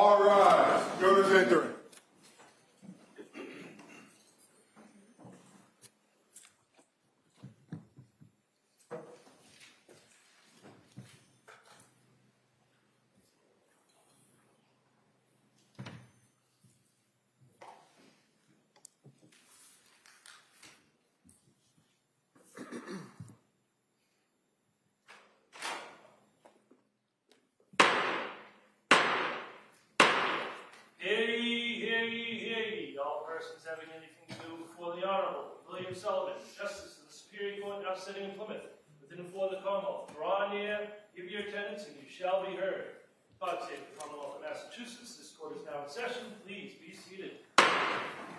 All rise. Jurors entering. All persons having anything to do before the Honorable William Sullivan, Justice of the Superior Court now sitting in Plymouth, within and for the Commonwealth. Draw near, give your attendance, and you shall be heard. God save the Commonwealth of Massachusetts. This court is now in session. Please be seated.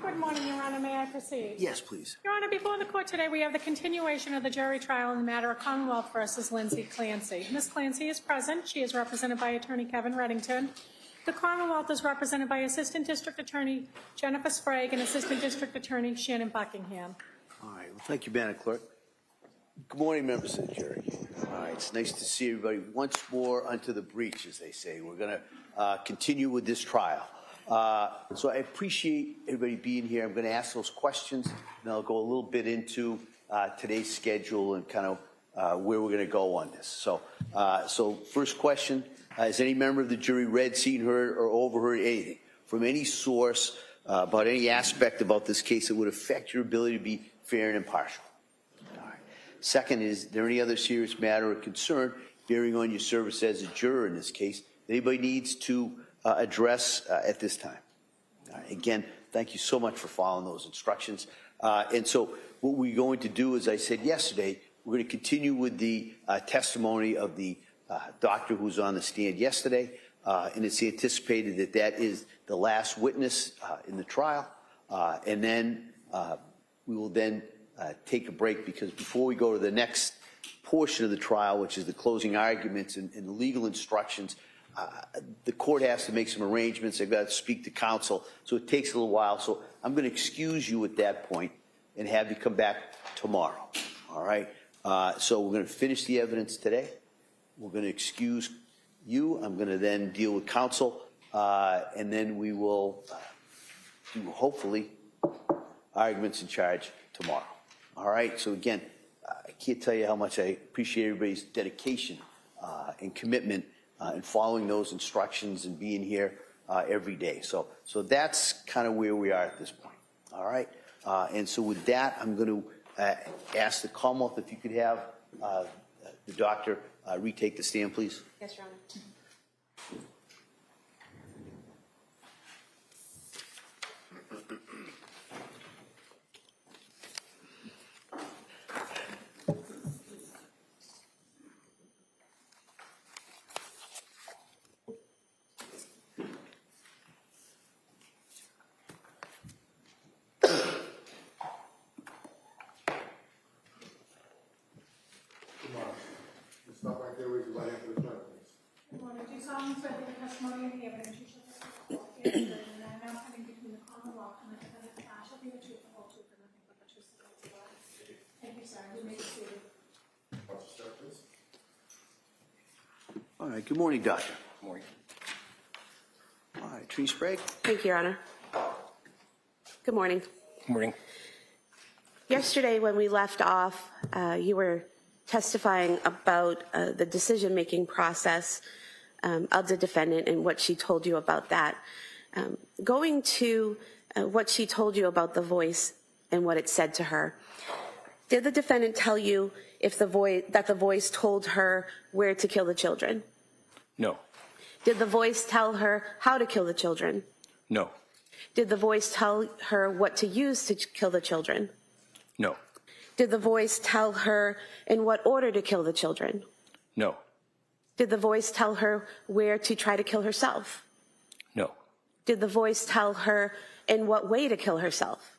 Good morning, Your Honor. May I proceed? Yes, please. Your Honor, before the court today, we have the continuation of the jury trial in the matter of Commonwealth versus Lindsay Clancy. Ms. Clancy is present. She is represented by Attorney Kevin Reddington. The Commonwealth is represented by Assistant District Attorney Jennifer Sprague and Assistant District Attorney Shannon Buckingham. All right. Well, thank you, Madam Clerk. Good morning, members of the jury. All right. It's nice to see everybody once more unto the breach, as they say. We're going to continue with this trial. So I appreciate everybody being here. I'm going to ask those questions, and I'll go a little bit into today's schedule and kind of where we're going to go on this. So first question. Has any member of the jury read, seen, heard, or overheard anything from any source about any aspect about this case that would affect your ability to be fair and impartial? All right. Second, is there any other serious matter or concern bearing on your service as a juror in this case that anybody needs to address at this time? All right. Again, thank you so much for following those instructions. And so what we're going to do, as I said yesterday, we're going to continue with the testimony of the doctor who was on the stand yesterday, and it's anticipated that that is the last witness in the trial, and then we will then take a break, because before we go to the next portion of the trial, which is the closing arguments and the legal instructions, the court has to make some arrangements. They've got to speak to counsel, so it takes a little while. So I'm going to excuse you at that point and have you come back tomorrow. All right? So we're going to finish the evidence today. We're going to excuse you. I'm going to then deal with counsel, and then we will do, hopefully, arguments in charge tomorrow. All right? So again, I can't tell you how much I appreciate everybody's dedication and commitment in following those instructions and being here every day. So that's kind of where we are at this point. All right? And so with that, I'm going to ask the Commonwealth if you could have the doctor retake the stand, please. Yes, Your Honor. Stop right there with your right hand to the front, please. Good morning. Do you solemnly swear that the testimony and the evidence you shall testify and that I now having between the Commonwealth and the defendant shall be the truth, the whole truth, and nothing but the truth, so help you God? Thank you, sir. You may be seated. Start, please. All right. Good morning, doctor. Good morning. All right. Attorney Sprague. Thank you, Your Honor. Good morning. Good morning. Yesterday, when we left off, you were testifying about the decision-making process of the defendant and what she told you about that. Going to what she told you about the voice and what it said to her, did the defendant tell you if that the voice told her where to kill the children? No. Did the voice tell her how to kill the children? No. Did the voice tell her what to use to kill the children? No. Did the voice tell her in what order to kill the children? No. Did the voice tell her where to try to kill herself? No. Did the voice tell her in what way to kill herself?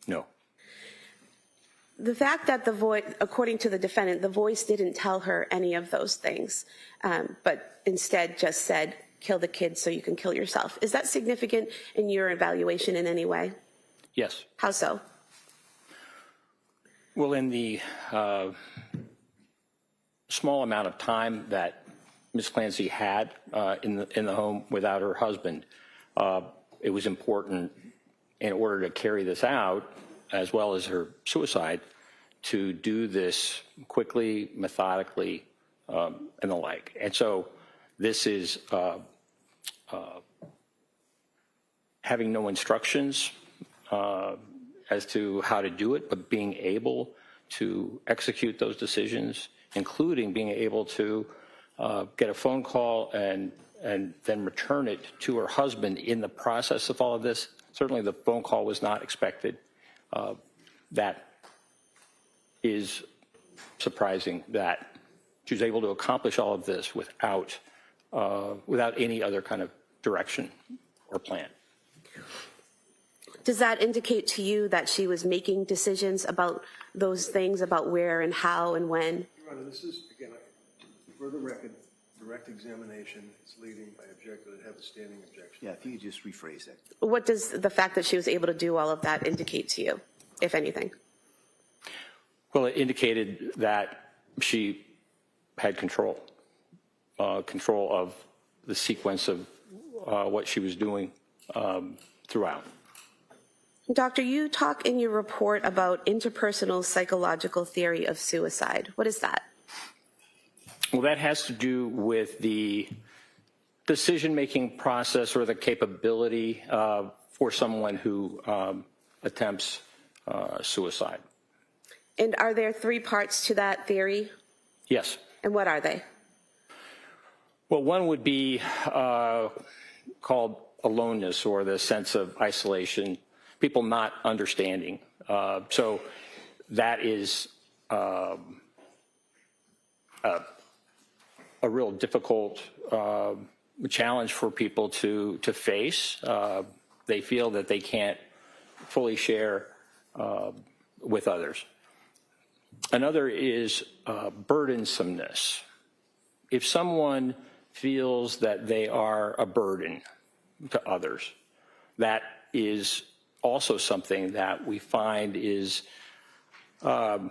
No. The fact that the voice, according to the defendant, the voice didn't tell her any of those things, but instead just said, kill the kids so you can kill yourself. Is that significant in your evaluation in any way? Yes. How so? Well, in the small amount of time that Ms. Clancy had in the home without her husband. It was important in order to carry this out, as well as her suicide, to do this quickly, methodically, and the like. And so this is having no instructions as to how to do it, but being able to execute those decisions, including being able to get a phone call and then return it to her husband in the process of all of this. Certainly the phone call was not expected. That is surprising that she was able to accomplish all of this without any other kind of direction or plan. Does that indicate to you that she was making decisions about those things, about where and how and when? Your Honor, this is, again, for the record, direct examination is leading by objector that have a standing objection. Yeah, if you could just rephrase that. What does the fact that she was able to do all of that indicate to you, if anything? Well, it indicated that she had control of the sequence of what she was doing throughout. Doctor, you talk in your report about interpersonal psychological theory of suicide. What is that? Well, that has to do with the decision-making process or the capability for someone who attempts suicide. And are there 3 parts to that theory? Yes. And what are they? Well, one would be called aloneness, or the sense of isolation, people not understanding. So that is a real difficult challenge for people to face. They feel that they can't fully share with others. Another is burdensomeness. If someone feels that they are a burden to others, that is also something that we find is a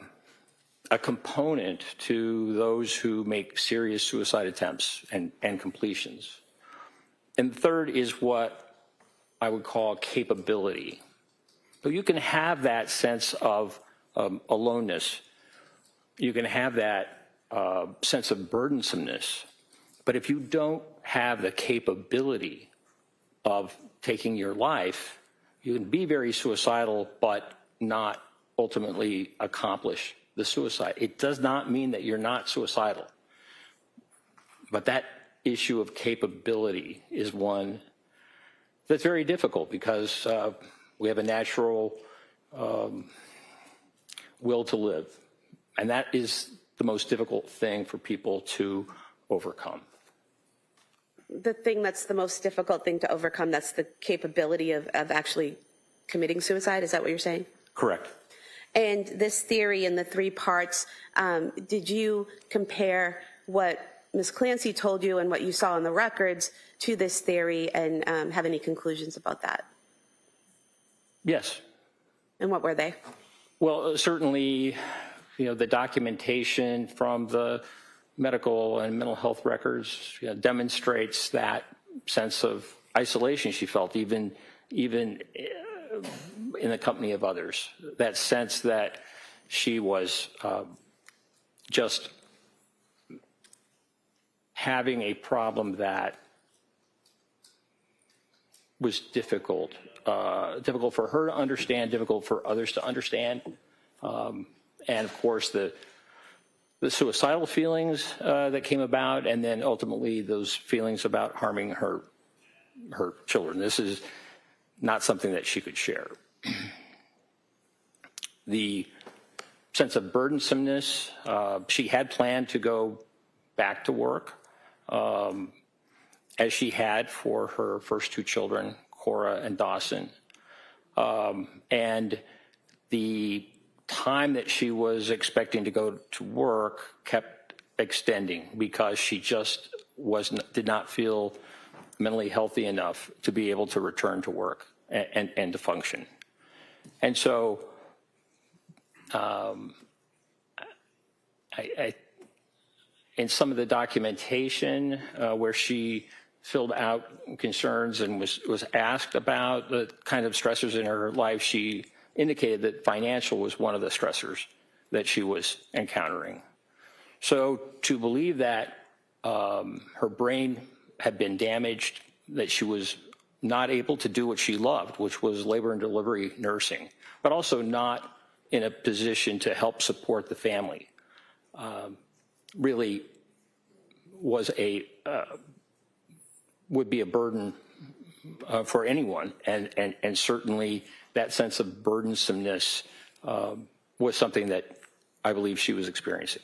component to those who make serious suicide attempts and completions. And the third is what I would call capability. So you can have that sense of aloneness. You can have that sense of burdensomeness. But if you don't have the capability of taking your life, you can be very suicidal, but not ultimately accomplish the suicide. It does not mean that you're not suicidal. But that issue of capability is one that's very difficult, because we have a natural will to live. And that is the most difficult thing for people to overcome. The thing that's the most difficult thing to overcome, that's the capability of actually committing suicide? Is that what you're saying? Correct. And this theory in the 3 parts, did you compare what Ms. Clancy told you and what you saw in the records to this theory, and have any conclusions about that? Yes. And what were they? Well, certainly, the documentation from the medical and mental health records demonstrates that sense of isolation she felt, even in the company of others. That sense that she was just having a problem that was difficult for her to understand, difficult for others to understand. And of course, the suicidal feelings that came about, and then ultimately those feelings about harming her children. This is not something that she could share. The sense of burdensomeness, she had planned to go back to work, as she had for her first 2 children, Cora and Dawson. And the time that she was expecting to go to work kept extending, because she just did not feel mentally healthy enough to be able to return to work and to function. And so in some of the documentation where she filled out concerns and was asked about the kind of stressors in her life, she indicated that financial was one of the stressors that she was encountering. So to believe that her brain had been damaged, that she was not able to do what she loved, which was labor and delivery nursing, but also not in a position to help support the family, really was would be a burden for anyone, and certainly that sense of burdensomeness was something that I believe she was experiencing.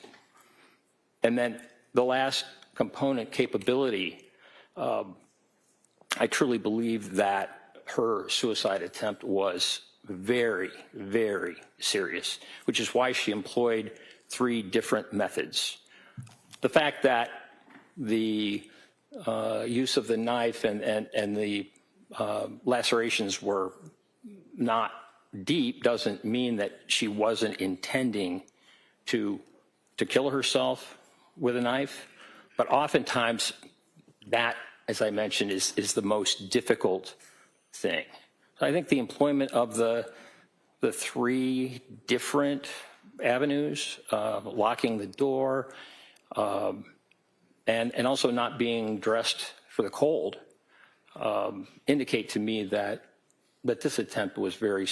And then the last component, capability, I truly believe that her suicide attempt was very, very serious, which is why she employed 3 different methods. The fact that the use of the knife and the lacerations were not deep doesn't mean that she wasn't intending to kill herself with a knife, but oftentimes that, as I mentioned, is the most difficult thing. So I think the employment of the 3 different avenues, locking the door, and also not being dressed for the cold, indicate to me that this attempt was very,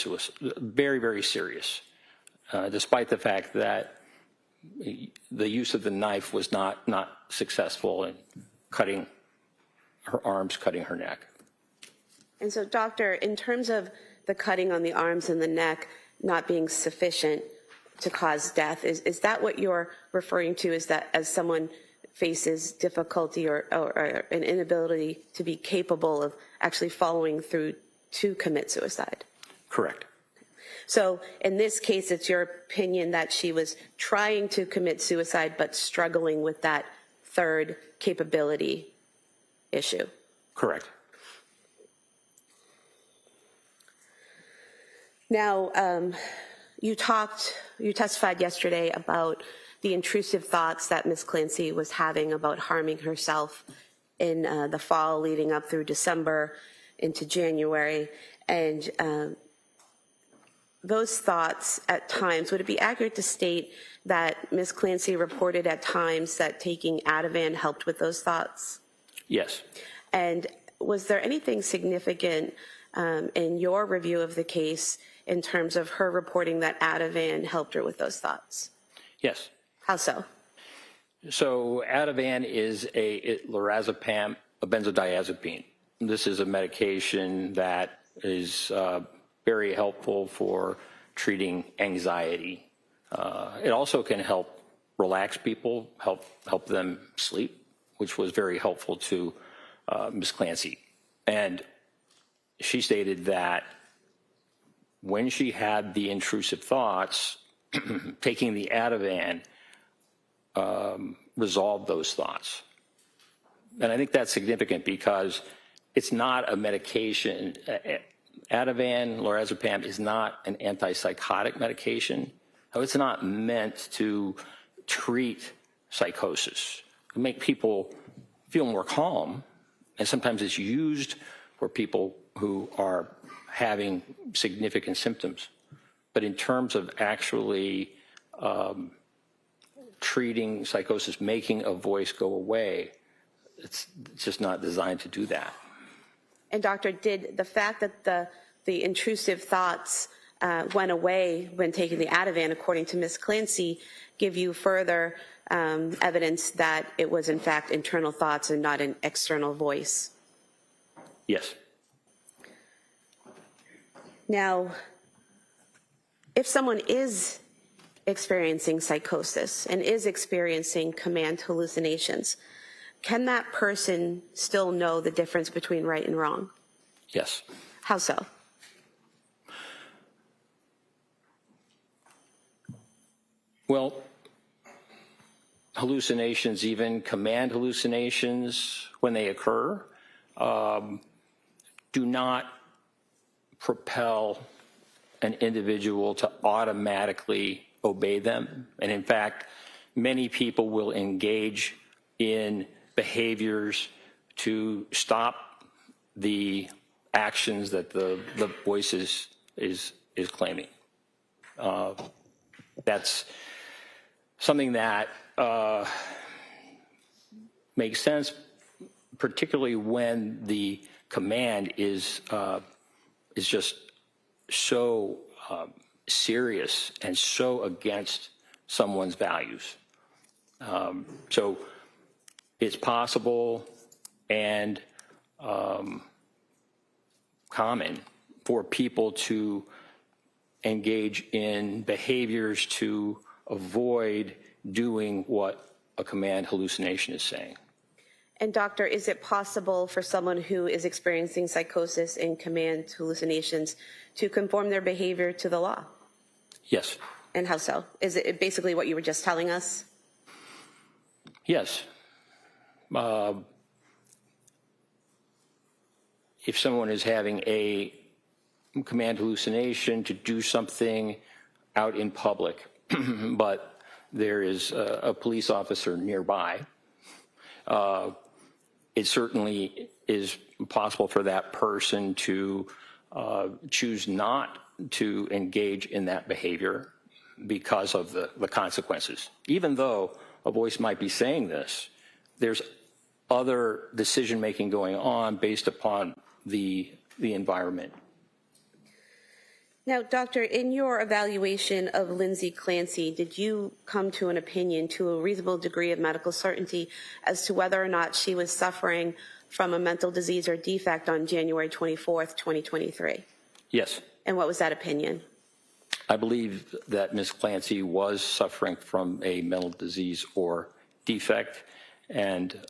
very serious, despite the fact that the use of the knife was not successful in cutting her arms, cutting her neck. And so, doctor, in terms of the cutting on the arms and the neck not being sufficient to cause death, is that what you're referring to? Is that as someone faces difficulty or an inability to be capable of actually following through to commit suicide? Correct. So in this case, it's your opinion that she was trying to commit suicide but struggling with that 3rd capability issue? Correct. Now, you testified yesterday about the intrusive thoughts that Ms. Clancy was having about harming herself in the fall leading up through December into January. And those thoughts at times, would it be accurate to state that Ms. Clancy reported at times that taking Ativan helped with those thoughts? Yes. And was there anything significant in your review of the case in terms of her reporting that Ativan helped her with those thoughts? Yes. How so? So Ativan is lorazepam, a benzodiazepine. This is a medication that is very helpful for treating anxiety. It also can help relax people, help them sleep, which was very helpful to Ms. Clancy. And she stated that when she had the intrusive thoughts, taking the Ativan resolved those thoughts. And I think that's significant because it's not a medication. Ativan, lorazepam, is not an antipsychotic medication. So it's not meant to treat psychosis, to make people feel more calm. And sometimes it's used for people who are having significant symptoms. But in terms of actually treating psychosis, making a voice go away, it's just not designed to do that. And doctor, did the fact that the intrusive thoughts went away when taking the Ativan, according to Ms. Clancy, give you further evidence that it was in fact internal thoughts and not an external voice? Yes. Now, if someone is experiencing psychosis and is experiencing command hallucinations, can that person still know the difference between right and wrong? Yes. How so? Well, hallucinations, even command hallucinations, when they occur, do not propel an individual to automatically obey them. And in fact, many people will engage in behaviors to stop the actions that the voice is claiming. That's something that makes sense, particularly when the command is just so serious and so against someone's values. So it's possible and common for people to engage in behaviors to avoid doing what a command hallucination is saying. And doctor, is it possible for someone who is experiencing psychosis and command hallucinations to conform their behavior to the law? Yes. And how so? Is it basically what you were just telling us? Yes. If someone is having a command hallucination to do something out in public, but there is a police officer nearby, it certainly is possible for that person to choose not to engage in that behavior because of the consequences. Even though a voice might be saying this, there's other decision-making going on based upon the environment. Now, doctor, in your evaluation of Lindsay Clancy, did you come to an opinion to a reasonable degree of medical certainty as to whether or not she was suffering from a mental disease or defect on January 24th, 2023? Yes. And what was that opinion? I believe that Ms. Clancy was suffering from a mental disease or defect, and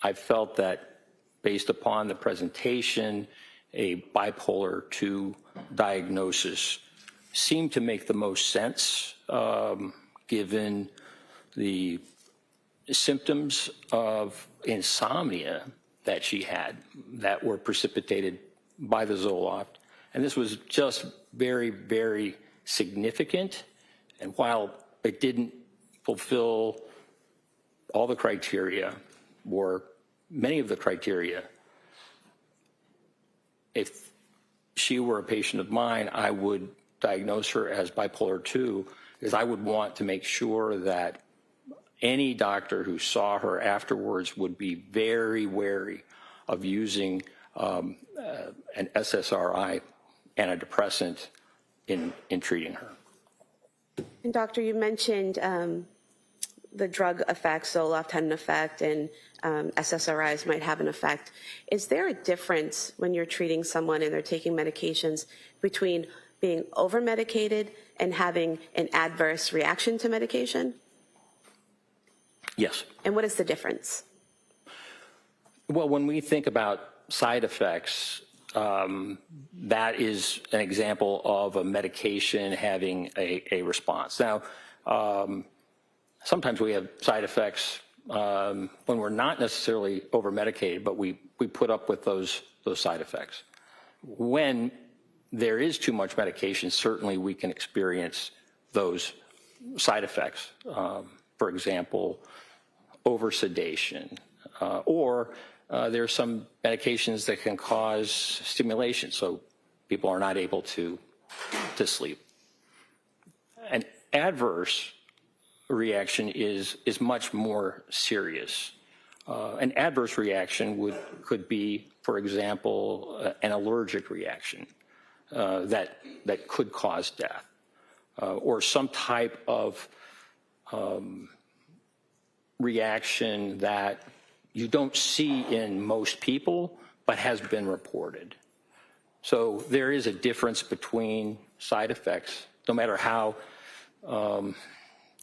I felt that based upon the presentation, a bipolar II diagnosis seemed to make the most sense given the symptoms of insomnia that she had that were precipitated by the Zoloft. And this was just very, very significant. And while it didn't fulfill all the criteria or many of the criteria, if she were a patient of mine, I would diagnose her as bipolar II, because I would want to make sure that any doctor who saw her afterwards would be very wary of using an SSRI antidepressant in treating her. And doctor, you mentioned the drug effect, Zoloft had an effect, and SSRIs might have an effect. Is there a difference when you're treating someone and they're taking medications between being over-medicated and having an adverse reaction to medication? Yes. And what is the difference? Well, when we think about side effects, that is an example of a medication having a response. Now, sometimes we have side effects when we're not necessarily over-medicated, but we put up with those side effects. When there is too much medication, certainly we can experience those side effects. For example, over-sedation, or there are some medications that can cause stimulation, so people are not able to sleep. An adverse reaction is much more serious. An adverse reaction could be, for example, an allergic reaction that could cause death, or some type of reaction that you don't see in most people, but has been reported. So there is a difference between side effects, no matter how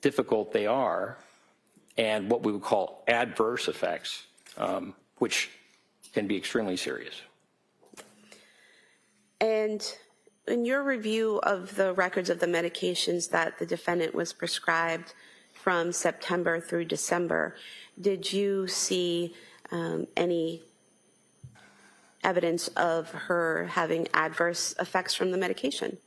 difficult they are, and what we would call adverse effects, which can be extremely serious. And in your review of the records of the medications that the defendant was prescribed from September through December, did you see any evidence of her having adverse effects from the medication?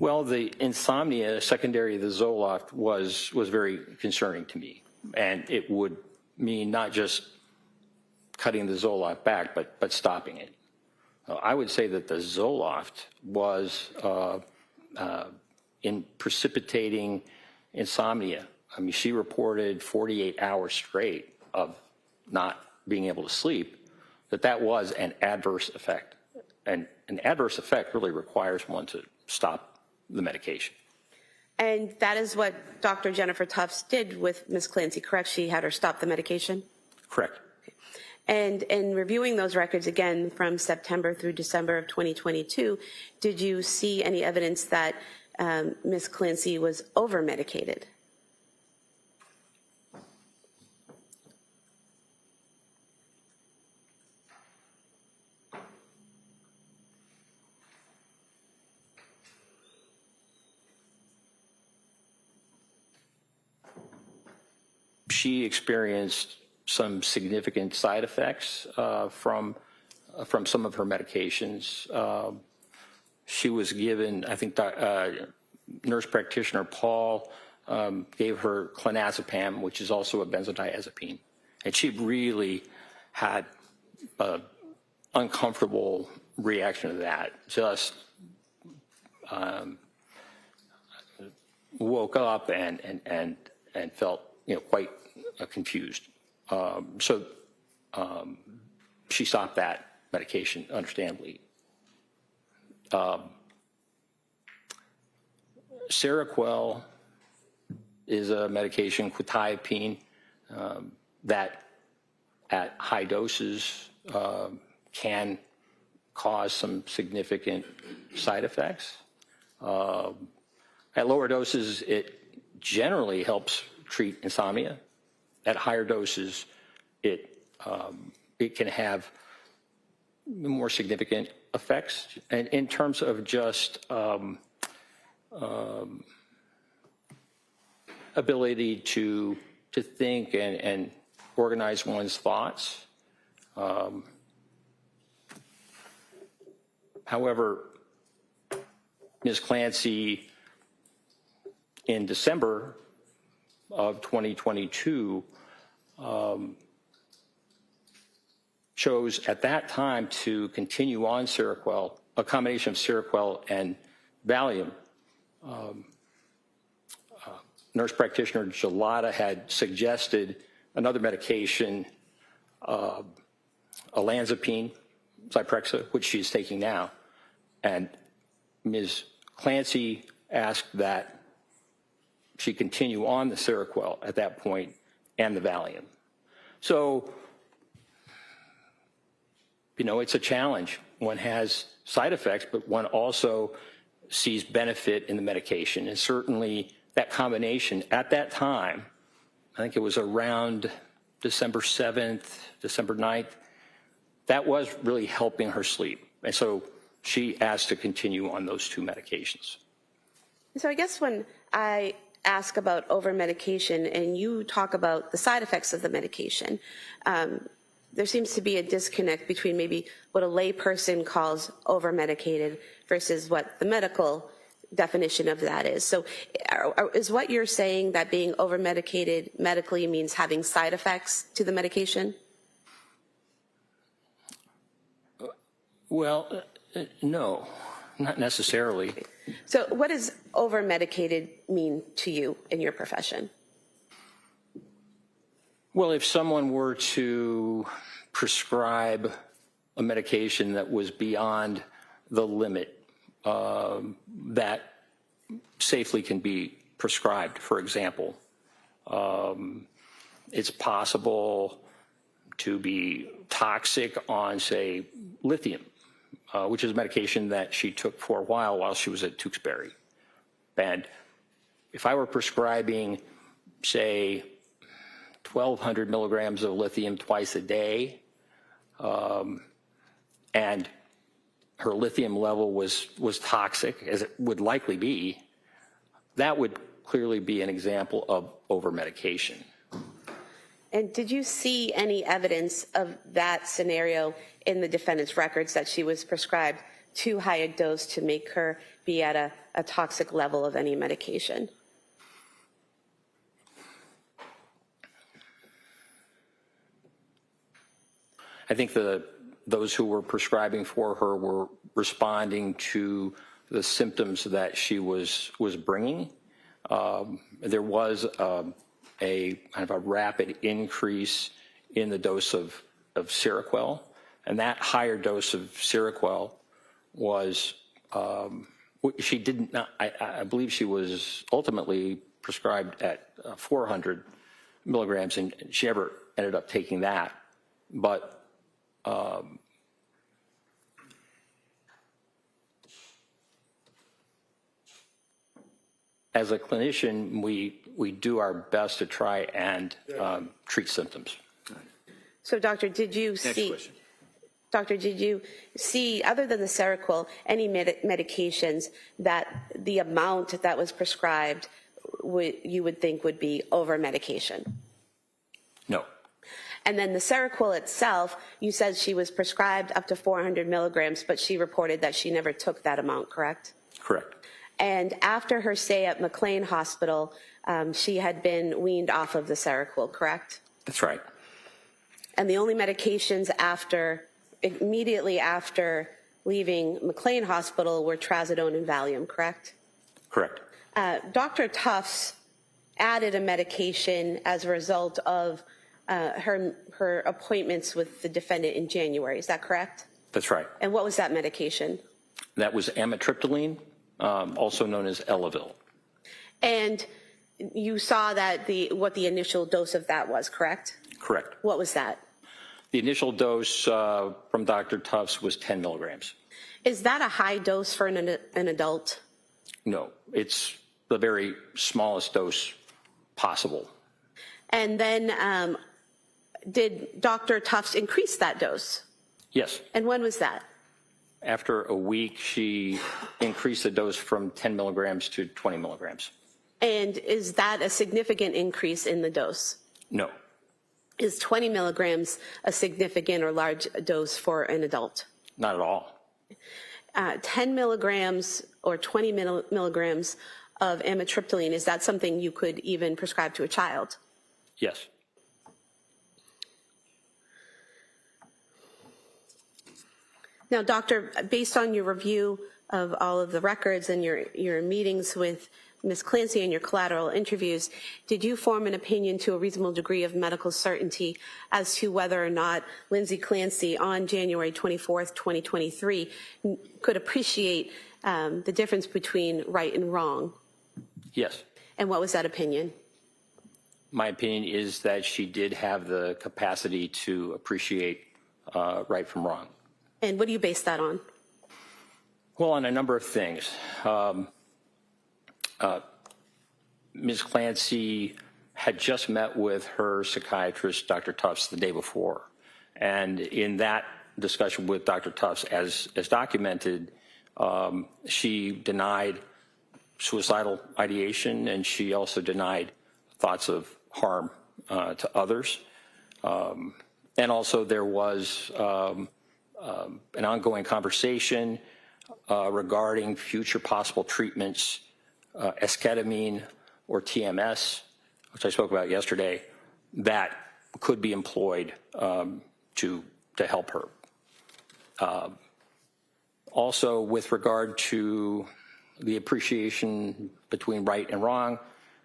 Well, the insomnia secondary to the Zoloft was very concerning to me, and it would mean not just cutting the Zoloft back, but stopping it. I would say that the Zoloft was in precipitating insomnia. I mean, she reported 48 hours straight of not being able to sleep, that was an adverse effect. And an adverse effect really requires one to stop the medication. And that is what Dr. Jennifer Tufts did with Ms. Clancy, correct? She had her stop the medication? Correct. And in reviewing those records again from September through December of 2022, did you see any evidence that Ms. Clancy was over-medicated? She experienced some significant side effects from some of her medications. She was given, I think, nurse practitioner Paul gave her clonazepam, which is also a benzodiazepine, and she really had an uncomfortable reaction to that. Just woke up and felt quite confused. So she stopped that medication, understandably. Seroquel is a medication, quetiapine, that at high doses can cause some significant side effects. At lower doses, it generally helps treat insomnia. At higher doses, it can have more significant effects. And in terms of just ability to think and organize one's thoughts. However, Ms. Clancy, in December of 2022, chose at that time to continue on Seroquel, a combination of Seroquel and Valium. Nurse practitioner Gelada had suggested another medication, olanzapine, Zyprexa, which she's taking now. And Ms. Clancy asked that she continue on the Seroquel at that point and the Valium. So, it's a challenge. One has side effects, but one also sees benefit in the medication. And certainly that combination at that time, I think it was around December 7th, December 9th, that was really helping her sleep. And so she asked to continue on those two medications. So I guess when I ask about over-medication and you talk about the side effects of the medication, there seems to be a disconnect between maybe what a layperson calls over-medicated versus what the medical definition of that is. So is what you're saying that being over-medicated medically means having side effects to the medication? Well, no, not necessarily. So what does over-medicated mean to you in your profession? Well, if someone were to prescribe a medication that was beyond the limit that safely can be prescribed, for example, it's possible to be toxic on, say, lithium, which is a medication that she took for a while she was at Tewksbury. And if I were prescribing, say, 1,200 milligrams of lithium twice a day, and her lithium level was toxic, as it would likely be, that would clearly be an example of over-medication. And did you see any evidence of that scenario in the defendant's records that she was prescribed too high a dose to make her be at a toxic level of any medication? I think those who were prescribing for her were responding to the symptoms that she was bringing. There was a kind of a rapid increase in the dose of Seroquel, and that higher dose of Seroquel was, she did not, I believe she was ultimately prescribed at 400 milligrams, and she never ended up taking that. But as a clinician, we do our best to try and treat symptoms. So, Doctor, did you see? question. Doctor, did you see, other than the Seroquel, any medications that the amount that was prescribed you would think would be over medication? No. And then the Seroquel itself, you said she was prescribed up to 400 milligrams, but she reported that she never took that amount, correct? Correct. And after her stay at McLean Hospital, she had been weaned off of the Seroquel, correct? That's right. And the only medications immediately after leaving McLean Hospital were trazodone and Valium, correct? Correct. Dr. Tufts added a medication as a result of her appointments with the defendant in January. Is that correct? That's right. And what was that medication? That was amitriptyline, also known as Elavil. And you saw that what the initial dose of that was, correct? Correct. What was that? The initial dose from Dr. Tufts was 10 milligrams. Is that a high dose for an adult? No, it's the very smallest dose possible. And then did Dr. Tufts increase that dose? Yes. And when was that? After a week, she increased the dose from 10 milligrams to 20 milligrams. And is that a significant increase in the dose? No. Is 20 milligrams a significant or large dose for an adult? Not at all. 10 milligrams or 20 milligrams of amitriptyline, is that something you could even prescribe to a child? Yes. Now, doctor, based on your review of all of the records and your meetings with Ms. Clancy and your collateral interviews, did you form an opinion to a reasonable degree of medical certainty as to whether or not Lindsay Clancy on January 24th, 2023 could appreciate the difference between right and wrong? Yes. And what was that opinion? My opinion is that she did have the capacity to appreciate right from wrong. And what do you base that on? Well, on a number of things. Ms. Clancy had just met with her psychiatrist, Dr. Tufts, the day before. And in that discussion with Dr. Tufts, as documented, she denied suicidal ideation, and she also denied thoughts of harm to others. And also there was an ongoing conversation regarding future possible treatments, esketamine or TMS, which I spoke about yesterday, that could be employed to help her. Also, with regard to the appreciation between right and wrong,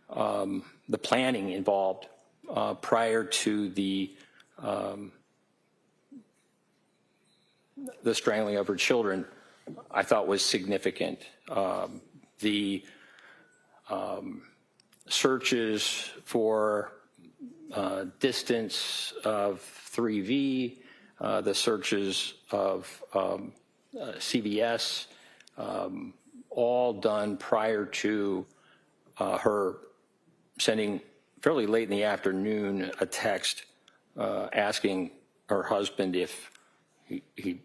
the planning involved prior to the strangling of her children, I thought was significant. The searches for distance of 3V, the searches of CVS, all done prior to her sending fairly late in the afternoon a text asking her husband if he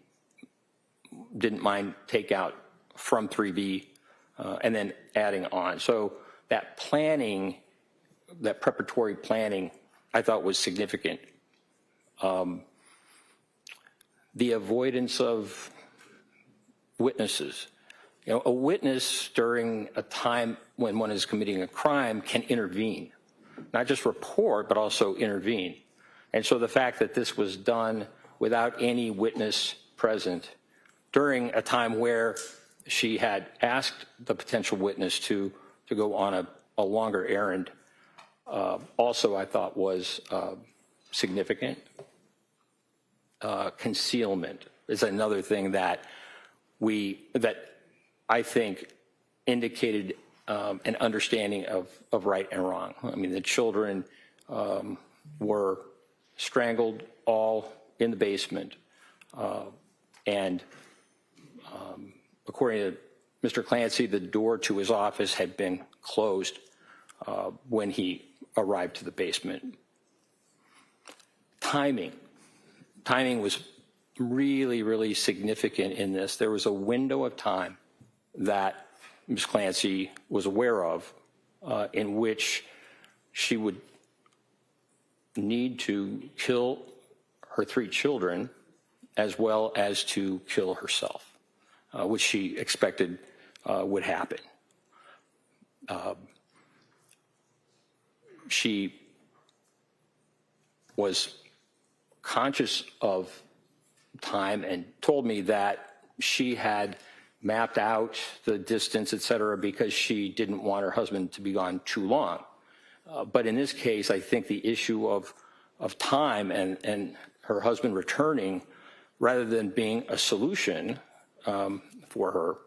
didn't mind takeout from 3V and then adding on. So that planning, that preparatory planning, I thought was significant. The avoidance of witnesses. You know, a witness during a time when one is committing a crime can intervene, not just report, but also intervene. And so the fact that this was done without any witness present during a time where she had asked the potential witness to go on a longer errand, also I thought was significant. Concealment is another thing that I think indicated an understanding of right and wrong. I mean, the children were strangled all in the basement, and according to Mr. Clancy, the door to his office had been closed when he arrived to the basement. Timing was really, really significant in this. There was a window of time that Ms. Clancy was aware of in which she would need to kill her 3 children as well as to kill herself, which she expected would happen. She was conscious of time and told me that she had mapped out the distance, et cetera, because she didn't want her husband to be gone too long. But in this case, I think the issue of time and her husband returning, rather than being a solution for her,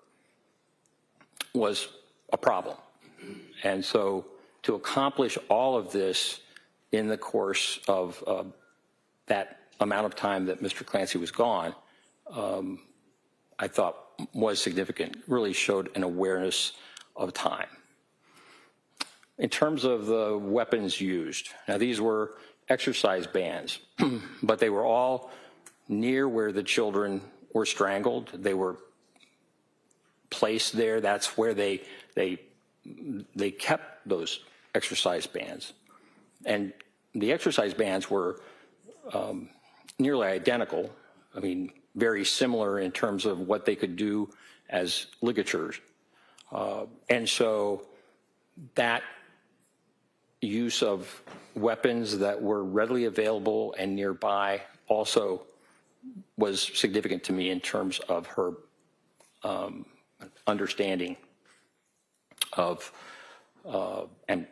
was a problem. And so to accomplish all of this in the course of that amount of time that Mr. Clancy was gone, I thought was significant, really showed an awareness of time. In terms of the weapons used, now these were exercise bands, but they were all near where the children were strangled. They were placed there. That's where they kept those exercise bands. And the exercise bands were nearly identical. I mean, very similar in terms of what they could do as ligatures. And so that use of weapons that were readily available and nearby also was significant to me in terms of her understanding of and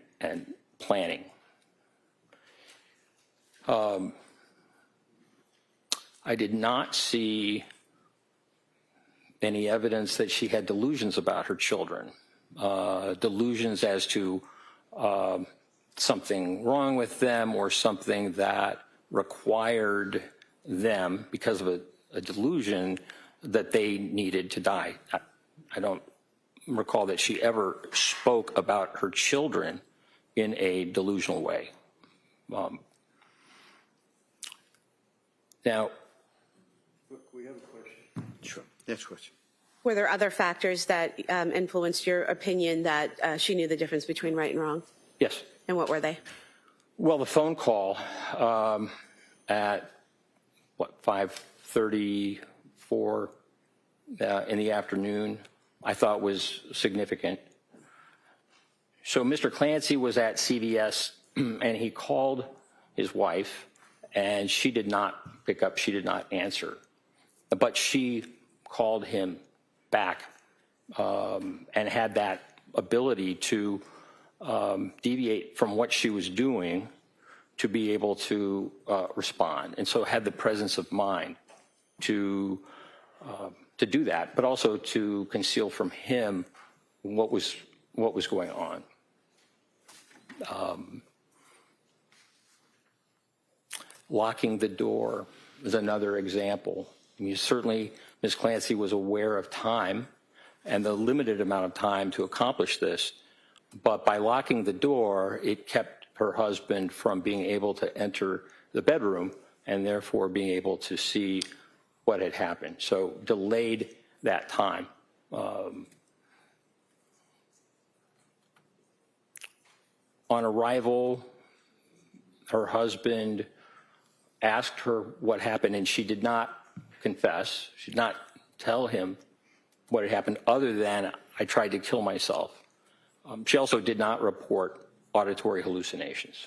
planning. I did not see any evidence that she had delusions about her children, delusions as to something wrong with them or something that required them, because of a delusion, that they needed to die. I don't recall that she ever spoke about her children in a delusional way. Now, We have a question. Sure. Next question. Were there other factors that influenced your opinion that she knew the difference between right and wrong? yes. And what were they? Well, the phone call at, 5:34 in the afternoon, I thought was significant. So Mr. Clancy was at CVS, and he called his wife, and she did not pick up, she did not answer. But she called him back and had that ability to deviate from what she was doing to be able to respond, and so had the presence of mind to do that, but also to conceal from him what was going on. Locking the door is another example. I mean, certainly Ms. Clancy was aware of time and the limited amount of time to accomplish this, but by locking the door, it kept her husband from being able to enter the bedroom and therefore being able to see what had happened. So delayed that time. On arrival, her husband asked her what happened, and she did not confess. She did not tell him what had happened other than I tried to kill myself. She also did not report auditory hallucinations,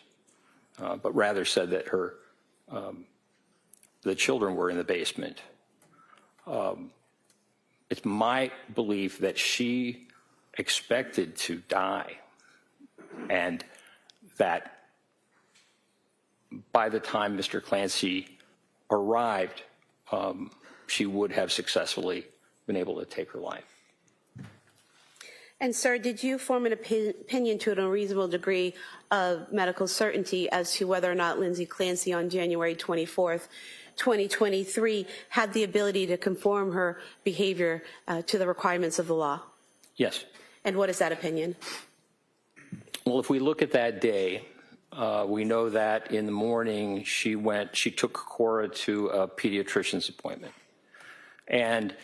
but rather said that the children were in the basement. It's my belief that she expected to die, and that by the time Mr. Clancy arrived, she would have successfully been able to take her life. And sir, did you form an opinion to a reasonable degree of medical certainty as to whether or not Lindsay Clancy on January 24th, 2023 had the ability to conform her behavior to the requirements of the law? Yes. And what is that opinion? Well, if we look at that day, we know that in the morning she took Cora to a pediatrician's appointment. And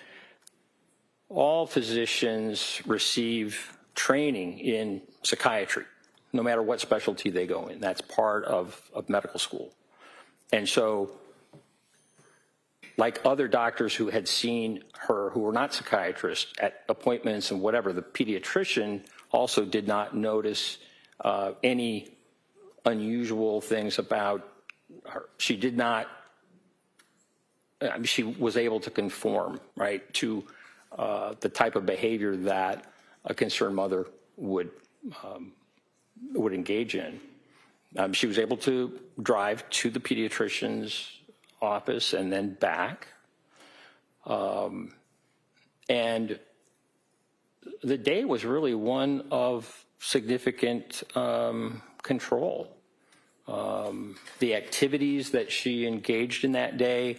all physicians receive training in psychiatry, no matter what specialty they go in. That's part of medical school. And so, like other doctors who had seen her who were not psychiatrists at appointments and whatever, the pediatrician also did not notice any unusual things about her. She did not, she was able to conform, right, to the type of behavior that a concerned mother would engage in. She was able to drive to the pediatrician's office and then back. And the day was really one of significant control. The activities that she engaged in that day,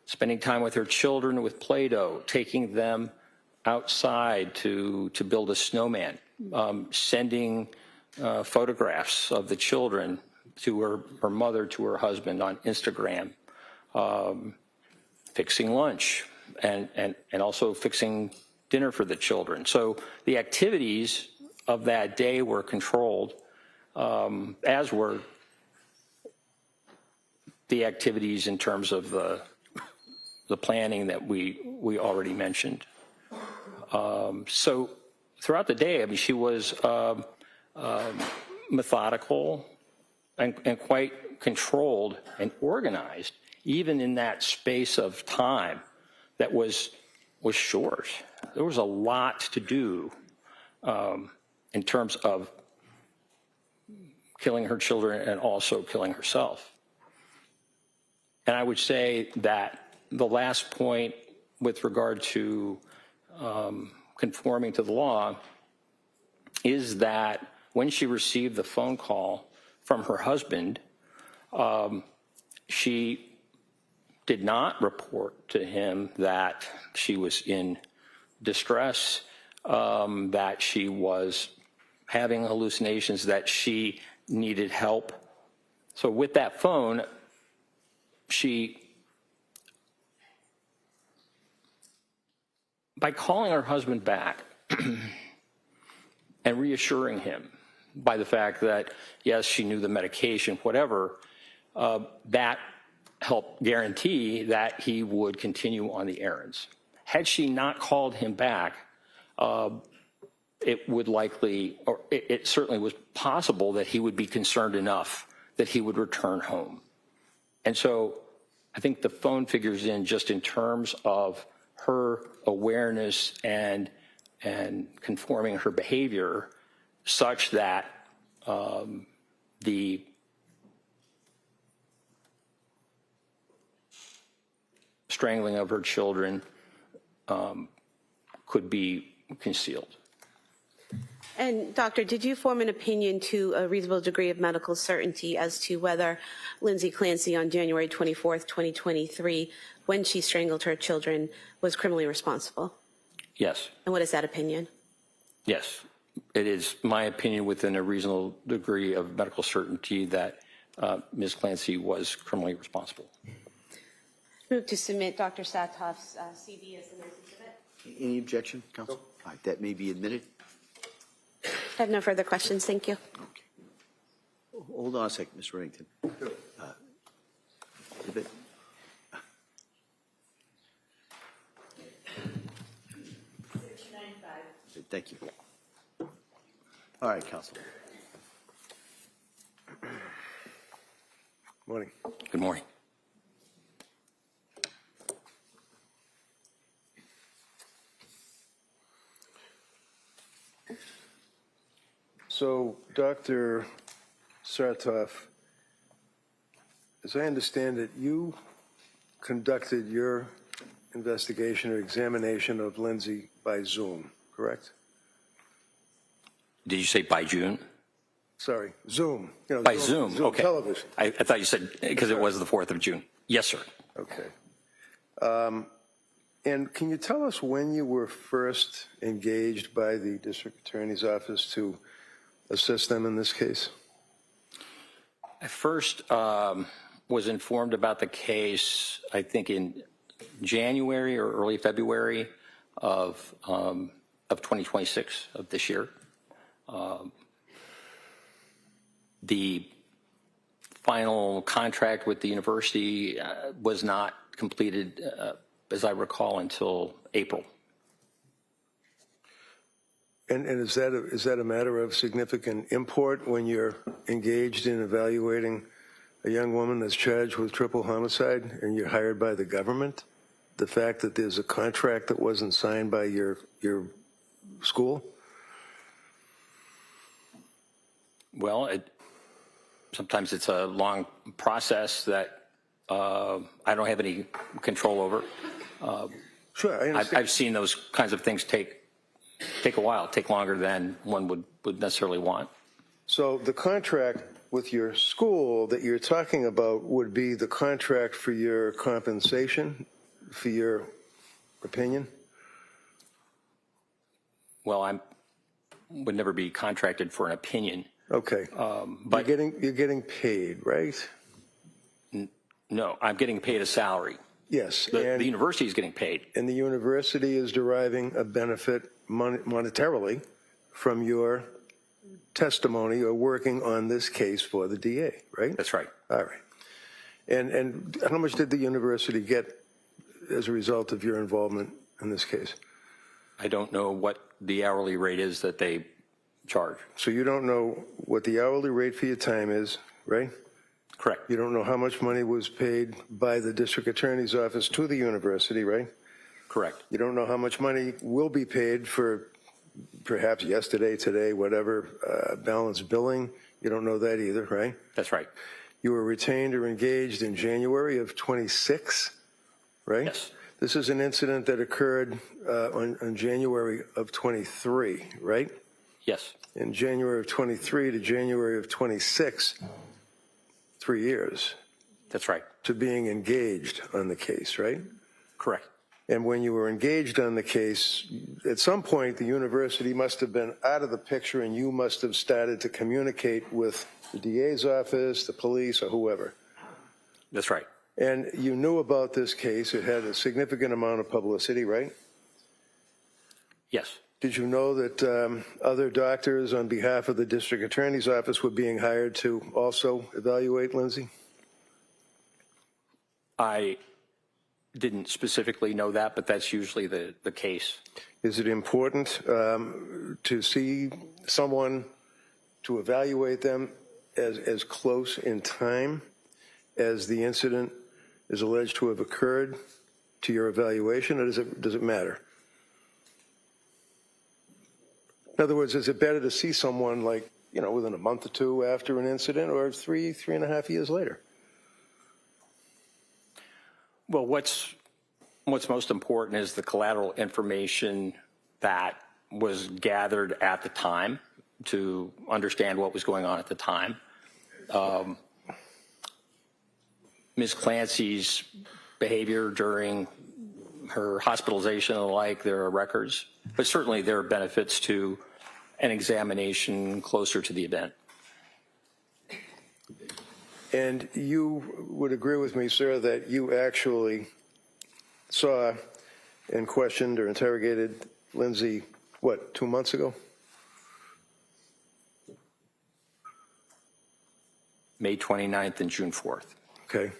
spending time with her children with Play-Doh, taking them outside to build a snowman, sending photographs of the children to her mother, to her husband on Instagram, fixing lunch, and also fixing dinner for the children. So the activities of that day were controlled, as were the activities in terms of the planning that we already mentioned. So throughout the day, I mean, she was methodical and quite controlled and organized, even in that space of time that was short. There was a lot to do in terms of killing her children and also killing herself. And I would say that the last point with regard to conforming to the law is that when she received the phone call from her husband, she did not report to him that she was in distress, that she was having hallucinations, that she needed help. So with that phone, by calling her husband back and reassuring him by the fact that, yes, she knew the medication, whatever, that helped guarantee that he would continue on the errands. Had she not called him back, it would likely, or it certainly was possible that he would be concerned enough that he would return home. And so I think the phone figures in just in terms of her awareness and conforming her behavior such that the strangling of her children could be concealed. And doctor, did you form an opinion to a reasonable degree of medical certainty as to whether Lindsay Clancy on January 24th, 2023, when she strangled her children, was criminally responsible? Yes. And what is that opinion? Yes. It is my opinion within a reasonable degree of medical certainty that Ms. Clancy was criminally responsible. Move to submit Dr. Satoff's CV as the next exhibit. Any objection, counsel? All right, that may be admitted. I have no further questions. Thank you. Okay. Hold on a second, Ms. Reddington. understood. Thank you. All right, Counsel. Morning. Good morning. So, Dr. Sartoff, as I understand it, you conducted your investigation or examination of Lindsay by Zoom, correct? Did you say by June? Sorry, Zoom. You know, By Zoom, okay. Television. I thought you said because it was the 4th of June. Yes, sir. Okay. And can you tell us when you were first engaged by the district attorney's office to assist them in this case? I first was informed about the case, I think, in January or early February of 2026 of this year. The final contract with the university was not completed, as I recall, until April. And is that a matter of significant import when you're engaged in evaluating a young woman that's charged with triple homicide and you're hired by the government? The fact that there's a contract that wasn't signed by your school? Well, sometimes it's a long process that I don't have any control over. Sure, I understand. I've seen those kinds of things take a while, take longer than one would necessarily want. So the contract with your school that you're talking about would be the contract for your compensation, for your opinion? Well, I would never be contracted for an opinion. Okay. But you're getting paid, right? No, I'm getting paid a salary. Yes. The university is getting paid. And the university is deriving a benefit monetarily from your testimony or working on this case for the DA, right? That's right. All right. And how much did the university get as a result of your involvement in this case? I don't know what the hourly rate is that they charge. So you don't know what the hourly rate for your time is, right? Correct. You don't know how much money was paid by the district attorney's office to the university, right? Correct. You don't know how much money will be paid for perhaps yesterday, today, whatever, balance billing. You don't know that either, right? That's right. You were retained or engaged in January of 26, right? Yes. This is an incident that occurred on January of 23, right? Yes. In January of 23 to January of 26, 3 years That's right. to being engaged on the case, right? Correct. And when you were engaged on the case, at some point the university must have been out of the picture and you must have started to communicate with the DA's office, the police, or whoever. That's right. And you knew about this case. It had a significant amount of publicity, right? Yes. Did you know that other doctors on behalf of the district attorney's office were being hired to also evaluate Lindsay? I didn't specifically know that, but that's usually the case. Is it important to see someone, to evaluate them as close in time as the incident is alleged to have occurred to your evaluation, or does it matter? In other words, is it better to see someone like, you know, within a month or two after an incident, or 3.5 years later? Well, what's most important is the collateral information that was gathered at the time to understand what was going on at the time. Ms. Clancy's behavior during her hospitalization and the like, there are records, but certainly there are benefits to an examination closer to the event. And you would agree with me, sir, that you actually saw and questioned or interrogated Lindsay, what, 2 months ago? May 29th and June 4th. Okay.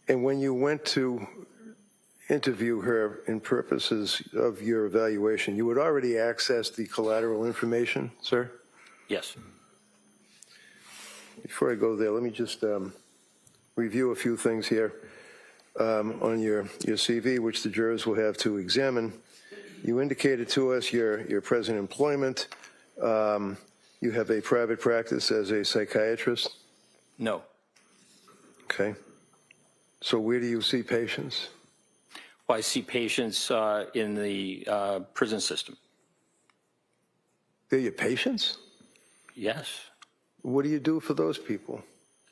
And when you went to interview her in purposes of your evaluation, you would already access the collateral information, sir? Yes. Before I go there, let me just review a few things here on your CV, which the jurors will have to examine. You indicated to us your present employment. You have a private practice as a psychiatrist? No. Okay. So where do you see patients? Well, I see patients in the prison system. They're your patients? Yes. What do you do for those people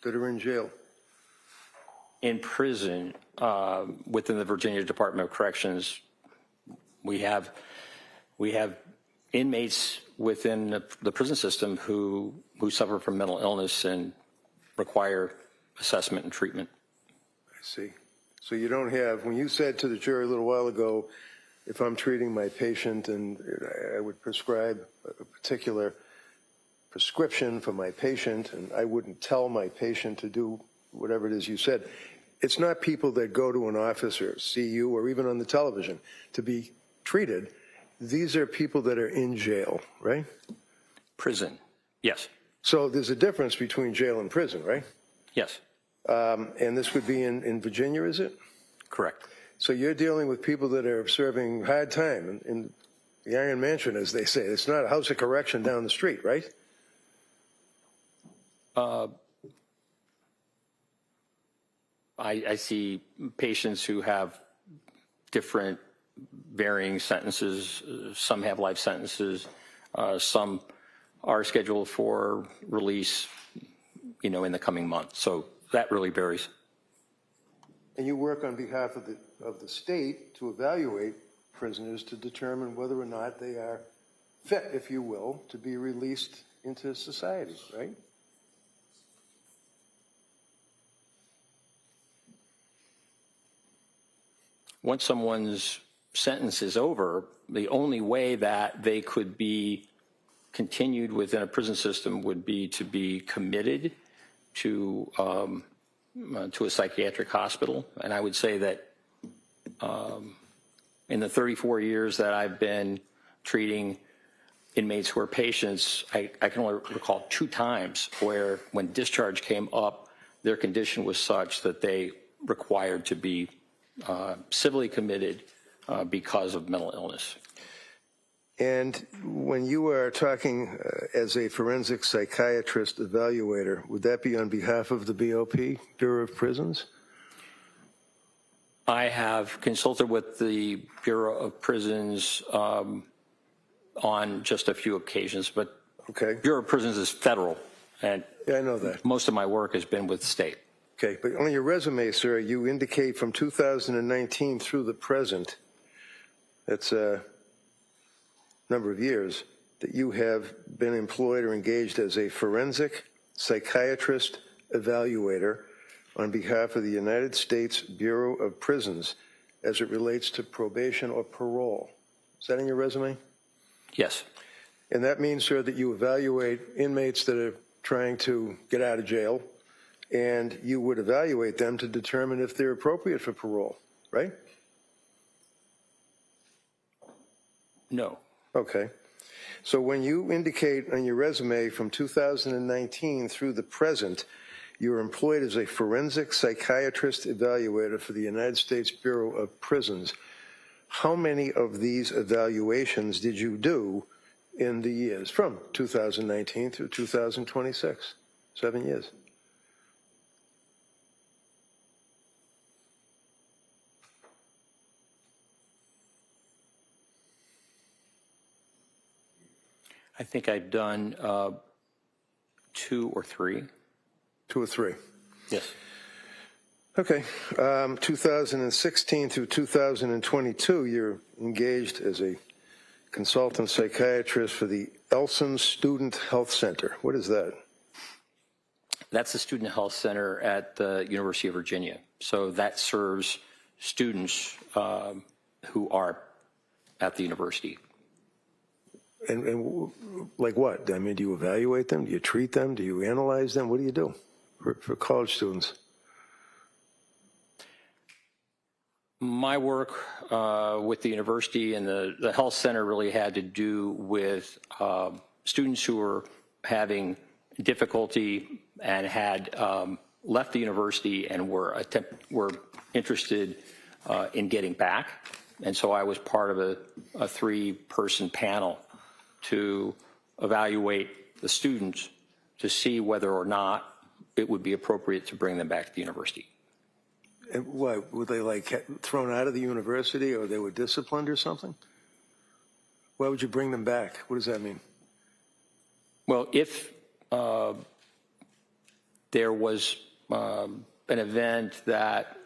that are in jail? In prison, within the Virginia Department of Corrections, we have inmates within the prison system who suffer from mental illness and require assessment and treatment. I see. So you don't have, when you said to the jury a little while ago, if I'm treating my patient and I would prescribe a particular prescription for my patient and I wouldn't tell my patient to do whatever it is you said, it's not people that go to an office or see you or even on the television to be treated. These are people that are in jail, right? Prison, yes. So there's a difference between jail and prison, right? Yes, And this would be in Virginia, is it? correct. So you're dealing with people that are serving hard time in the Iron Mansion, as they say. It's not a house of correction down the street, right? I see patients who have different varying sentences. Some have life sentences. Some are scheduled for release, in the coming month. So that really varies. And you work on behalf of the state to evaluate prisoners to determine whether or not they are fit, if you will, to be released into society, right? Once someone's sentence is over, the only way that they could be continued within a prison system would be to be committed to a psychiatric hospital. And I would say that in the 34 years that I've been treating inmates who are patients, I can only recall 2 times where when discharge came up, their condition was such that they required to be civilly committed because of mental illness. And when you are talking as a forensic psychiatrist evaluator, would that be on behalf of the BOP, Bureau of Prisons? I have consulted with the Bureau of Prisons on just a few occasions, but Okay. Bureau of Prisons is federal, and Yeah, I know that. most of my work has been with state. Okay, but on your resume, sir, you indicate from 2019 through the present, that's a number of years, that you have been employed or engaged as a forensic psychiatrist evaluator on behalf of the United States Bureau of Prisons as it relates to probation or parole. Is that in your resume? Yes, And that means, sir, that you evaluate inmates that are trying to get out of jail, and you would evaluate them to determine if they're appropriate for parole, right? no, Okay. So when you indicate on your resume from 2019 through the present, you're employed as a forensic psychiatrist evaluator for the United States Bureau of Prisons. How many of these evaluations did you do in the years from 2019 through 2026? 7 years. I think I've done 2 or 3. 2 or 3. Yes. Okay. 2016 through 2022, you're engaged as a consultant psychiatrist for the Elson Student Health Center. What is that? That's the Student Health Center at the University of Virginia. So that serves students who are at the university. And like what? I mean, do you evaluate them? Do you treat them? Do you analyze them? What do you do for college students? My work with the university and the health center really had to do with students who were having difficulty and had left the university and were interested in getting back. And so I was part of a 3-person panel to evaluate the students to see whether or not it would be appropriate to bring them back to the university. And what, were they like thrown out of the university, or they were disciplined or something? Why would you bring them back? What does that mean? Well, if there was an event that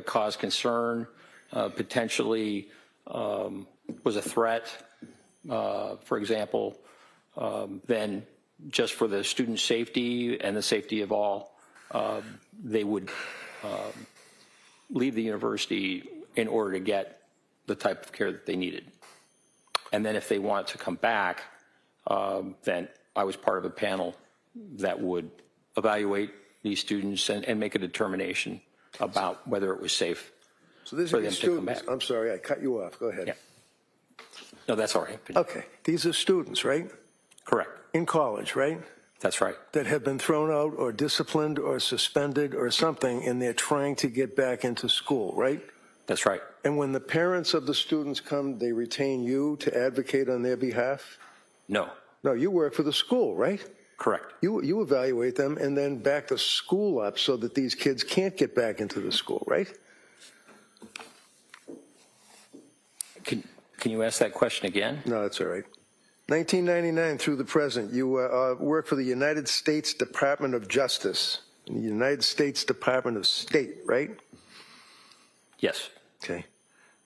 caused concern, potentially was a threat, for example, then just for the student safety and the safety of all, they would leave the university in order to get the type of care that they needed. And then if they want to come back, then I was part of a panel that would evaluate these students and make a determination about whether it was safe So these for are them the to come students. back. I'm sorry, I cut you off. Go ahead. Yeah. No, that's all right. Okay, these are students, right? Correct. In college, right? That's right. That have been thrown out or disciplined or suspended or something, and they're trying to get back into school, right? That's right. And when the parents of the students come, they retain you to advocate on their behalf? No. No, you work for the school, right? Correct. You evaluate them and then back the school up so that these kids can't get back into the school, right? Can you ask that question again? No, that's all right. 1999 through the present, you work for the United States Department of Justice, the United States Department of State, right? Yes. Okay.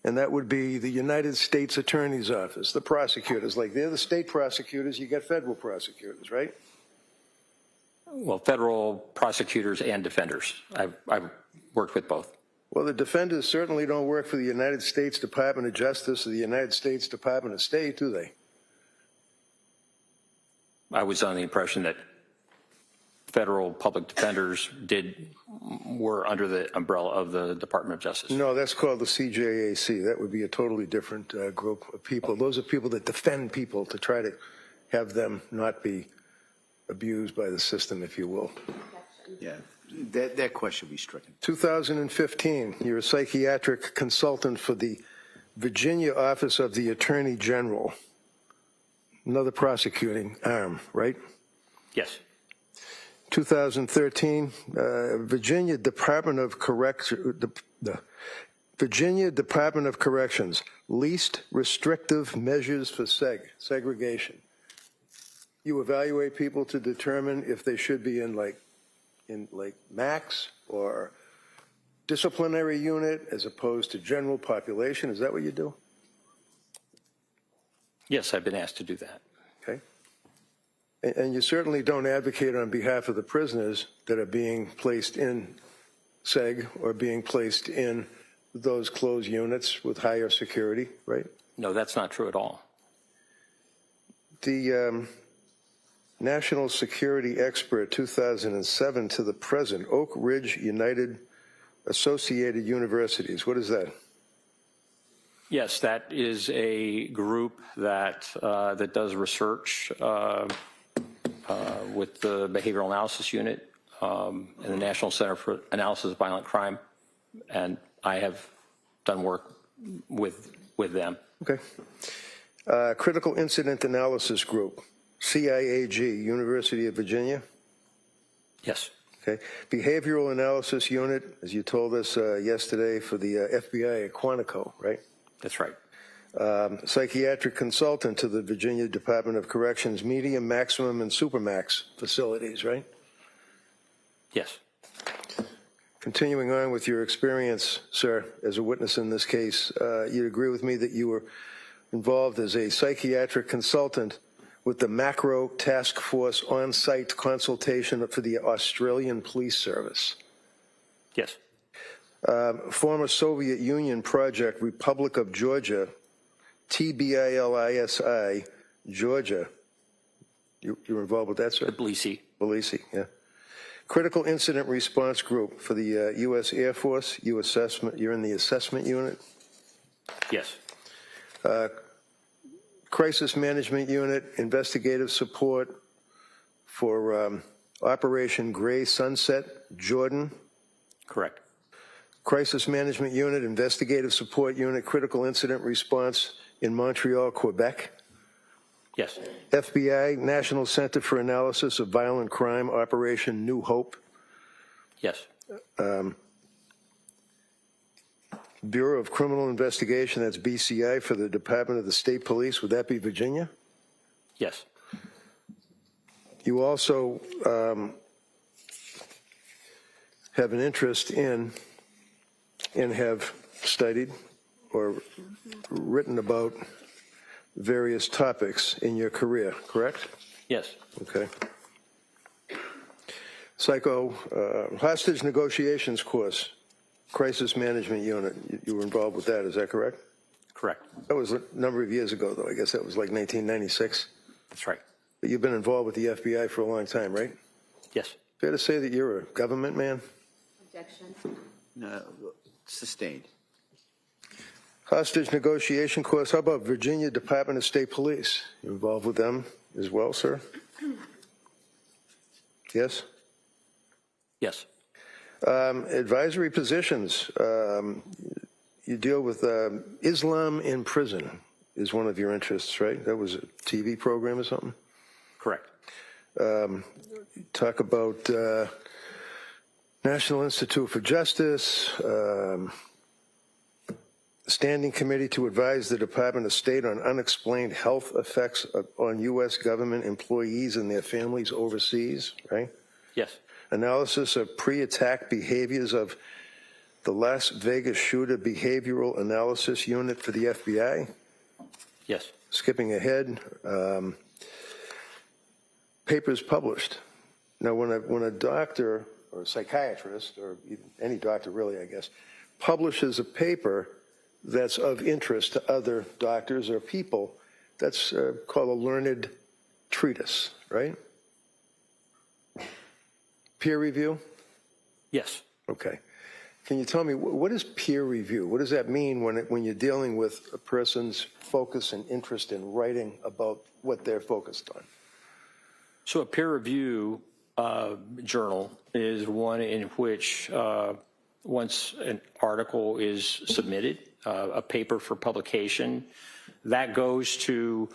And that would be the United States Attorney's Office, the prosecutors. Like they're the state prosecutors, you got federal prosecutors, right? Well, federal prosecutors and defenders. I've worked with both. Well, the defenders certainly don't work for the United States Department of Justice or the United States Department of State, do they? I was under the impression that federal public defenders were under the umbrella of the Department of Justice. No, that's called the CJAC. That would be a totally different group of people. Those are people that defend people to try to have them not be abused by the system, if you will. Yeah, that question be stricken. 2015, you're a psychiatric consultant for the Virginia Office of the Attorney General. Another prosecuting arm, right? Yes. 2013, Virginia Department of Virginia Department of Corrections, least restrictive measures for segregation. You evaluate people to determine if they should be in max or disciplinary unit as opposed to general population. Is that what you do? Yes, I've been asked to do that. Okay. And you certainly don't advocate on behalf of the prisoners that are being placed in seg or being placed in those closed units with higher security, right? No, that's not true at all. The National Security Expert 2007 to the present, Oak Ridge United Associated Universities. What is that? Yes, that is a group that that does research with the Behavioral Analysis Unit and the National Center for Analysis of Violent Crime, and I have done work with them. Okay. Critical Incident Analysis Group, CIAG, University of Virginia. Yes. Okay. Behavioral Analysis Unit, as you told us yesterday, for the FBI at Quantico, right? That's right. Psychiatric consultant to the Virginia Department of Corrections, medium, maximum, and supermax facilities, right? Yes. Continuing on with your experience, sir, as a witness in this case, you'd agree with me that you were involved as a psychiatric consultant with the Macro Task Force on-site consultation for the Australian Police Service. Yes. Former Soviet Union project, Republic of Georgia, TBILISI, Georgia. You were involved with that, sir? Tbilisi. Tbilisi, yeah. Critical Incident Response Group for the U.S. Air Force. You're in the assessment unit. Yes. Crisis Management Unit, investigative support for Operation Gray Sunset, Jordan. Correct. Crisis Management Unit, investigative support unit, critical incident response in Montreal, Quebec. Yes. FBI, National Center for Analysis of Violent Crime, Operation New Hope. Yes. Bureau of Criminal Investigation, that's BCI, for the Department of the State Police. Would that be Virginia? Yes. You also have an interest in and have studied or written about various topics in your career, correct? Yes. Okay. Hostage negotiations course, crisis management unit. You were involved with that, is that correct? Correct. That was a number of years ago, though. I guess that was like 1996. That's right. But you've been involved with the FBI for a long time, right? Yes. Fair to say that you're a government man? Objection. No, sustained. Hostage negotiation course. How about Virginia Department of State Police? You involved with them as well, sir? Yes? Yes. Advisory positions. You deal with Islam in prison is one of your interests, right? That was a TV program or something? Correct. Talk about National Institute for Justice, Standing Committee to advise the Department of State on unexplained health effects on U.S. government employees and their families overseas, right? Yes. Analysis of pre-attack behaviors of the Las Vegas shooter behavioral analysis unit for the FBI. Yes. Skipping ahead, papers published. Now, when a doctor or a psychiatrist, or even any doctor really, I guess, publishes a paper that's of interest to other doctors or people, that's called a learned treatise, right? Peer review? Yes. Okay. Can you tell me, what is peer review? What does that mean when you're dealing with a person's focus and interest in writing about what they're focused on? So a peer review journal is one in which once an article is submitted, a paper for publication, that goes to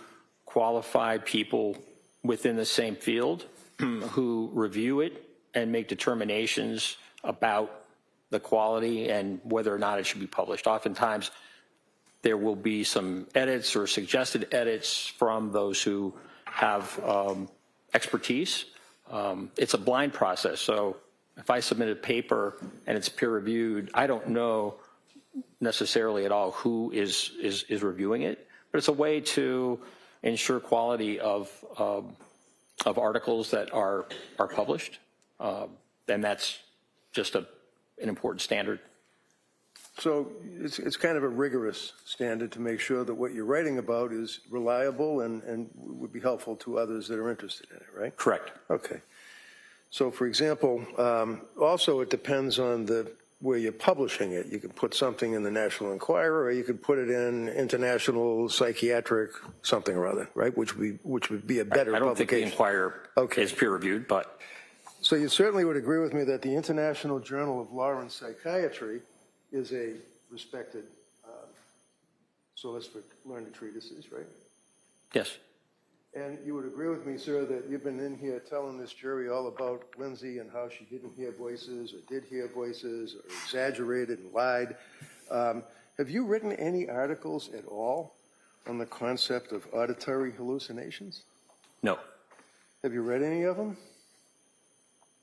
qualified people within the same field who review it and make determinations about the quality and whether or not it should be published. Oftentimes, there will be some edits or suggested edits from those who have expertise. It's a blind process, so if I submit a paper and it's peer-reviewed, I don't know necessarily at all who is reviewing it, but it's a way to ensure quality of articles that are published, and that's just an important standard. So it's kind of a rigorous standard to make sure that what you're writing about is reliable and would be helpful to others that are interested in it, right? Correct. Okay. So, for example, also it depends on where you're publishing it. You can put something in the National Enquirer, or you could put it in International Psychiatric something or other, right? Which would be a better publication. I don't think the Enquirer is peer-reviewed, but... So you certainly would agree with me that the International Journal of Law and Psychiatry is a respected source for learned treatises, right? Yes. And you would agree with me, sir, that you've been in here telling this jury all about Lindsay and how she didn't hear voices or did hear voices or exaggerated and lied. Have you written any articles at all on the concept of auditory hallucinations? No. Have you read any of them?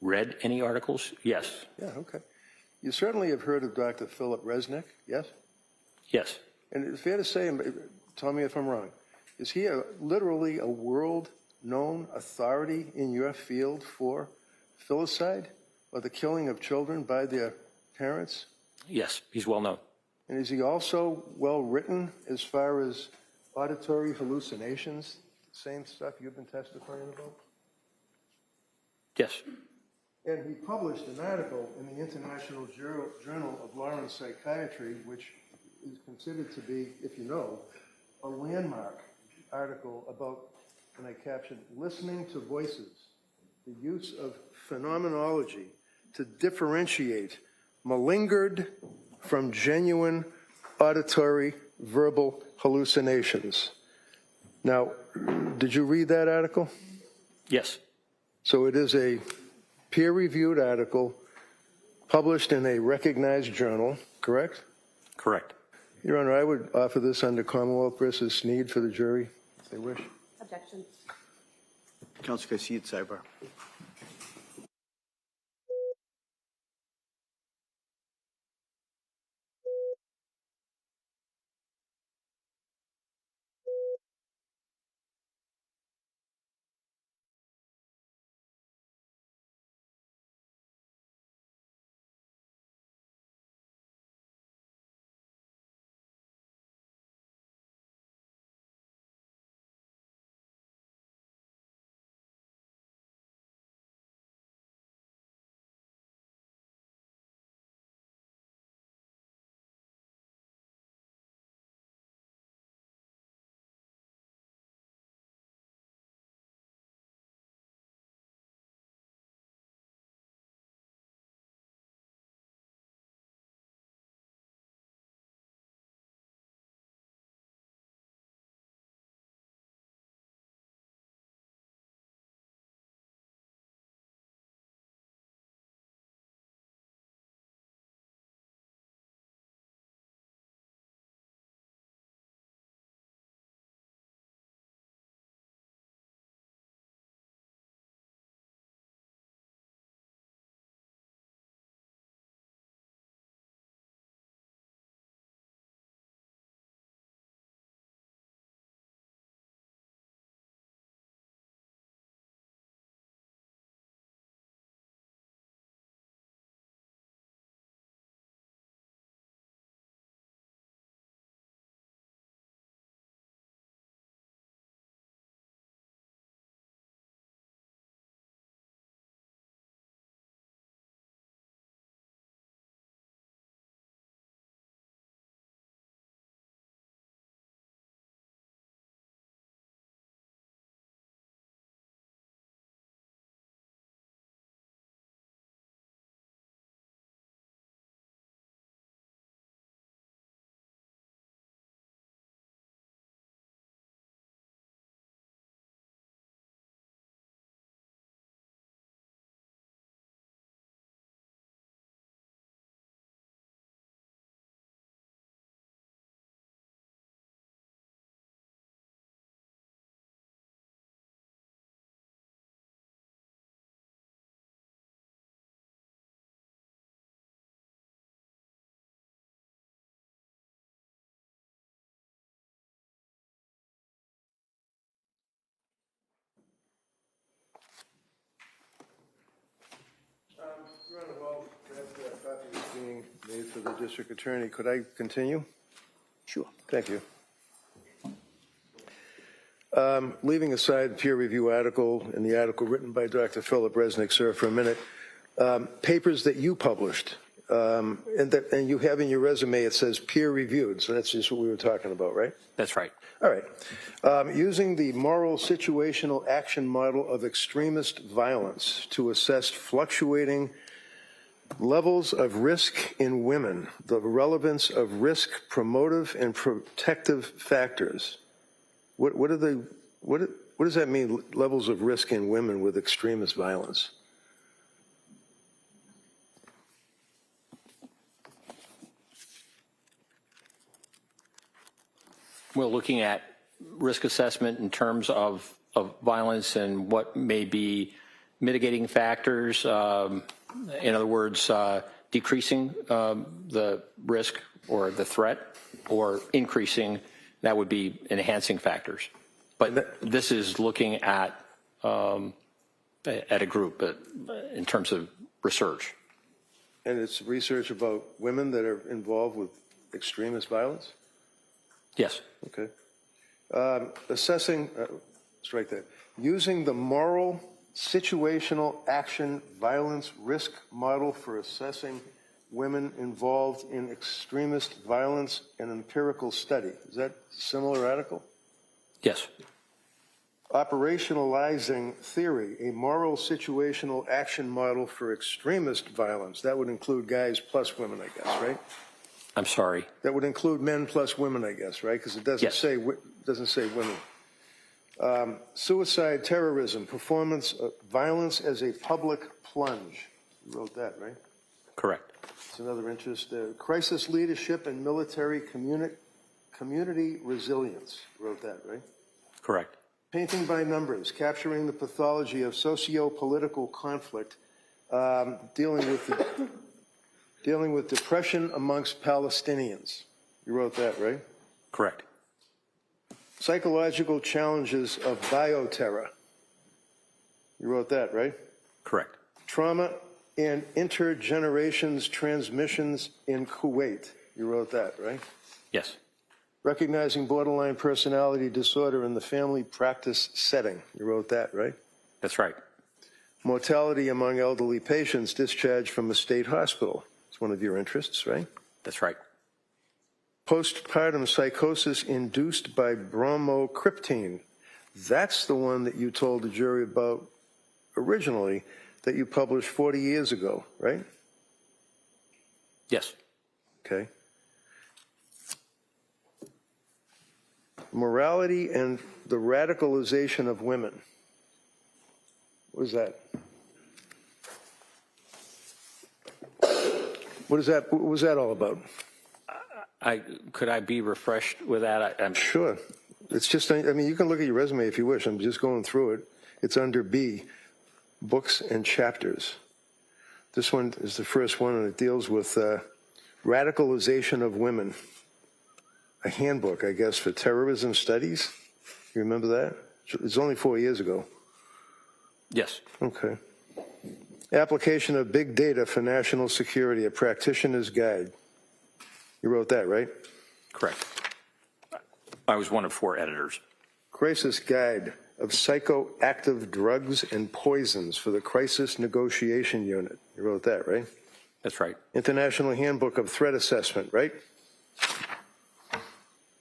Read any articles? Yes. Yeah, okay. You certainly have heard of Dr. Philip Resnick, yes? Yes. And it's fair to say, and tell me if I'm wrong, is he literally a world-known authority in your field for filicide or the killing of children by their parents? Yes, he's well known. And is he also well-written as far as auditory hallucinations, same stuff you've been testifying about? Yes. And he published an article in the International Journal of Law and Psychiatry, which is considered to be, if you know, a landmark article about, and I captioned, listening to voices, the use of phenomenology to differentiate malingered from genuine auditory verbal hallucinations. Now, did you read that article? Yes. So it is a peer-reviewed article published in a recognized journal, correct? Correct. Your Honor, I would offer this under Commonwealth versus Sneed for the jury, if they wish. Objection. Counsel Garcia at sidebar. Your Honor, while that copy is being made for the district attorney, could I continue? Sure. Thank you. Leaving aside peer review article and the article written by Dr. Philip Resnick, sir, for a minute, papers that you published, and you have in your resume, it says peer reviewed, so that's just what we were talking about, right? That's right. All right. Using the moral situational action model of extremist violence to assess fluctuating levels of risk in women, the relevance of risk promotive and protective factors. What does that mean, levels of risk in women with extremist violence? We're looking at risk assessment in terms of violence and what may be mitigating factors. In other words, decreasing the risk or the threat, or increasing, that would be enhancing factors. But this is looking at a group in terms of research. And it's research about women that are involved with extremist violence? Yes. Okay. Assessing, strike that. Using the moral situational action violence risk model for assessing women involved in extremist violence, an empirical study. Is that a similar article? Yes. Operationalizing theory, a moral situational action model for extremist violence. That would include guys plus women, I guess, right? I'm sorry. That would include men plus women, I guess, right? Because it doesn't Yes. say women. Suicide, terrorism, performance, violence as a public plunge. You wrote that, right? Correct. It's another interest. Crisis leadership and military community resilience. You wrote that, right? Correct. Painting by numbers, capturing the pathology of socio-political conflict, dealing with depression amongst Palestinians. You wrote that, right? Correct. Psychological challenges of bioterror. You wrote that, right? Correct. Trauma and intergenerations transmissions in Kuwait. You wrote that, right? Yes. Recognizing borderline personality disorder in the family practice setting. You wrote that, right? That's right. Mortality among elderly patients discharged from a state hospital. It's one of your interests, right? That's right. Postpartum psychosis induced by bromocriptine. That's the one that you told the jury about originally that you published 40 years ago, right? Yes. Okay. Morality and the radicalization of women. What is that? What was that all about? Could I be refreshed with that? I'm Sure. It's just, I mean, you can look at your resume if you wish. I'm just going through it. It's under B, books and chapters. This one is the first one, and it deals with radicalization of women. A handbook, I guess, for terrorism studies. You remember that? It's only 4 years ago. Yes. Okay. Application of big data for national security, a practitioner's guide. You wrote that, right? Correct. I was one of 4 editors. Crisis guide of psychoactive drugs and poisons for the crisis negotiation unit. You wrote that, right? That's right. International handbook of threat assessment, right?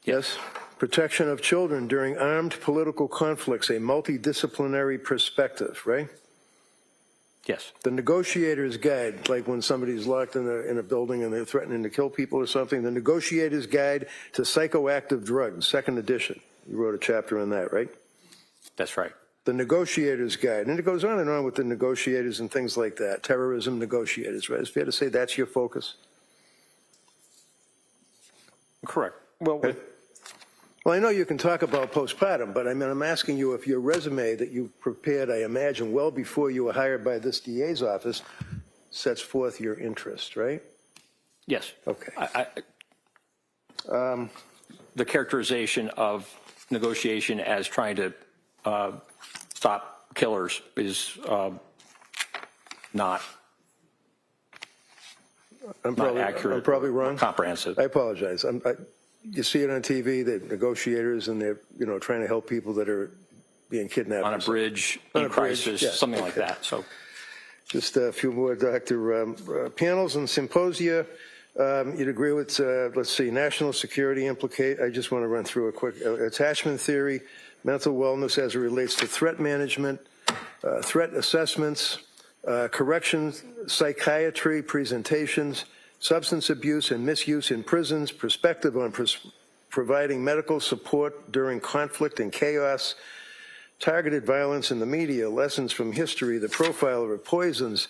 Yes. Protection of children during armed political conflicts, a multidisciplinary perspective, right? Yes. The negotiator's guide, like when somebody's locked in a building and they're threatening to kill people or something, the negotiator's guide to psychoactive drugs, 2nd edition. You wrote a chapter on that, right? That's right. The negotiator's guide. And it goes on and on with the negotiators and things like that. Terrorism negotiators, right? It's fair to say that's your focus? Correct. Well, Well, I know you can talk about postpartum, but I mean, I'm asking you if your resume that you prepared, I imagine, well before you were hired by this DA's office, sets forth your interest, right? yes. Okay. The characterization of negotiation as trying to stop killers is not accurate. I'm probably wrong. Comprehensive. I apologize. You see it on TV, the negotiators, and they're trying to help people that are being kidnapped On a bridge, On in a bridge, crisis, yeah. something like that. So, Just a few more, Doctor. Panels and symposia. You'd agree with, let's see, national security implicate. I just want to run through a quick attachment theory, mental wellness as it relates to threat management, threat assessments, corrections, psychiatry presentations, substance abuse and misuse in prisons, perspective on providing medical support during conflict and chaos, targeted violence in the media, lessons from history, the profiler of poisons,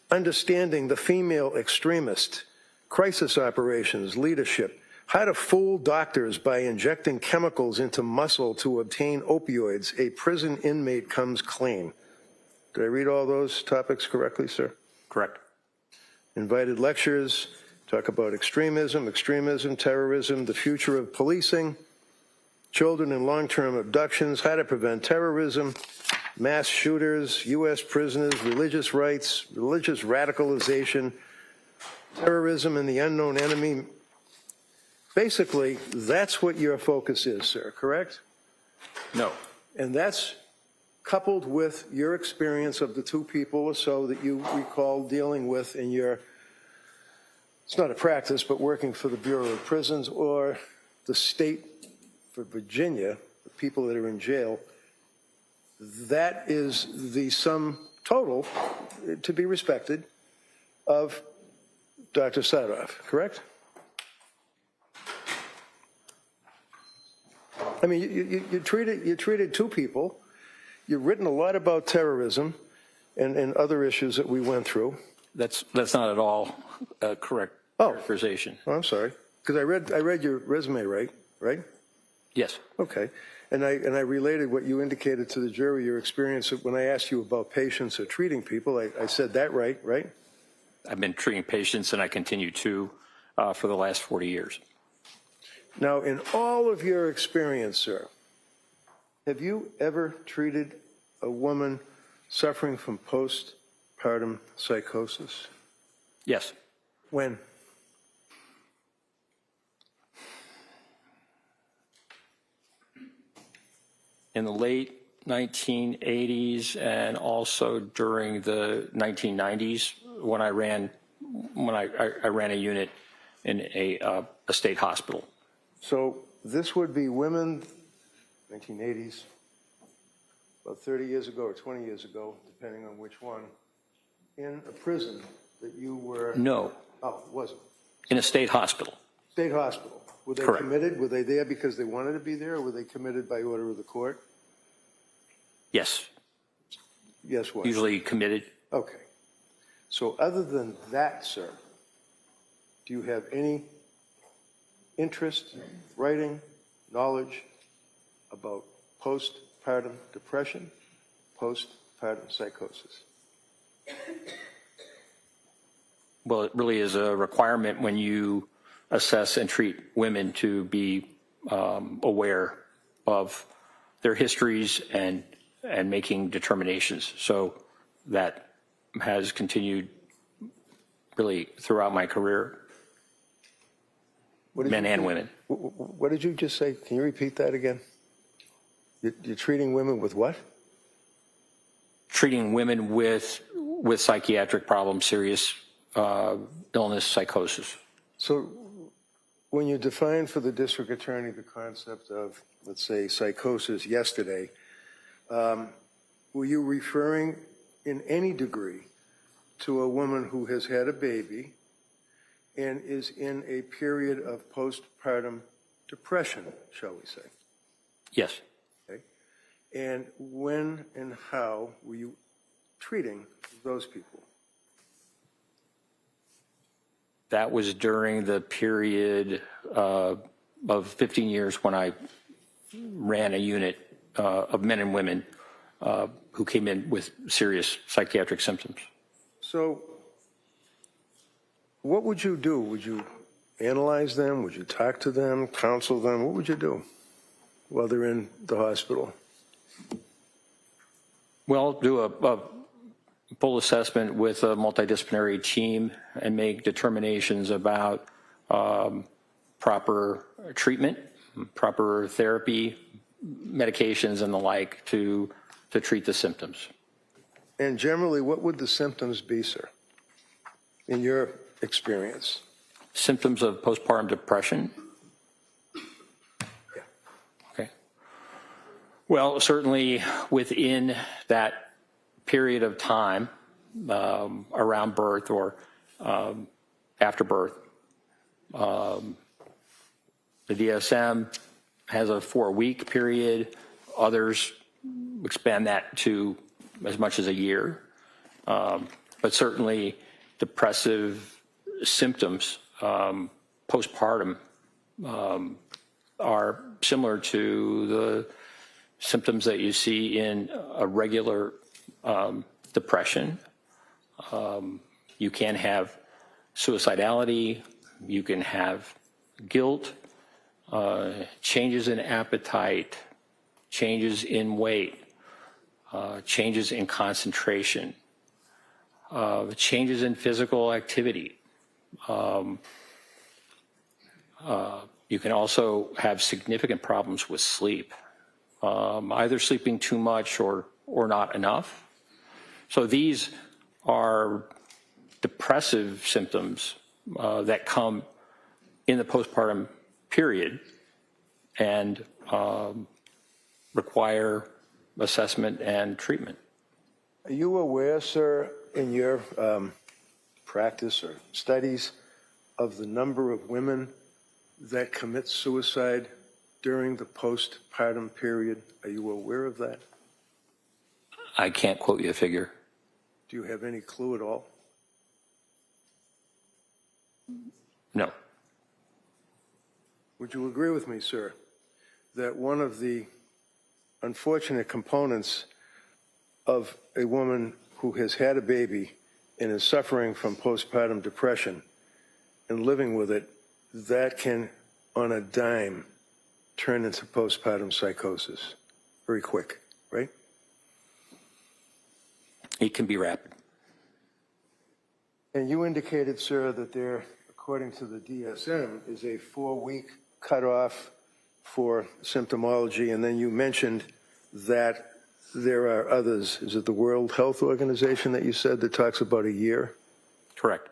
understanding the female extremist, crisis operations, leadership, how to fool doctors by injecting chemicals into muscle to obtain opioids, a prison inmate comes clean. Did I read all those topics correctly, sir? correct. Invited lectures, talk about extremism, terrorism, the future of policing, children in long-term abductions, how to prevent terrorism, mass shooters, U.S. prisoners, religious rights, religious radicalization, terrorism and the unknown enemy. Basically, that's what your focus is, sir, correct? No. And that's coupled with your experience of the two people or so that you recall dealing with in your, it's not a practice, but working for the Bureau of Prisons or the state for Virginia, the people that are in jail, that is the sum total, to be respected, of Dr. Sadoff, correct? I mean, you treated two people. You've written a lot about terrorism and other issues that we went through. That's not at all a correct characterization. Oh, I'm sorry, because I read your resume, right? Yes. Okay, and I related what you indicated to the jury, your experience when I asked you about patients or treating people. I said that right? I've been treating patients, and I continue to for the last 40 years. Now, in all of your experience, sir, have you ever treated a woman suffering from postpartum psychosis? Yes. When? In the late 1980s and also during the 1990s when I ran a unit in a state hospital. So this would be women, 1980s, about 30 years ago or 20 years ago, depending on which one, in a prison that you were... No. Oh, it wasn't. In a state hospital. State hospital. Were they Correct. committed? Were they there because they wanted to be there, or were they committed by order of the court? Yes. Yes, what? Usually committed. Okay. So other than that, sir, do you have any interest, writing, knowledge about postpartum depression, postpartum psychosis? Well, it really is a requirement when you assess and treat women to be aware of their histories and making determinations. So that has continued really throughout my career, men and women. What did you just say? Can you repeat that again? You're treating women with what? Treating women with psychiatric problems, serious illness, psychosis. So when you defined for the district attorney the concept of, let's say, psychosis yesterday, were you referring in any degree to a woman who has had a baby and is in a period of postpartum depression, shall we say? Yes. Okay. And when and how were you treating those people? That was during the period of 15 years when I ran a unit of men and women who came in with serious psychiatric symptoms. So what would you do? Would you analyze them? Would you talk to them, counsel them? What would you do while they're in the hospital? Well, do a full assessment with a multidisciplinary team and make determinations about proper treatment, proper therapy, medications, and the like to treat the symptoms. And generally, what would the symptoms be, sir, in your experience? Symptoms of postpartum depression? Yeah. Okay. Well, certainly within that period of time around birth or after birth, the DSM has a 4-week period. Others expand that to as much as a year. But certainly depressive symptoms postpartum are similar to the symptoms that you see in a regular depression. You can have suicidality, you can have guilt, changes in appetite, changes in weight, changes in concentration, changes in physical activity. You can also have significant problems with sleep, either sleeping too much or or not enough. So these are depressive symptoms that come in the postpartum period and require assessment and treatment. Are you aware, sir, in your practice or studies of the number of women that commit suicide during the postpartum period? Are you aware of that? I can't quote you a figure. Do you have any clue at all? No. Would you agree with me, sir, that one of the unfortunate components of a woman who has had a baby and is suffering from postpartum depression and living with it, that can, on a dime, turn into postpartum psychosis very quick, right? It can be rapid. And you indicated, sir, that there, according to the DSM, is a 4-week cutoff for symptomology, and then you mentioned that there are others. Is it the World Health Organization that you said that talks about a year? Correct.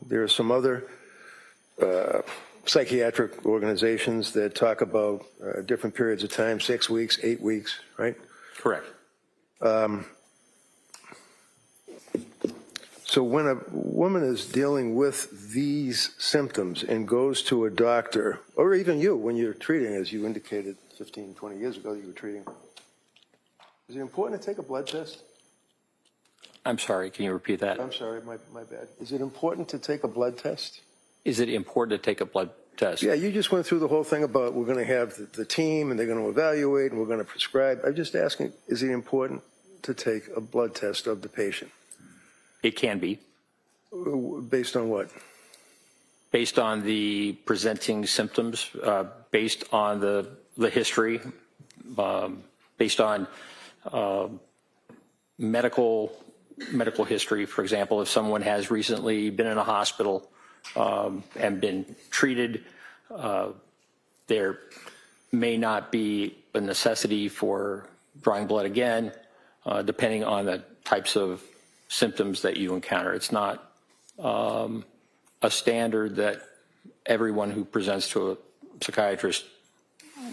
There are some other psychiatric organizations that talk about different periods of time, 6 weeks, 8 weeks, right? Correct. So when a woman is dealing with these symptoms and goes to a doctor, or even you, when you're treating, as you indicated 15, 20 years ago, you were treating, is it important to take a blood test? I'm sorry, can you repeat that? I'm sorry, my bad. Is it important to take a blood test? Is it important to take a blood test? Yeah, you just went through the whole thing about we're going to have the team and they're going to evaluate and we're going to prescribe. I'm just asking, is it important to take a blood test of the patient? It can be. Based on what? Based on the presenting symptoms, based on the history, based on medical history. For example, if someone has recently been in a hospital and been treated, there may not be a necessity for drawing blood again, depending on the types of symptoms that you encounter. It's not a standard that everyone who presents to a psychiatrist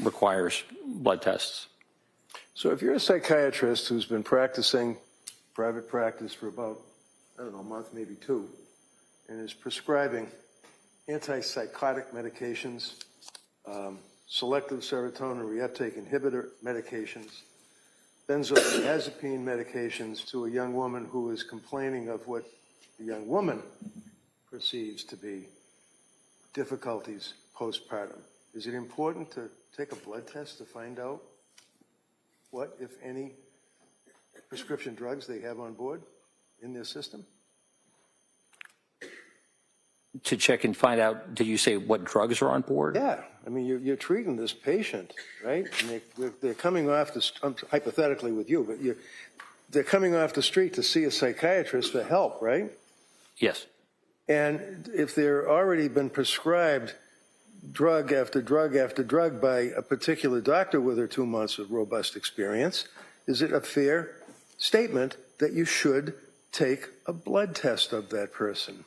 requires blood tests. So if you're a psychiatrist who's been practicing private practice for about, I don't know, a month, maybe 2, and is prescribing antipsychotic medications, selective serotonin reuptake inhibitor medications, benzodiazepine medications to a young woman who is complaining of what the young woman perceives to be difficulties postpartum. Is it important to take a blood test to find out what, if any, prescription drugs they have on board in their system? To check and find out, did you say what drugs are on board? Yeah, I mean, you're treating this patient, right? And they're coming off the, hypothetically with you, but they're coming off the street to see a psychiatrist for help, right? Yes. And if they're already been prescribed drug after drug after drug by a particular doctor with her 2 months of robust experience, is it a fair statement that you should take a blood test of that person?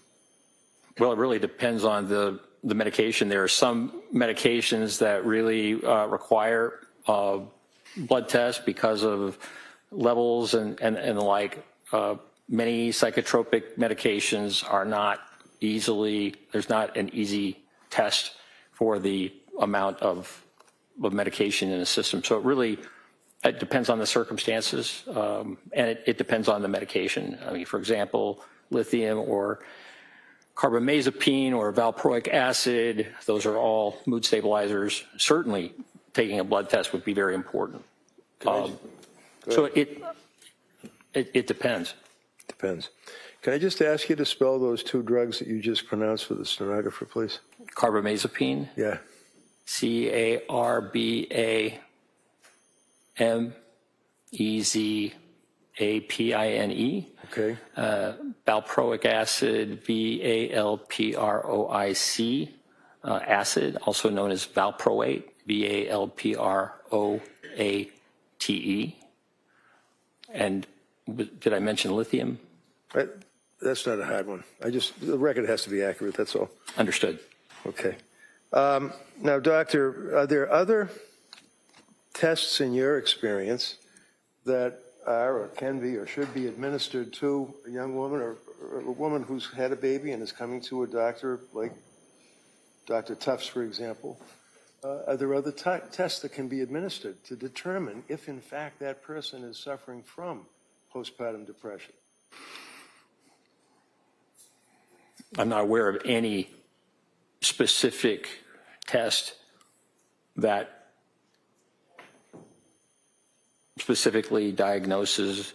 Well, it really depends on the medication. There are some medications that really require blood tests because of levels and the like. Many psychotropic medications are not easily, there's not an easy test for the amount of medication in the system. So it depends on the circumstances, and it depends on the medication. I mean, for example, lithium or carbamazepine or valproic acid, those are all mood stabilizers. Certainly taking a blood test would be very important. So it depends. Depends. Can I just ask you to spell those 2 drugs that you just pronounced for the stenographer, please? Carbamazepine. Yeah. Carbamazepine. Okay. Valproic acid, VALPROIC acid, also known as valproate, VALPROATE. And did I mention lithium? That's not a hard one. The record has to be accurate, that's all. Understood. Okay. Now, doctor, are there other tests in your experience that are or can be or should be administered to a young woman or a woman who's had a baby and is coming to a doctor like Dr. Tufts, for example? Are there other tests that can be administered to determine if, in fact, that person is suffering from postpartum depression? I'm not aware of any specific test that specifically diagnoses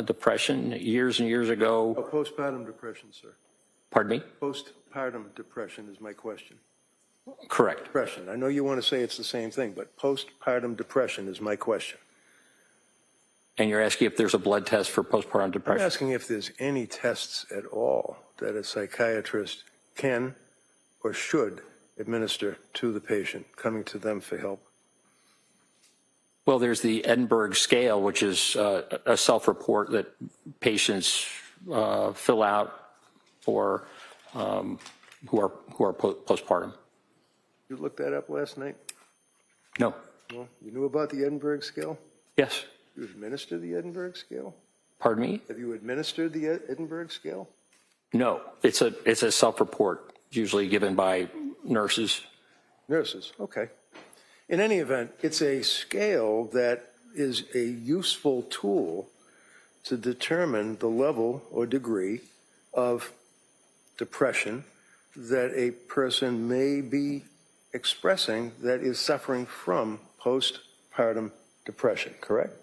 depression. Years and years ago. Postpartum depression, sir. Pardon me? Postpartum depression is my question. Correct. Depression. I know you want to say it's the same thing, but postpartum depression is my question. And you're asking if there's a blood test for postpartum I'm depression? asking if there's any tests at all that a psychiatrist can or should administer to the patient coming to them for help. Well, there's the Edinburgh scale, which is a self-report that patients fill out for who are postpartum. You looked that up last night? No. Well, you knew about the Edinburgh scale? Yes. You administered the Edinburgh scale? Pardon me? Have you administered the Edinburgh scale? No. It's a self-report, usually given by nurses. Nurses, okay. In any event, it's a scale that is a useful tool to determine the level or degree of depression that a person may be expressing that is suffering from postpartum depression, correct?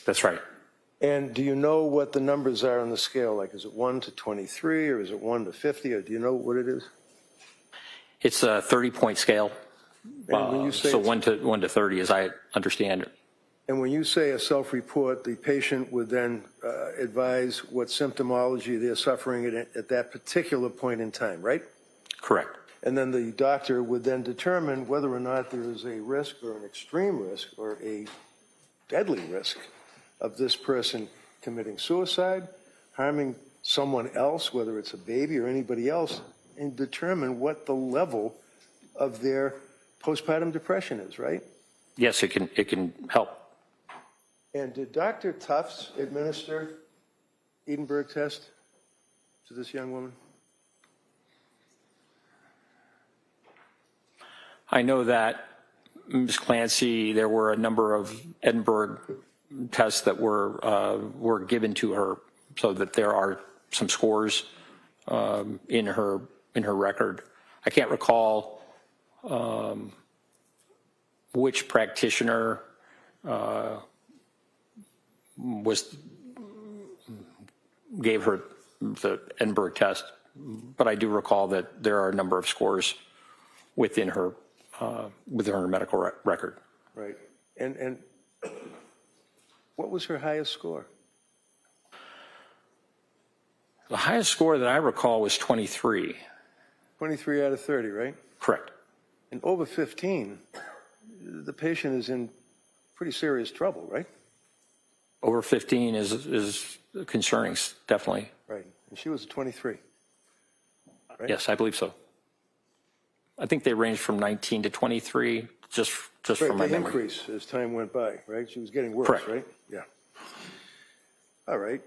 That's right. And do you know what the numbers are on the scale? Like, is it 1 to 23 or is it 1 to 50 or do you know what it is? It's a 30-point scale. And when you say So 1 to 30, as I understand it. And when you say a self-report, the patient would then advise what symptomology they're suffering at that particular point in time, right? Correct. And then the doctor would then determine whether or not there is a risk or an extreme risk or a deadly risk of this person committing suicide, harming someone else, whether it's a baby or anybody else, and determine what the level of their postpartum depression is, right? Yes, it can help. And did Dr. Tufts administer Edinburgh test to this young woman? I know that Ms. Clancy, there were a number of Edinburgh tests that were given to her, so that there are some scores in her record. I can't recall which practitioner gave her the Edinburgh test, but I do recall that there are a number of scores within her medical record. Right. And what was her highest score? The highest score that I recall was 23. 23 out of 30, right? Correct. And over 15, the patient is in pretty serious trouble, right? Over 15 is concerning, definitely. Right. And she was 23. Right? Yes, I believe so. I think they ranged from 19 to 23, just Right, from my they memory. increased as time went by, right? She was getting worse, Correct. right? Yeah. All right.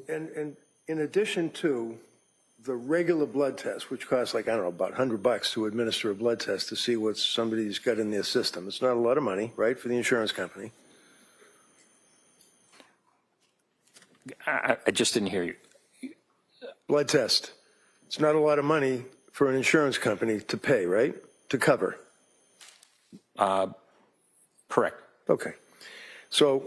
And in addition to the regular blood test, which costs like, I don't know, about $100 to administer a blood test to see what somebody's got in their system. It's not a lot of money, right, for the insurance company. I just didn't hear you. Blood test. It's not a lot of money for an insurance company to pay, right? To cover. Correct. Okay. So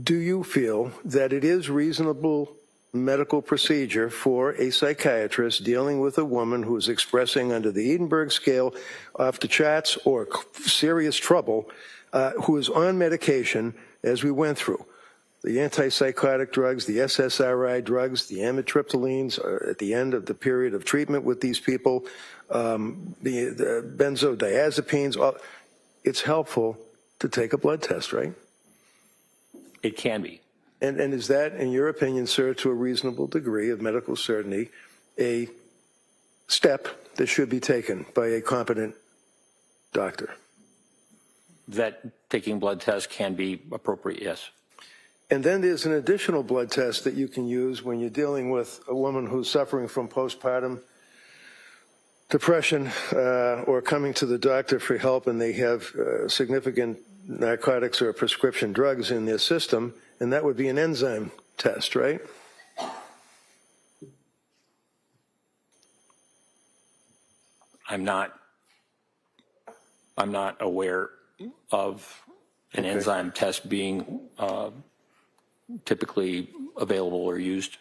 do you feel that it is reasonable medical procedure for a psychiatrist dealing with a woman who is expressing under the Edinburgh scale off the charts or serious trouble, who is on medication, as we went through, the antipsychotic drugs, the SSRI drugs, the amitriptylines at the end of the period of treatment with these people, the benzodiazepines, it's helpful to take a blood test, right? It can be. And is that, in your opinion, sir, to a reasonable degree of medical certainty, a step that should be taken by a competent doctor? That taking blood tests can be appropriate, yes. And then there's an additional blood test that you can use when you're dealing with a woman who's suffering from postpartum depression or coming to the doctor for help and they have significant narcotics or prescription drugs in their system, and that would be an enzyme test, right? I'm not aware of an enzyme test being typically available or used.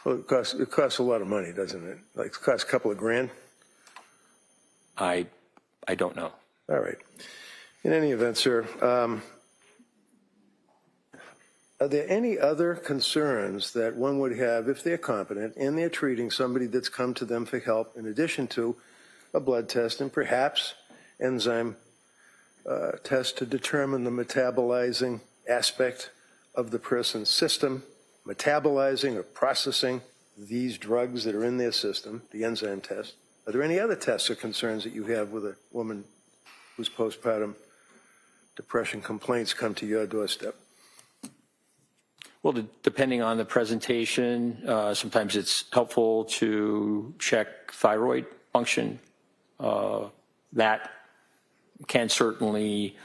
Well, it costs a lot of money, doesn't it? Like it costs a couple of grand? I don't know. All right. In any event, sir, are there any other concerns that one would have if they're competent and they're treating somebody that's come to them for help in addition to a blood test and perhaps enzyme test to determine the metabolizing aspect of the person's system, metabolizing or processing these drugs that are in their system, the enzyme test? Are there any other tests or concerns that you have with a woman whose postpartum depression complaints come to your doorstep? Well, depending on the presentation, sometimes it's helpful to check thyroid function. That can certainly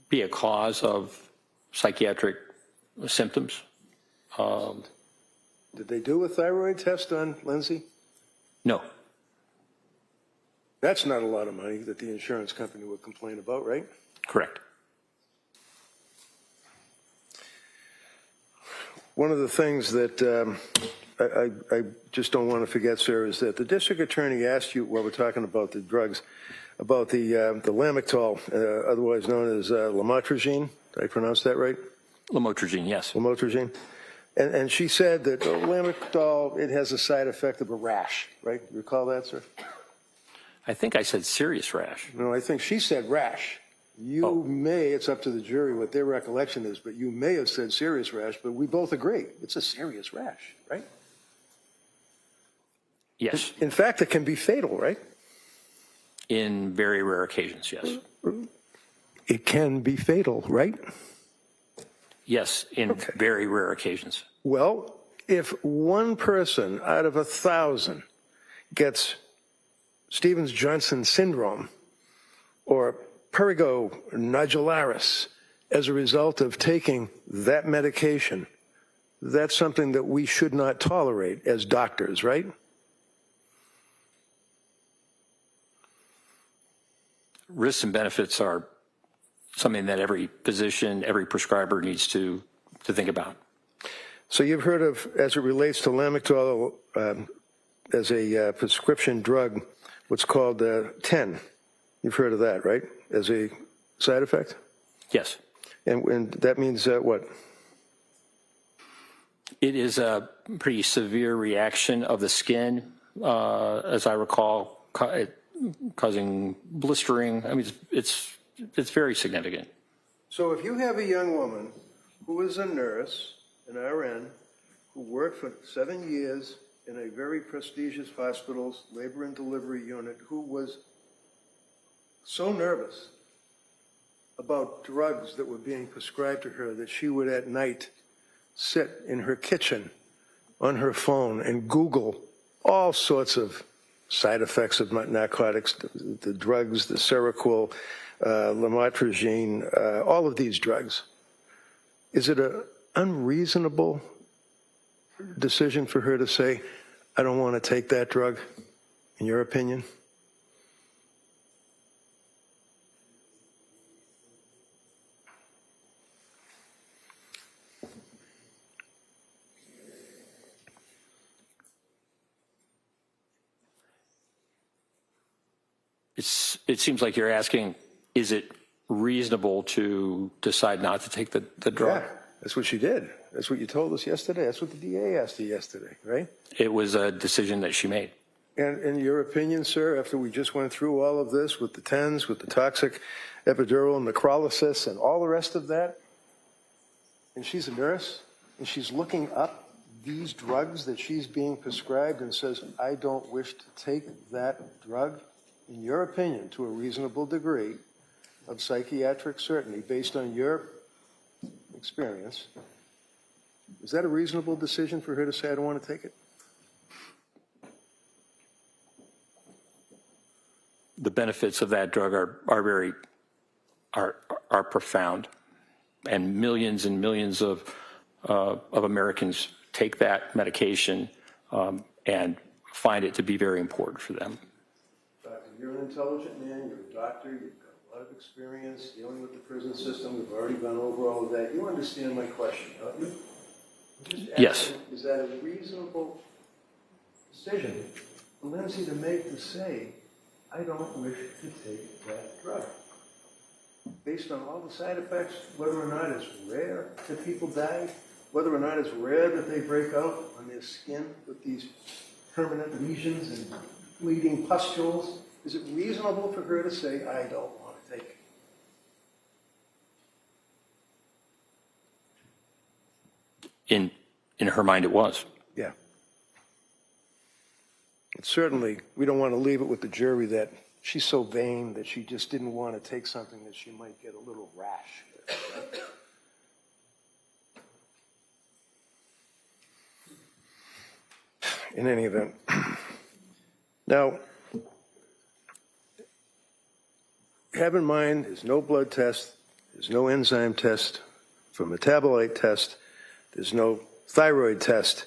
be a cause of psychiatric symptoms. Did they do a thyroid test on Lindsay? No. That's not a lot of money that the insurance company would complain about, right? Correct. One of the things that I just don't want to forget, sir, is that the district attorney asked you, while we're talking about the drugs, about the Lamictal, otherwise known as lamotrigine. Did I pronounce that right? Lamotrigine, yes. Lamotrigine. And she said that Lamictal, it has a side effect of a rash, right? You recall that, sir? I think I said serious rash. No, I think she said rash. You may, it's up to the jury what their recollection is, but you may have said serious rash, but we both agree. It's a serious rash, right? Yes. In fact, it can be fatal, right? In very rare occasions, yes. It can be fatal, right? Yes, in very rare occasions. Well, if one person out of 1,000 gets Stevens-Johnson syndrome or prurigo nodularis as a result of taking that medication, that's something that we should not tolerate as doctors, right? Risks and benefits are something that every physician, every prescriber needs to think about. So you've heard of, as it relates to Lamictal as a prescription drug, what's called 10. You've heard of that, right? As a side effect? Yes. And that means what? It is a pretty severe reaction of the skin, as I recall, causing blistering. I mean, it's very significant. So if you have a young woman who is a nurse, an RN, who worked for 7 years in a very prestigious hospital's labor and delivery unit, who was so nervous about drugs that were being prescribed to her that she would at night sit in her kitchen on her phone and Google all sorts of side effects of narcotics, the drugs, the Seroquel, lamotrigine, all of these drugs. Is it an unreasonable decision for her to say, I don't want to take that drug, in your opinion? It seems like you're asking, is it reasonable to decide not to take the drug? Yeah, that's what she did. That's what you told us yesterday. That's what the DA asked you yesterday, right? It was a decision that she made. And in your opinion, sir, after we just went through all of this with the TENS, with the toxic epidural necrolysis and all the rest of that, and she's a nurse, and she's looking up these drugs that she's being prescribed and says, I don't wish to take that drug, in your opinion, to a reasonable degree of psychiatric certainty based on your experience, is that a reasonable decision for her to say, I don't want to take it? The benefits of that drug are profound, and millions of Americans take that medication and find it to be very important for them. Doctor, you're an intelligent man, you're a doctor, you've got a lot of experience dealing with the prison system, we've already gone over all of that. You understand my question, don't you? I'm just asking, Yes. is that a reasonable decision for Lindsay to make to say, I don't wish to take that drug? Based on all the side effects, whether or not it's rare that people die, whether or not it's rare that they break out on their skin with these permanent lesions and bleeding pustules, is it reasonable for her to say, I don't want to take it? In her mind, it was. Yeah. And certainly, we don't want to leave it with the jury that she's so vain that she just didn't want to take something that she might get a little rash. Right? In any event. Now, have in mind, there's no blood test, there's no enzyme test for metabolite test, there's no thyroid test,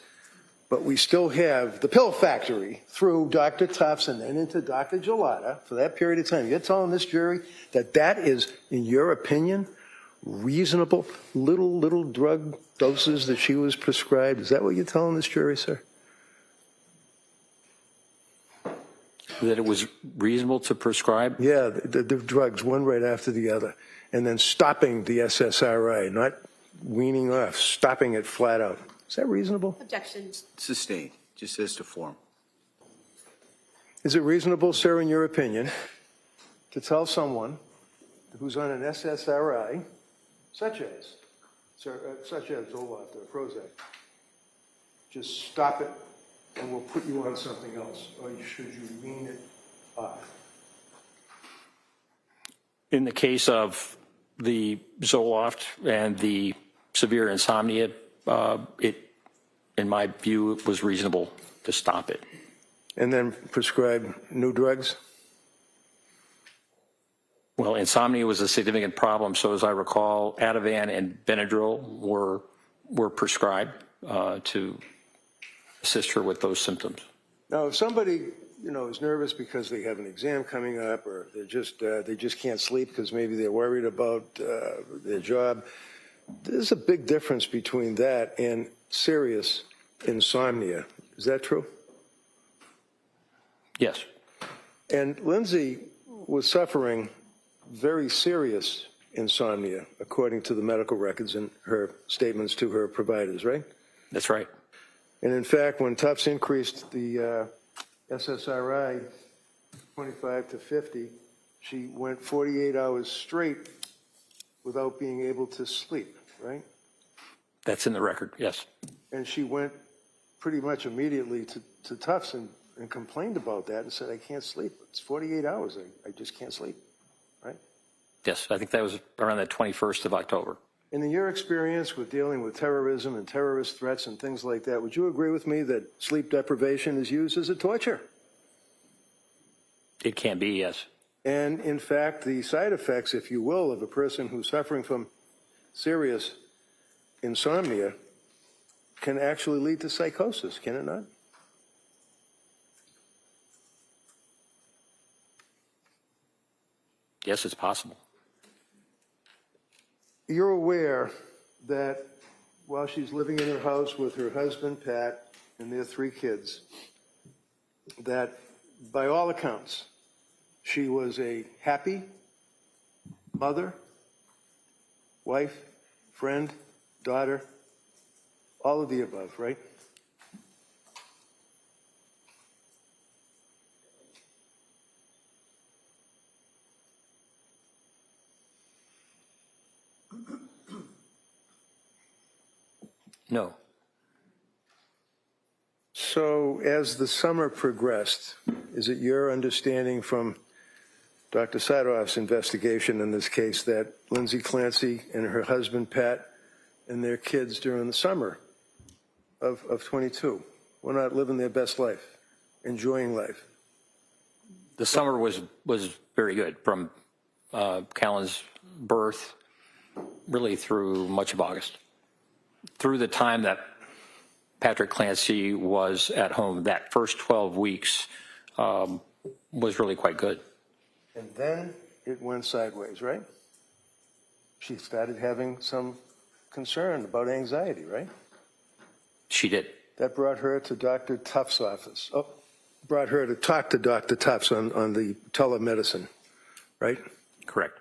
but we still have the pill factory through Dr. Tufts and then into Dr. Gelada for that period of time. You're telling this jury that that is, in your opinion, reasonable little drug doses that she was prescribed? Is that what you're telling this jury, sir? That it was reasonable to prescribe? Yeah, the drugs, one right after the other, and then stopping the SSRI, not weaning off, stopping it flat out. Is that reasonable? Objection. Sustained, just as to form. Is it reasonable, sir, in your opinion, to tell someone who's on an SSRI, such as Zoloft or Prozac, just stop it and we'll put you on something else, or should you wean it off? In the case of the Zoloft and the severe insomnia, in my view, it was reasonable to stop it. And then prescribe new drugs? Well, insomnia was a significant problem, so as I recall, Ativan and Benadryl were prescribed to assist her with those symptoms. Now, if somebody, is nervous because they have an exam coming up, or they just can't sleep because maybe they're worried about their job, there's a big difference between that and serious insomnia. Is that true? Yes. And Lindsay was suffering very serious insomnia, according to the medical records and her statements to her providers, right? That's right. And in fact, when Tufts increased the SSRI 25 to 50, she went 48 hours straight without being able to sleep, right? That's in the record, yes. And she went pretty much immediately to Tufts and complained about that and said, I can't sleep. It's 48 hours. I just can't sleep, right? Yes, I think that was around the 21st of October. And in your experience with dealing with terrorism and terrorist threats and things like that, would you agree with me that sleep deprivation is used as a torture? It can be, yes. And in fact, the side effects, if you will, of a person who's suffering from serious insomnia can actually lead to psychosis, can it not? Yes, it's possible. You're aware that while she's living in her house with her husband, Pat, and their 3 kids, that by all accounts, she was a happy mother, wife, friend, daughter, all of the above, right? No. So as the summer progressed, is it your understanding from Dr. Sadoff's investigation in this case that Lindsay Clancy and her husband, Pat, and their kids during the summer of 22 were not living their best life, enjoying life? The summer was very good from Callan's birth really through much of August. Through the time that Patrick Clancy was at home, that first 12 weeks was really quite good. And then it went sideways, right? She started having some concern about anxiety, right? She did. That brought her to Dr. Tufts' office. Oh, brought her to talk to Dr. Tufts on the telemedicine, right? Correct.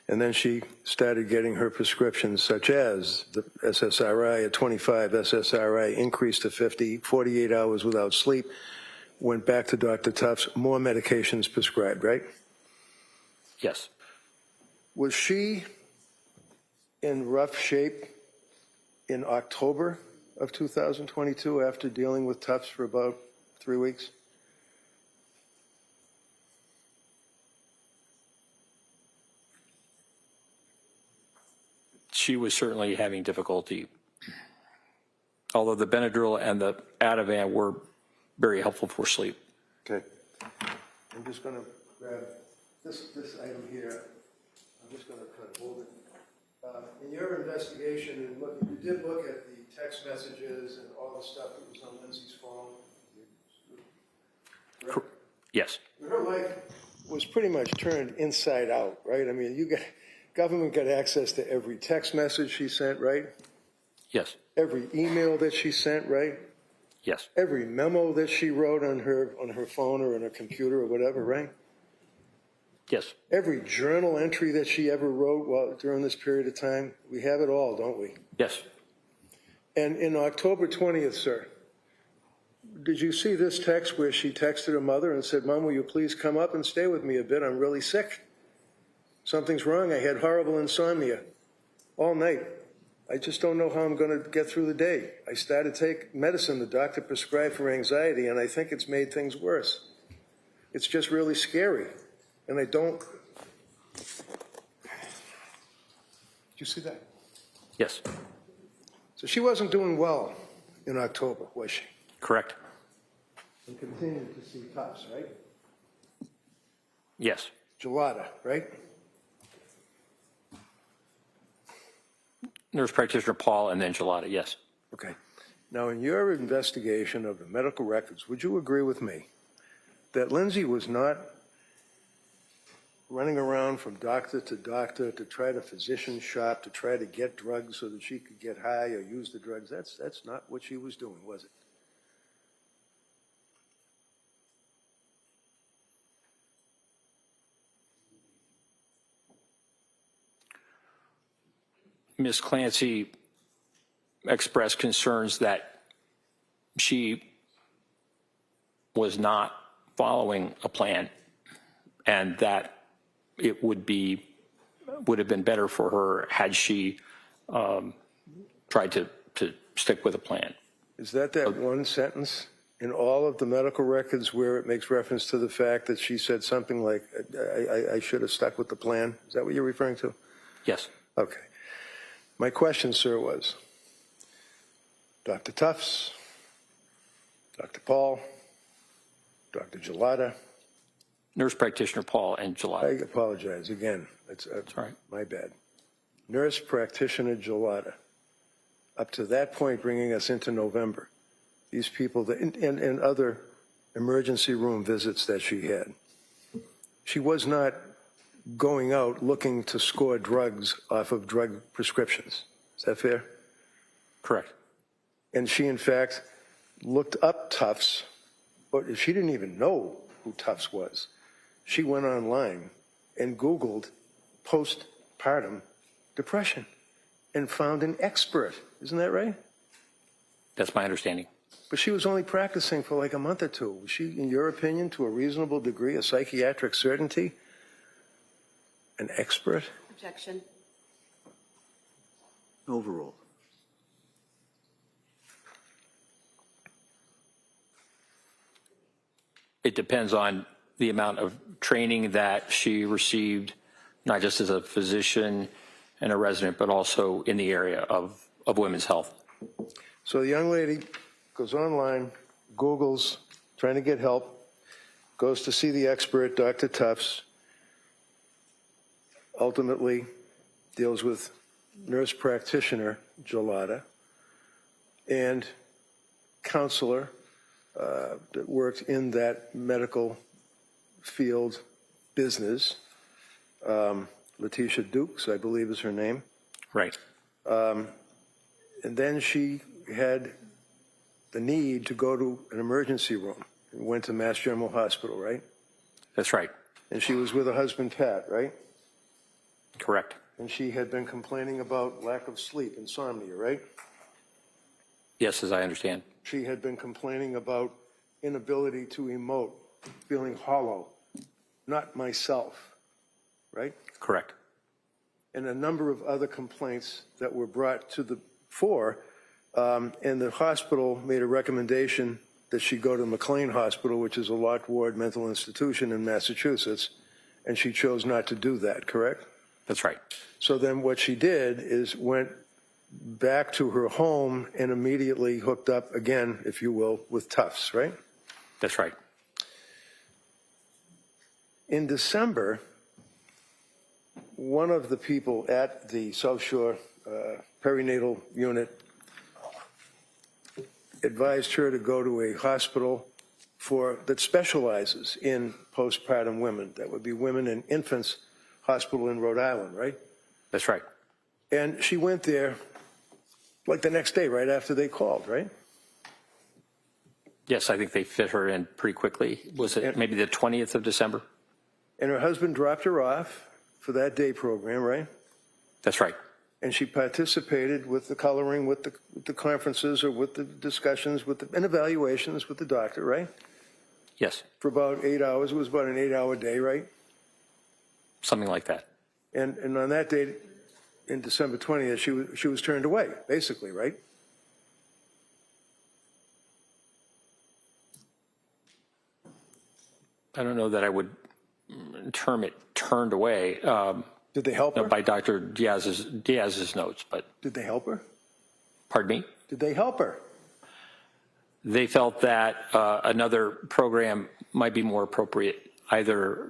And then she started getting her prescriptions, such as the SSRI at 25, SSRI increased to 50, 48 hours without sleep, went back to Dr. Tufts, more medications prescribed, right? Yes. Was she in rough shape in October of 2022 after dealing with Tufts for about 3 weeks? She was certainly having difficulty, although the Benadryl and the Ativan were very helpful for sleep. Okay. I'm just going to grab this item here. I'm just going to kind of hold it. In your investigation, and look, you did look at the text messages and all the stuff that was on Lindsay's phone. Right? Yes. Her life was pretty much turned inside out, right? I mean, government got access to every text message she sent, right? Yes. Every email that she sent, right? Yes. Every memo that she wrote on her phone or on her computer or whatever, right? Yes. Every journal entry that she ever wrote during this period of time, we have it all, don't we? Yes. And in October 20th, sir, did you see this text where she texted her mother and said, "Mom, will you please come up and stay with me a bit? I'm really sick. Something's wrong. I had horrible insomnia all night. I just don't know how I'm going to get through the day. I started to take medicine the doctor prescribed for anxiety, and I think it's made things worse. It's just really scary. And I don't..." Did you see that? Yes. So she wasn't doing well in October, was she? Correct. And continued to see Tufts, right? Yes. Gelada, right? Nurse practitioner Paul and then Gelada, yes. Okay. Now, in your investigation of the medical records, would you agree with me that Lindsay was not running around from doctor to doctor to try to physician shop, to try to get drugs so that she could get high or use the drugs? That's not what she was doing, was it? Ms. Clancy expressed concerns that she was not following a plan and that it would have been better for her had she tried to stick with a plan. Is that one sentence in all of the medical records where it makes reference to the fact that she said something like, I should have stuck with the plan? Is that what you're referring to? Yes. Okay. My question, sir, was Dr. Tufts, Dr. Paul, Dr. Gelada. Nurse practitioner Paul and Gelada. I apologize again. That's right. My bad. Nurse practitioner Gelada. Up to that point, bringing us into November, these people and other emergency room visits that she had, she was not going out looking to score drugs off of drug prescriptions. Is that fair? Correct. And she, in fact, looked up Tufts, but she didn't even know who Tufts was. She went online and Googled postpartum depression and found an expert. Isn't that right? That's my understanding. But she was only practicing for like a month or two. Was she, in your opinion, to a reasonable degree, a psychiatric certainty, an expert? Objection. Overruled. it depends on the amount of training that she received, not just as a physician and a resident, but also in the area of women's health. So the young lady goes online, Googles, trying to get help, goes to see the expert, Dr. Tufts, ultimately deals with nurse practitioner Gelada and counselor that worked in that medical field business, Letitia Dukes, I believe is her name. Right. And then she had the need to go to an emergency room and went to Mass General Hospital, right? That's right. And she was with her husband, Pat, right? Correct. And she had been complaining about lack of sleep, insomnia, right? Yes, as I understand. She had been complaining about inability to emote, feeling hollow, not myself, right? Correct. And a number of other complaints that were brought to the fore. And the hospital made a recommendation that she go to McLean Hospital, which is a locked ward mental institution in Massachusetts, and she chose not to do that, correct? That's right. So then what she did is went back to her home and immediately hooked up again, if you will, with Tufts, right? That's right. In December, one of the people at the South Shore perinatal unit advised her to go to a hospital that specializes in postpartum women. That would be Women and Infants Hospital in Rhode Island, right? That's right. And she went there like the next day, right after they called, right? Yes, I think they fit her in pretty quickly. Was it maybe the 20th of December? And her husband dropped her off for that day program, right? That's right. And she participated with the coloring, with the conferences, or with the discussions, and evaluations with the doctor, right? Yes. For about 8 hours. It was about an 8-hour day, right? Something like that. And on that day, in December 20th, she was turned away, basically, right? I don't know that I would term it turned away. Did they help her? By Dr. Diaz's notes, but Did they help her? pardon me? Did they help her? They felt that another program might be more appropriate, either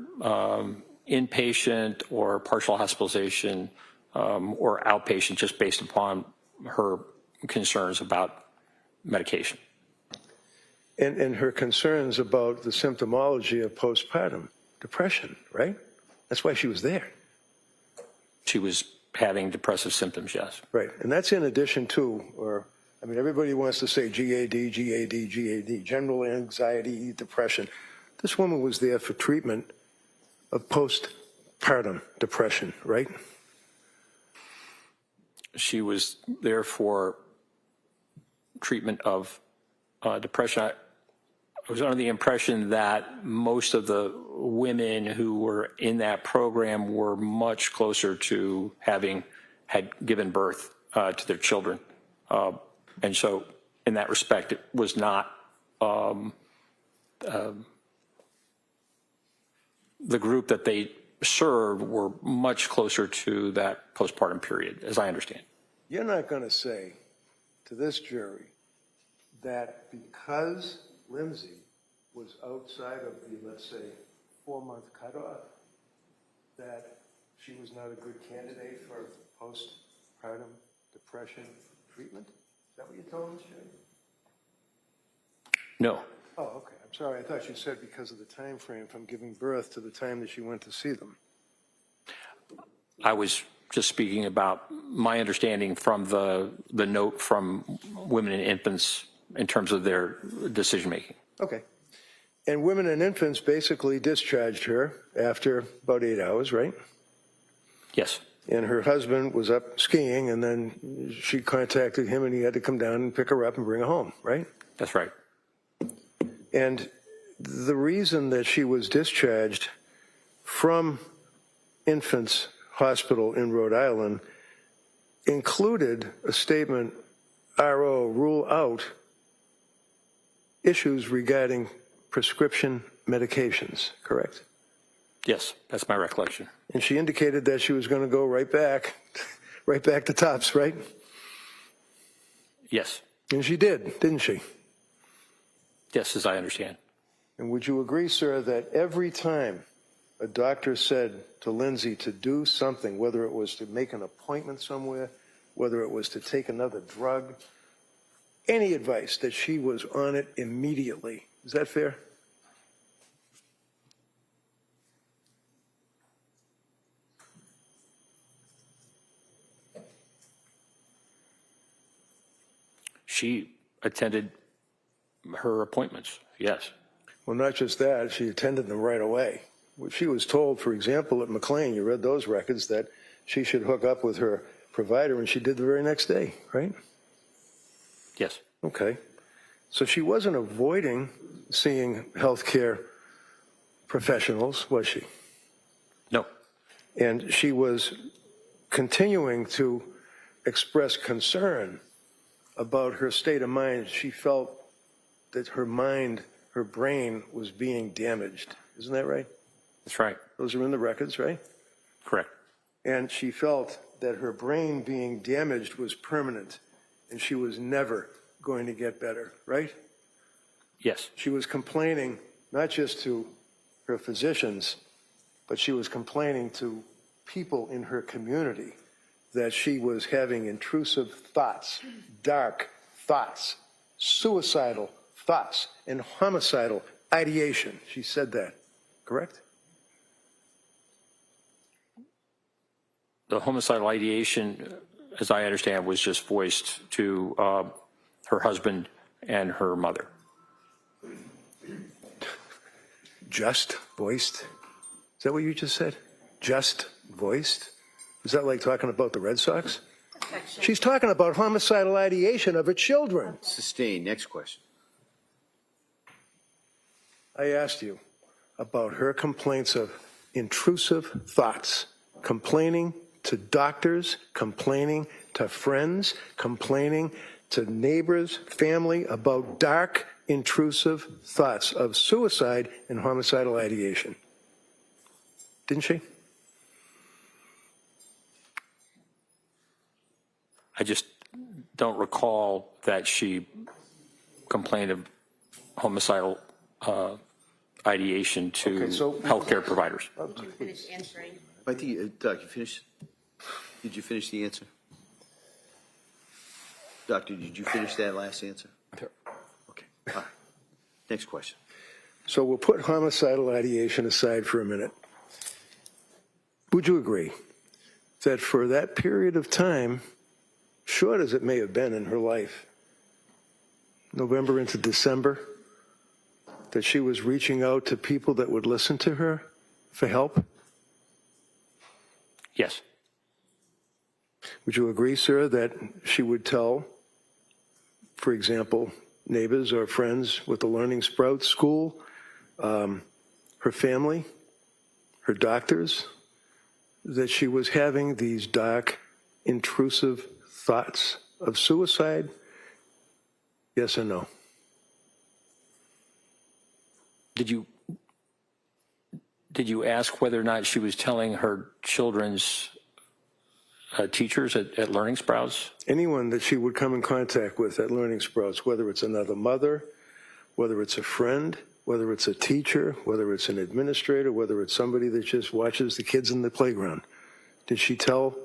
inpatient or partial hospitalization or outpatient, just based upon her concerns about medication. And her concerns about the symptomology of postpartum depression, right? That's why she was there. She was having depressive symptoms, yes. Right, and that's in addition to, everybody wants to say GAD, GAD, GAD, general anxiety, depression. This woman was there for treatment of postpartum depression, right? She was there for treatment of depression. I was under the impression that most of the women who were in that program were much closer to had given birth to their children. And so in that respect, it was not the group that they served were much closer to that postpartum period, as I understand. You're not going to say to this jury that because Lindsay was outside of the, let's say, 4-month cutoff, that she was not a good candidate for postpartum depression treatment? Is that what you told us, Jerry? No. Oh, okay. I'm sorry. I thought you said because of the time frame from giving birth to the time that she went to see them. I was just speaking about my understanding from the note from Women and Infants in terms of their decision-making. Okay. And Women and Infants basically discharged her after about 8 hours, right? Yes. And her husband was up skiing, and then she contacted him, and he had to come down and pick her up and bring her home, right? That's right. And the reason that she was discharged from Infants Hospital in Rhode Island included a statement, RO, rule out issues regarding prescription medications, correct? Yes, that's my recollection. And she indicated that she was going to go right back to TOPS, right? Yes. And she did, didn't she? Yes, as I understand. And would you agree, sir, that every time a doctor said to Lindsay to do something, whether it was to make an appointment somewhere, whether it was to take another drug, any advice, that she was on it immediately? Is that fair? She attended her appointments, yes. Well, not just that, she attended them right away. She was told, for example, at McLean, you read those records, that she should hook up with her provider, and she did the very next day, right? Yes. Okay. So she wasn't avoiding seeing healthcare professionals, was she? No. And she was continuing to express concern about her state of mind. She felt that her mind, her brain was being damaged. Isn't that right? That's right. Those are in the records, right? Correct. And she felt that her brain being damaged was permanent and she was never going to get better, right? Yes. She was complaining not just to her physicians, but she was complaining to people in her community that she was having intrusive thoughts, dark thoughts, suicidal thoughts, and homicidal ideation. She said that, correct? The homicidal ideation, as I understand, was just voiced to her husband and her mother. Just voiced? Is that what you just said? Just voiced? Is that like talking about the Red Sox? She's talking about homicidal ideation of her children. Sustained. Next question. I asked you about her complaints of intrusive thoughts, complaining to doctors, complaining to friends, complaining to neighbors, family about dark, intrusive thoughts of suicide and homicidal ideation. Didn't she? I just don't recall that she complained of homicidal ideation to Okay, so- healthcare providers. Finish answering. I think, Doc, you finished? Did you finish the answer? Doctor, did you finish that last answer? Sure. Okay. All right. Next question. So we'll put homicidal ideation aside for a minute. Would you agree that for that period of time, short as it may have been in her life, November into December, that she was reaching out to people that would listen to her for help? Yes. Would you agree, sir, that she would tell, for example, neighbors or friends with the Learning Sprouts School, her family, her doctors, that she was having these dark, intrusive thoughts of suicide? Yes or no? Did you ask whether or not she was telling her children's teachers at Learning Sprouts? Anyone that she would come in contact with at Learning Sprouts, whether it's another mother, whether it's a friend, whether it's a teacher, whether it's an administrator, whether it's somebody that just watches the kids in the playground, did she tell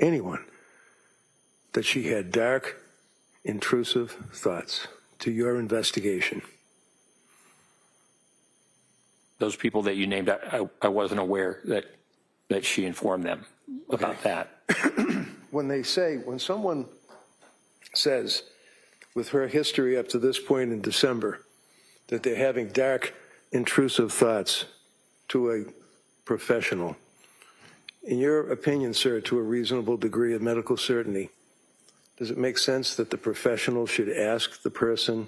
anyone that she had dark, intrusive thoughts to your investigation? Those people that you named, I wasn't aware that she informed them about that. When someone says, with her history up to this point in December, that they're having dark, intrusive thoughts to a professional, in your opinion, sir, to a reasonable degree of medical certainty, does it make sense that the professional should ask the person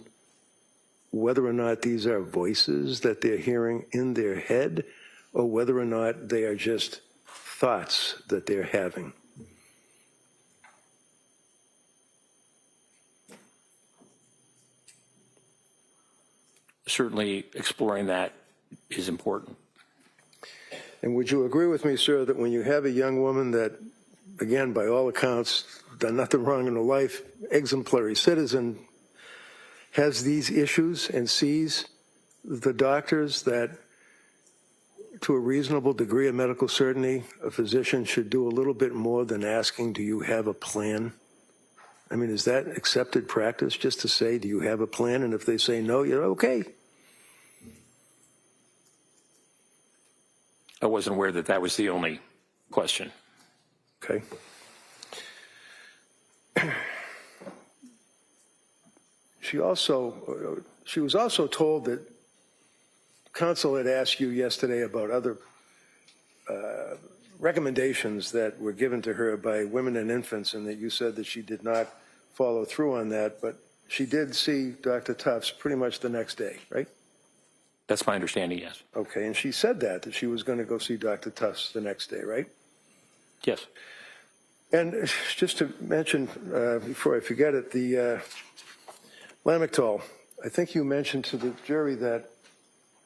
whether or not these are voices that they're hearing in their head, or whether or not they are just thoughts that they're having? Certainly exploring that is important. And would you agree with me, sir, that when you have a young woman that, again, by all accounts, done nothing wrong in her life, exemplary citizen, has these issues and sees the doctors that, to a reasonable degree of medical certainty, a physician should do a little bit more than asking, do you have a plan? I mean, is that accepted practice, just to say, do you have a plan? And if they say no, you're okay. I wasn't aware that that was the only question. Okay. She was also told that counsel had asked you yesterday about other recommendations that were given to her by women and infants, and that you said that she did not follow through on that, but she did see Dr. Tufts pretty much the next day, right? That's my understanding, yes. Okay, and she said that she was going to go see Dr. Tufts the next day, right? Yes. And just to mention, before I forget it, the Lamictal, I think you mentioned to the jury that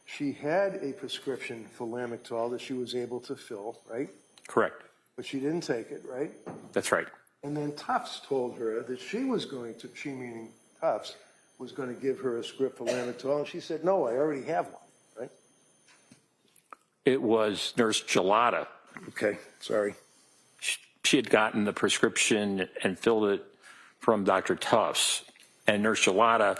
she had a prescription for Lamictal that she was able to fill, right? Correct. But she didn't take it, right? That's right. And then Tufts told her that she was going to, she meaning Tufts, was going to give her a script for Lamictal, and she said, no, I already have one, right? It was Nurse Gelada. Okay, sorry. She had gotten the prescription and filled it from Dr. Tufts. And Nurse Gelada,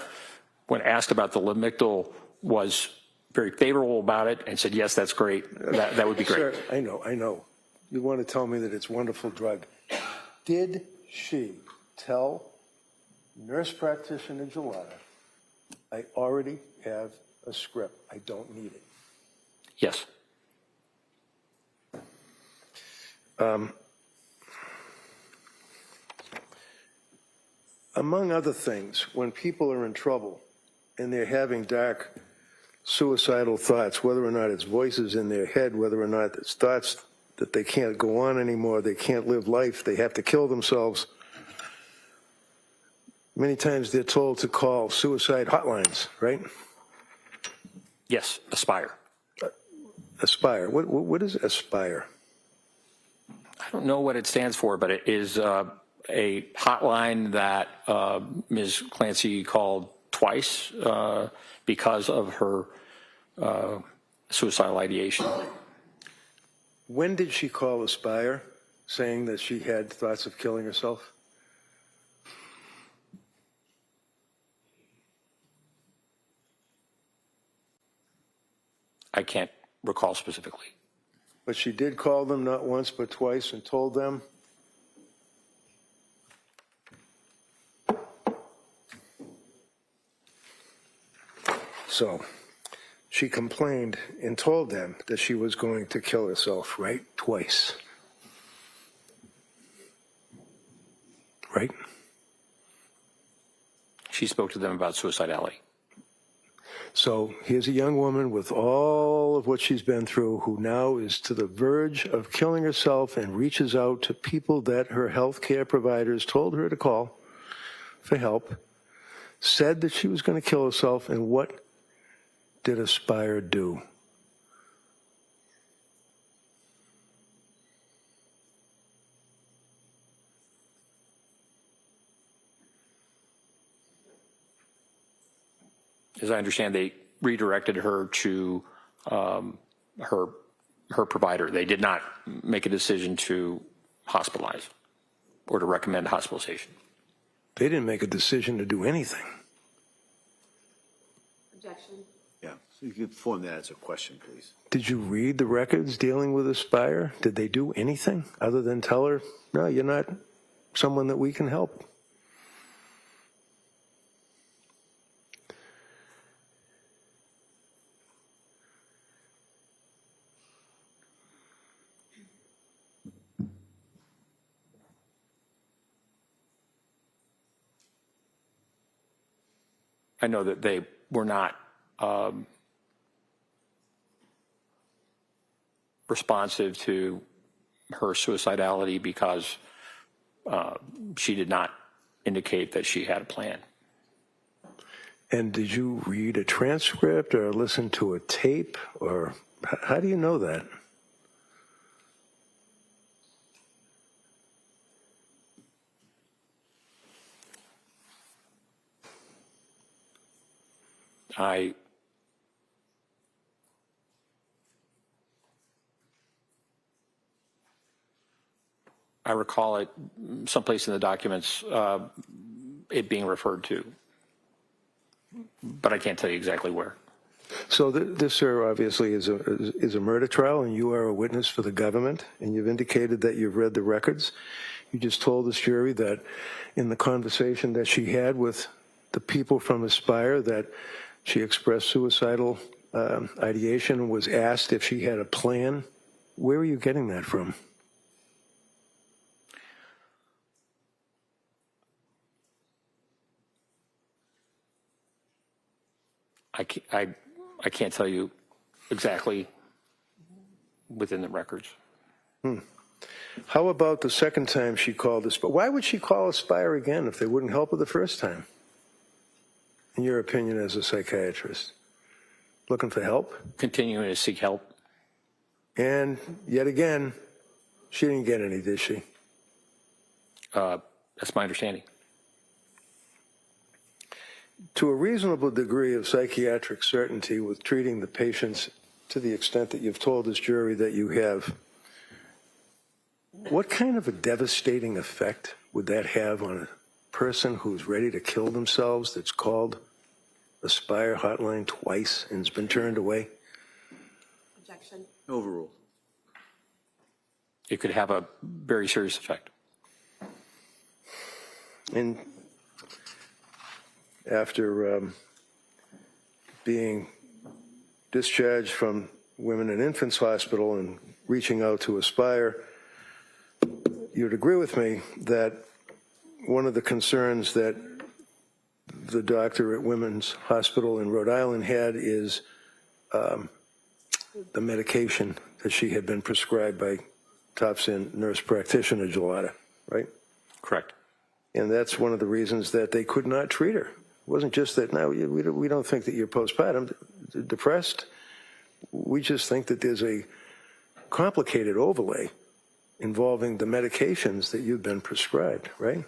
when asked about the Lamictal, was very favorable about it and said, yes, that's great. That would be great. Sir, I know. You want to tell me that it's a wonderful drug. Did she tell nurse practitioner Gelada, I already have a script, I don't need it? Yes. Among other things, when people are in trouble and they're having dark suicidal thoughts, whether or not it's voices in their head, whether or not it's thoughts that they can't go on anymore, they can't live life, they have to kill themselves, many times they're told to call suicide hotlines, right? Yes, Aspire. Aspire. What is Aspire? I don't know what it stands for, but it is a hotline that Ms. Clancy called twice because of her suicidal ideation. When did she call Aspire saying that she had thoughts of killing herself? I can't recall specifically. But she did call them not once but twice and told them. So she complained and told them that she was going to kill herself, right? Twice. Right? She spoke to them about suicidality. So here's a young woman with all of what she's been through who now is to the verge of killing herself and reaches out to people that her health care providers told her to call for help, said that she was going to kill herself, and what did Aspire do? As I understand, they redirected her to her provider. They did not make a decision to hospitalize or to recommend hospitalization. They didn't make a decision to do anything. Objection. Yeah, so you could form that as a question, please. Did you read the records dealing with Aspire? Did they do anything other than tell her, no, you're not someone that we can help? I know that they were not responsive to her suicidality because she did not indicate that she had a plan. And did you read a transcript or listen to a tape, or how do you know that? I recall it someplace in the documents, it being referred to, but I can't tell you exactly where. So this, sir, obviously is a murder trial, and you are a witness for the government, and you've indicated that you've read the records. You just told this jury that in the conversation that she had with the people from Aspire that she expressed suicidal ideation and was asked if she had a plan. Where are you getting that from? I can't tell you exactly within the records. How about the second time she called Aspire? Why would she call Aspire again if they wouldn't help her the first time? In your opinion as a psychiatrist? Looking for help? Continuing to seek help. And yet again, she didn't get any, did she? That's my understanding. To a reasonable degree of psychiatric certainty with treating the patients to the extent that you've told this jury that you have, what kind of a devastating effect would that have on a person who's ready to kill themselves that's called Aspire hotline twice and has been turned away? Objection. Overruled. It could have a very serious effect. And after being discharged from Women and Infants Hospital and reaching out to Aspire, you'd agree with me that one of the concerns that the doctor at Women's Hospital in Rhode Island had is the medication that she had been prescribed by top-end nurse practitioner Gelada, right? Correct. And that's one of the reasons that they could not treat her. It wasn't just that, no, we don't think that you're postpartum depressed. We just think that there's a complicated overlay involving the medications that you've been prescribed, right?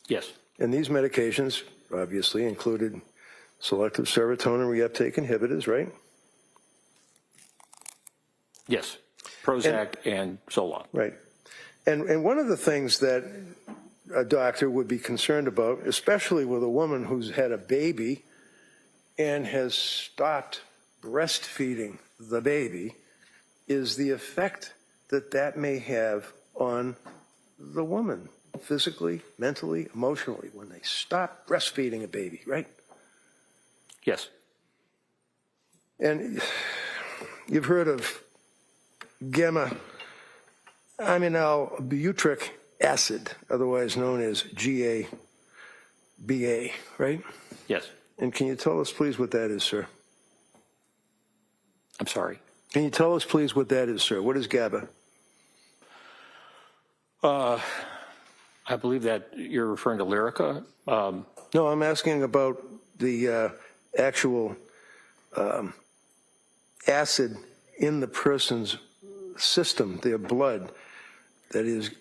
Yes. And these medications obviously included selective serotonin reuptake inhibitors, right? Yes. Prozac and Zoloft. Right. And one of the things that a doctor would be concerned about, especially with a woman who's had a baby and has stopped breastfeeding the baby, is the effect that that may have on the woman, physically, mentally, emotionally, when they stop breastfeeding a baby, right? Yes. And you've heard of gamma-aminobutyric acid, otherwise known as GABA, right? Yes. And can you tell us, please, what that is, sir? I'm sorry. Can you tell us, please, what that is, sir? What is GABA? I believe that you're referring to Lyrica. No, I'm asking about the actual acid in the person's system, their blood, that is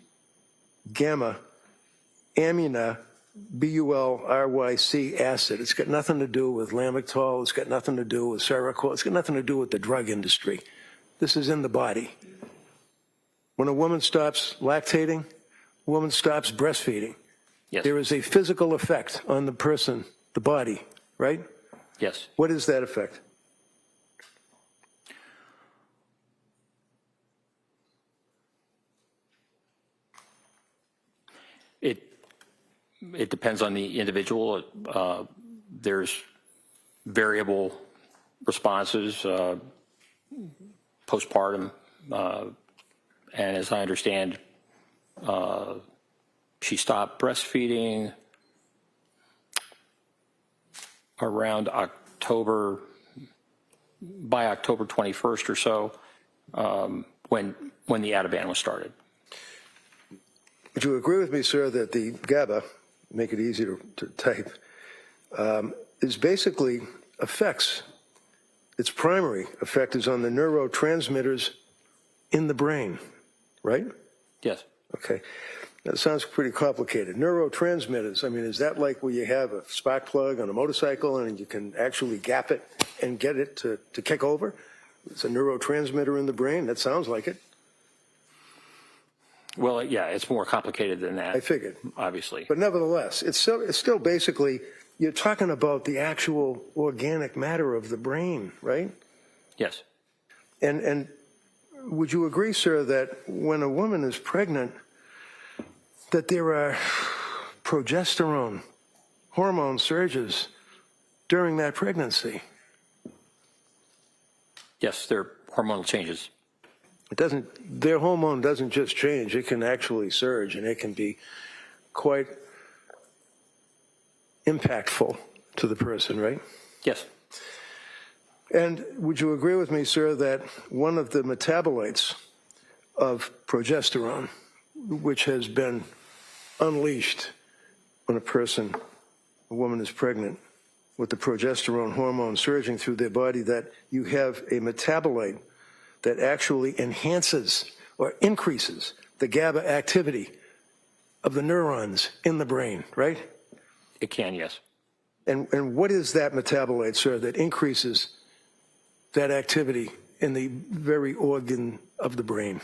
gamma-aminobutyric acid. It's got nothing to do with Lamictal. It's got nothing to do with Seroquel. It's got nothing to do with the drug industry. This is in the body. When a woman stops lactating, a woman stops breastfeeding. Yes. There is a physical effect on the person, the body, right? Yes. What is that effect? It depends on the individual. There's variable responses postpartum, and as I understand, she stopped breastfeeding around October, by October 21st or so, when the Ativan was started. Would you agree with me, sir, that the GABA, make it easier to type, is basically affects, its primary effect is on the neurotransmitters in the brain, right? Yes. Okay. That sounds pretty complicated. Neurotransmitters, I mean, is that like where you have a spark plug on a motorcycle and you can actually gap it and get it to kick over? It's a neurotransmitter in the brain? That sounds like it. Well, yeah, it's more complicated than that. I figured. Obviously. But nevertheless, it's still basically, you're talking about the actual organic matter of the brain, right? Yes. And would you agree, sir, that when a woman is pregnant, that there are progesterone hormone surges during that pregnancy? Yes, there are hormonal changes. Their hormone doesn't just change, it can actually surge, and it can be quite impactful to the person, right? Yes. And would you agree with me, sir, that one of the metabolites of progesterone, which has been unleashed when a woman is pregnant, with the progesterone hormone surging through their body, that you have a metabolite that actually enhances or increases the GABA activity of the neurons in the brain, right? It can, yes. And what is that metabolite, sir, that increases that activity in the very organ of the brain?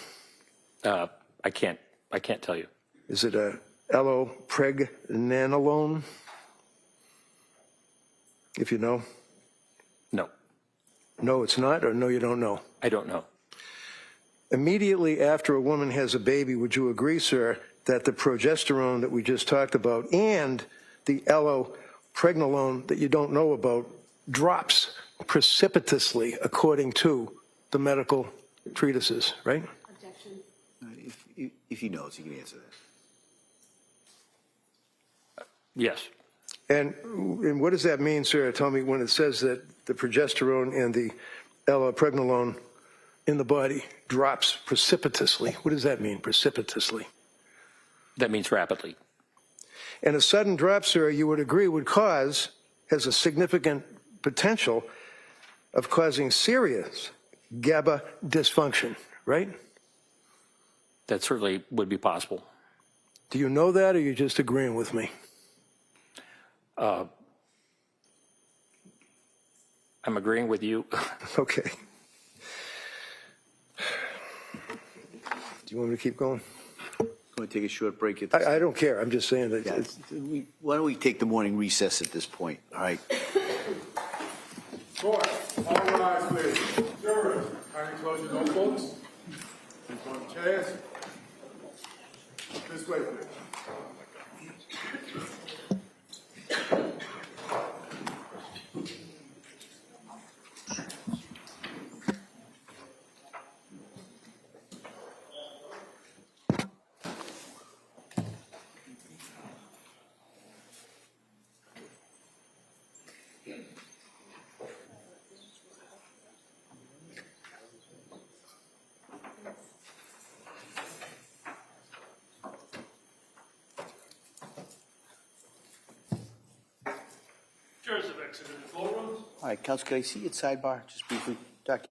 I can't tell you. Is it a allopregnanolone? If you know? No, No, it's not, or no, you don't know? I don't know. Immediately after a woman has a baby, would you agree, sir, that the progesterone that we just talked about and the allopregnanolone that you don't know about drops precipitously according to the medical treatises, right? Objection. If he knows, he can answer that. Yes. And what does that mean, sir? Tell me, when it says that the progesterone and the allopregnanolone in the body drops precipitously. What does that mean, precipitously? That means rapidly. And a sudden drop, sir, you would agree has a significant potential of causing serious GABA dysfunction, right? That certainly would be possible. Do you know that, or are you just agreeing with me? I'm agreeing with you. Okay. Do you want me to keep going? Want to take a short break? I don't care. I'm just saying that. Yeah, why don't we take the morning recess at this point? All right. Court, all rise, please. Jurors, kindly close your notebooks. Please go on chairs. This way, please. Jurors have exited the courtroom. All right, Counsel, can I see you at sidebar, just briefly? Doc.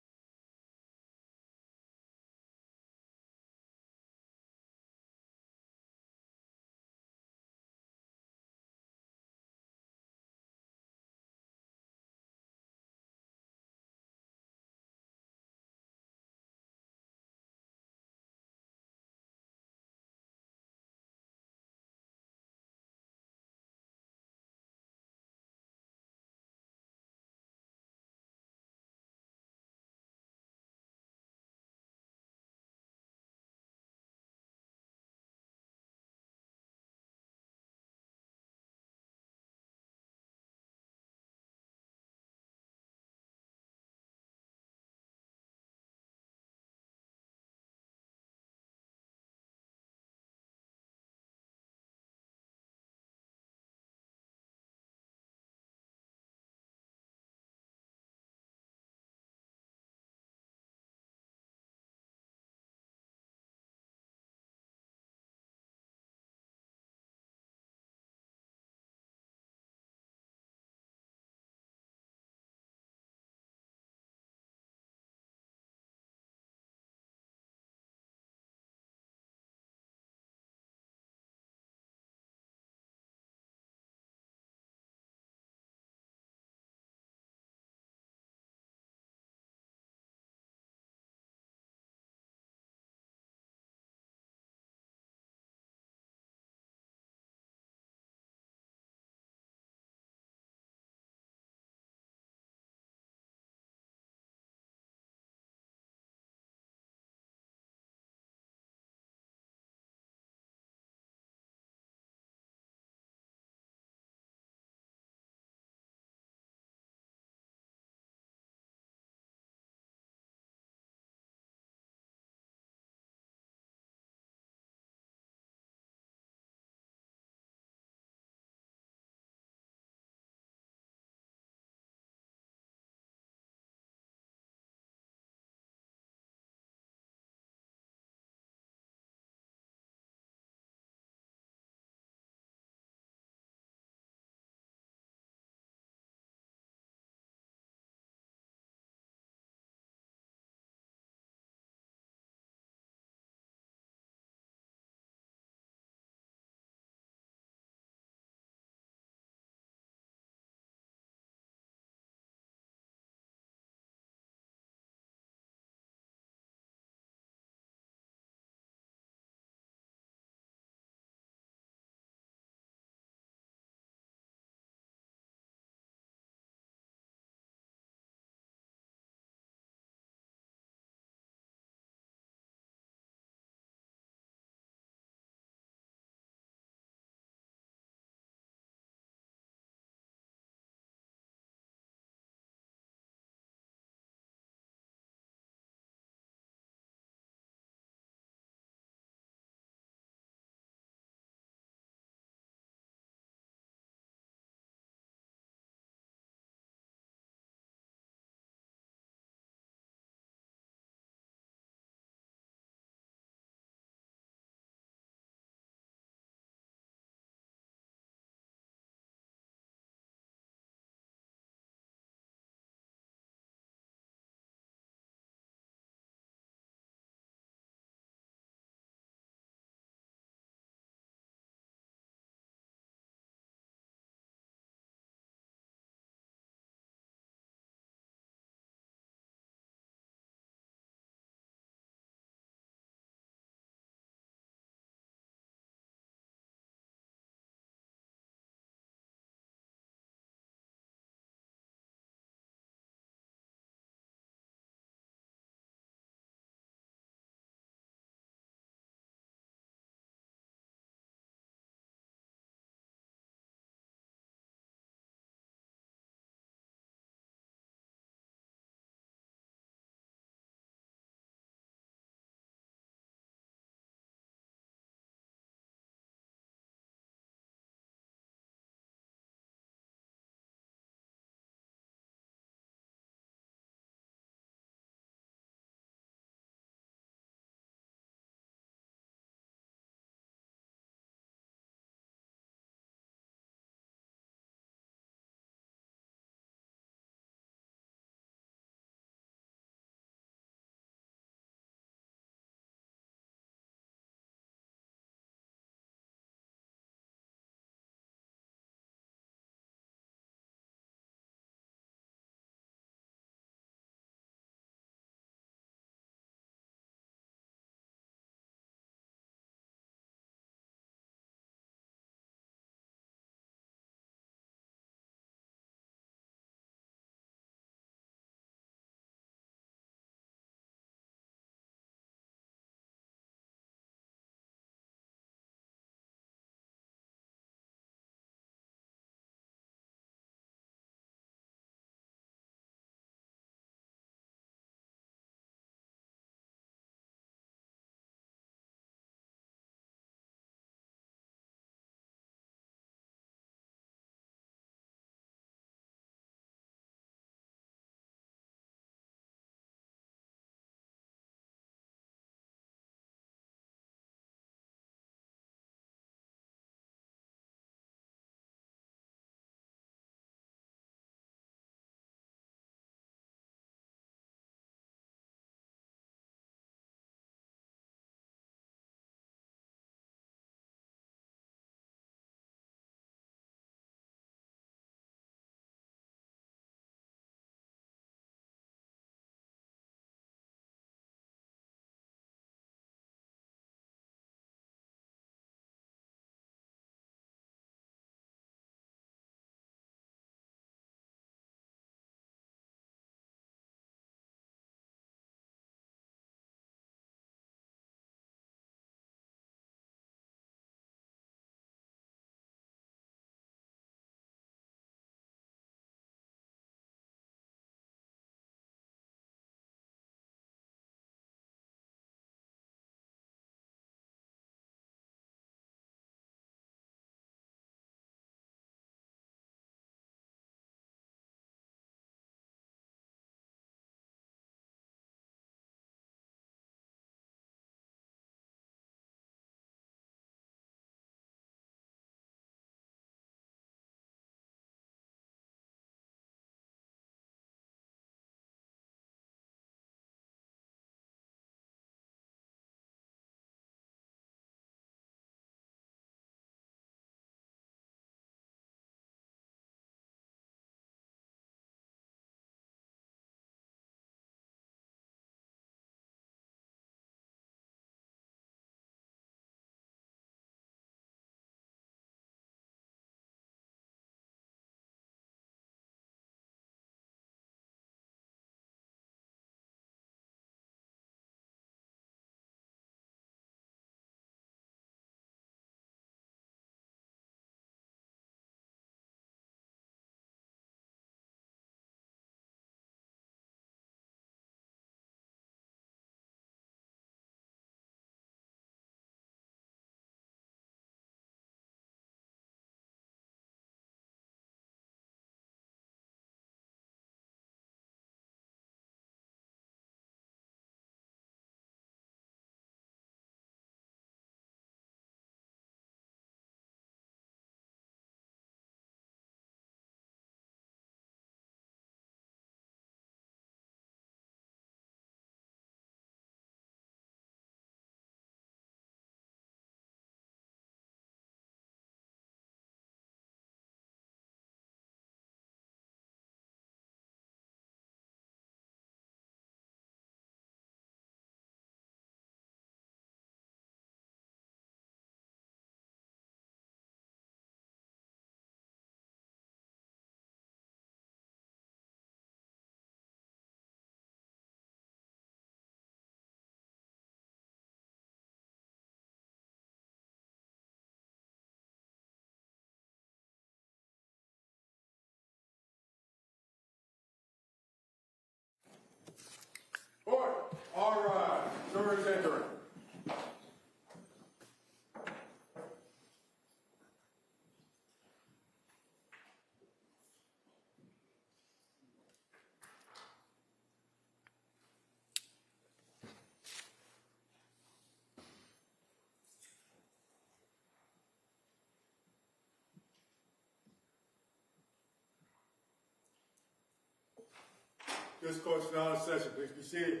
This court is now in session. Please be seated.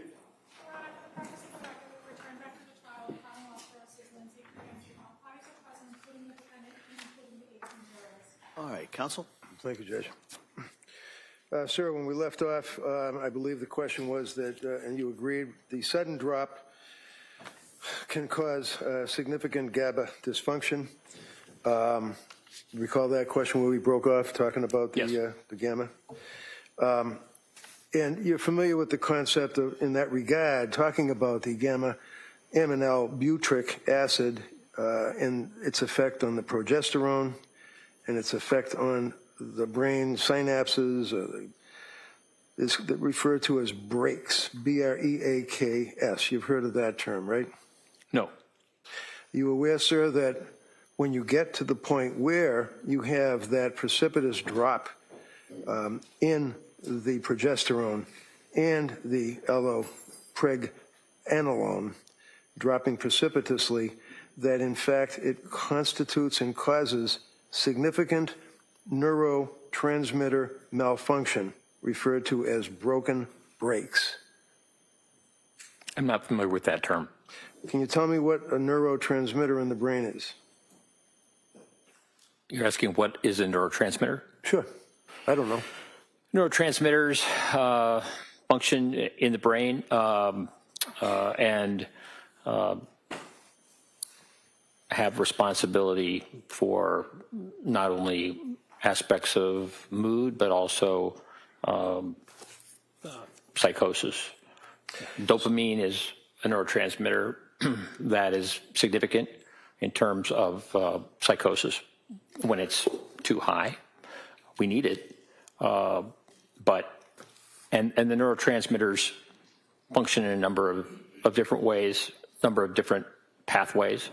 For the purpose of the record, we return back to the trial of Commonwealth versus Lindsay Clancy. All parties are present, including the defendant and including the 18 jurors. All right, counsel? Thank you, Judge. Sir, when we left off, I believe the question was that, and you agreed, the sudden drop can cause significant GABA dysfunction. Recall that question where we broke off talking about the gamma? And you're familiar with the concept of, in that regard, talking about the gamma-aminal butyric acid and its effect on the progesterone and its effect on the brain synapses, is referred to as breaks, B-R-E-A-K-S. You've heard of that term, right? No. You aware, sir, that when you get to the point where you have that precipitous drop in the progesterone and the allopregnanolone dropping precipitously, that in fact it constitutes and causes significant neurotransmitter malfunction, referred to as broken brakes? I'm not familiar with that term. Can you tell me what a neurotransmitter in the brain is? You're asking what is a neurotransmitter? Sure. I don't know. Neurotransmitters function in the brain and have responsibility for not only aspects of mood, but also psychosis. Dopamine is a neurotransmitter that is significant in terms of psychosis. When it's too high, we need it. But the neurotransmitters function in a number of different ways, number of different pathways.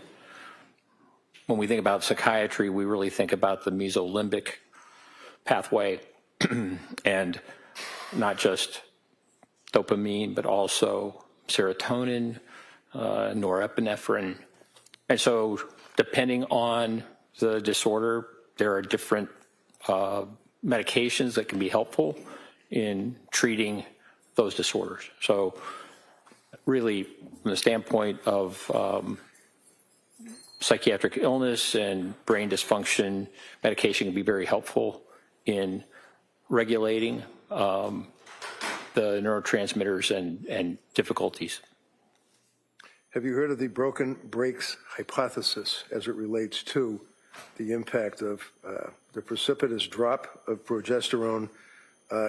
When we think about psychiatry, we really think about the mesolimbic pathway and not just dopamine, but also serotonin, norepinephrine. And so depending on the disorder, there are different medications that can be helpful in treating those disorders. So really, from the standpoint of psychiatric illness and brain dysfunction, medication can be very helpful in regulating the neurotransmitters and difficulties. Have you heard of the broken brakes hypothesis as it relates to the impact of the precipitous drop of progesterone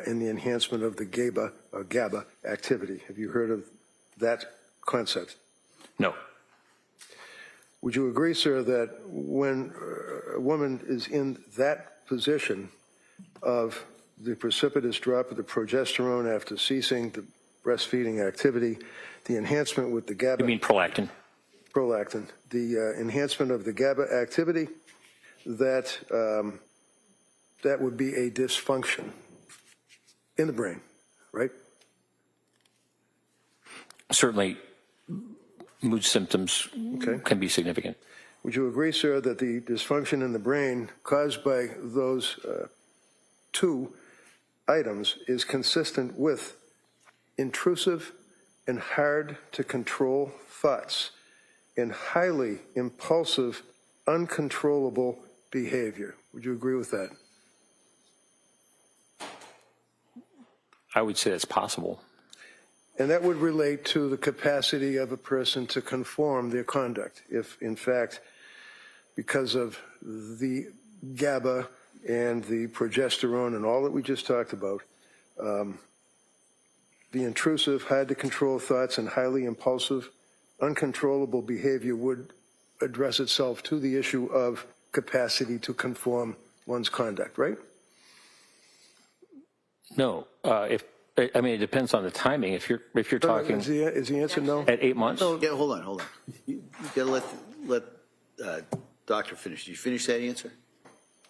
in the enhancement of the GABA activity? Have you heard of that concept? No. Would you agree, sir, that when a woman is in that position of the precipitous drop of the progesterone after ceasing the breastfeeding activity, the enhancement with the GABA... You mean prolactin? Prolactin. The enhancement of the GABA activity, that that would be a dysfunction in the brain, right? Certainly, mood symptoms can be significant. Would you agree, sir, that the dysfunction in the brain caused by those two items is consistent with intrusive and hard to control thoughts and highly impulsive, uncontrollable behavior? Would you agree with that? I would say that's possible. And that would relate to the capacity of a person to conform their conduct. If, in fact, because of the GABA and the progesterone and all that we just talked about, the intrusive, hard-to-control thoughts and highly impulsive, uncontrollable behavior would address itself to the issue of capacity to conform one's conduct, right? No. I mean, it depends on the timing. If you're talking... Is the answer no? At 8 months? Yeah, hold on. You got to let doctor finish. Did you finish that answer?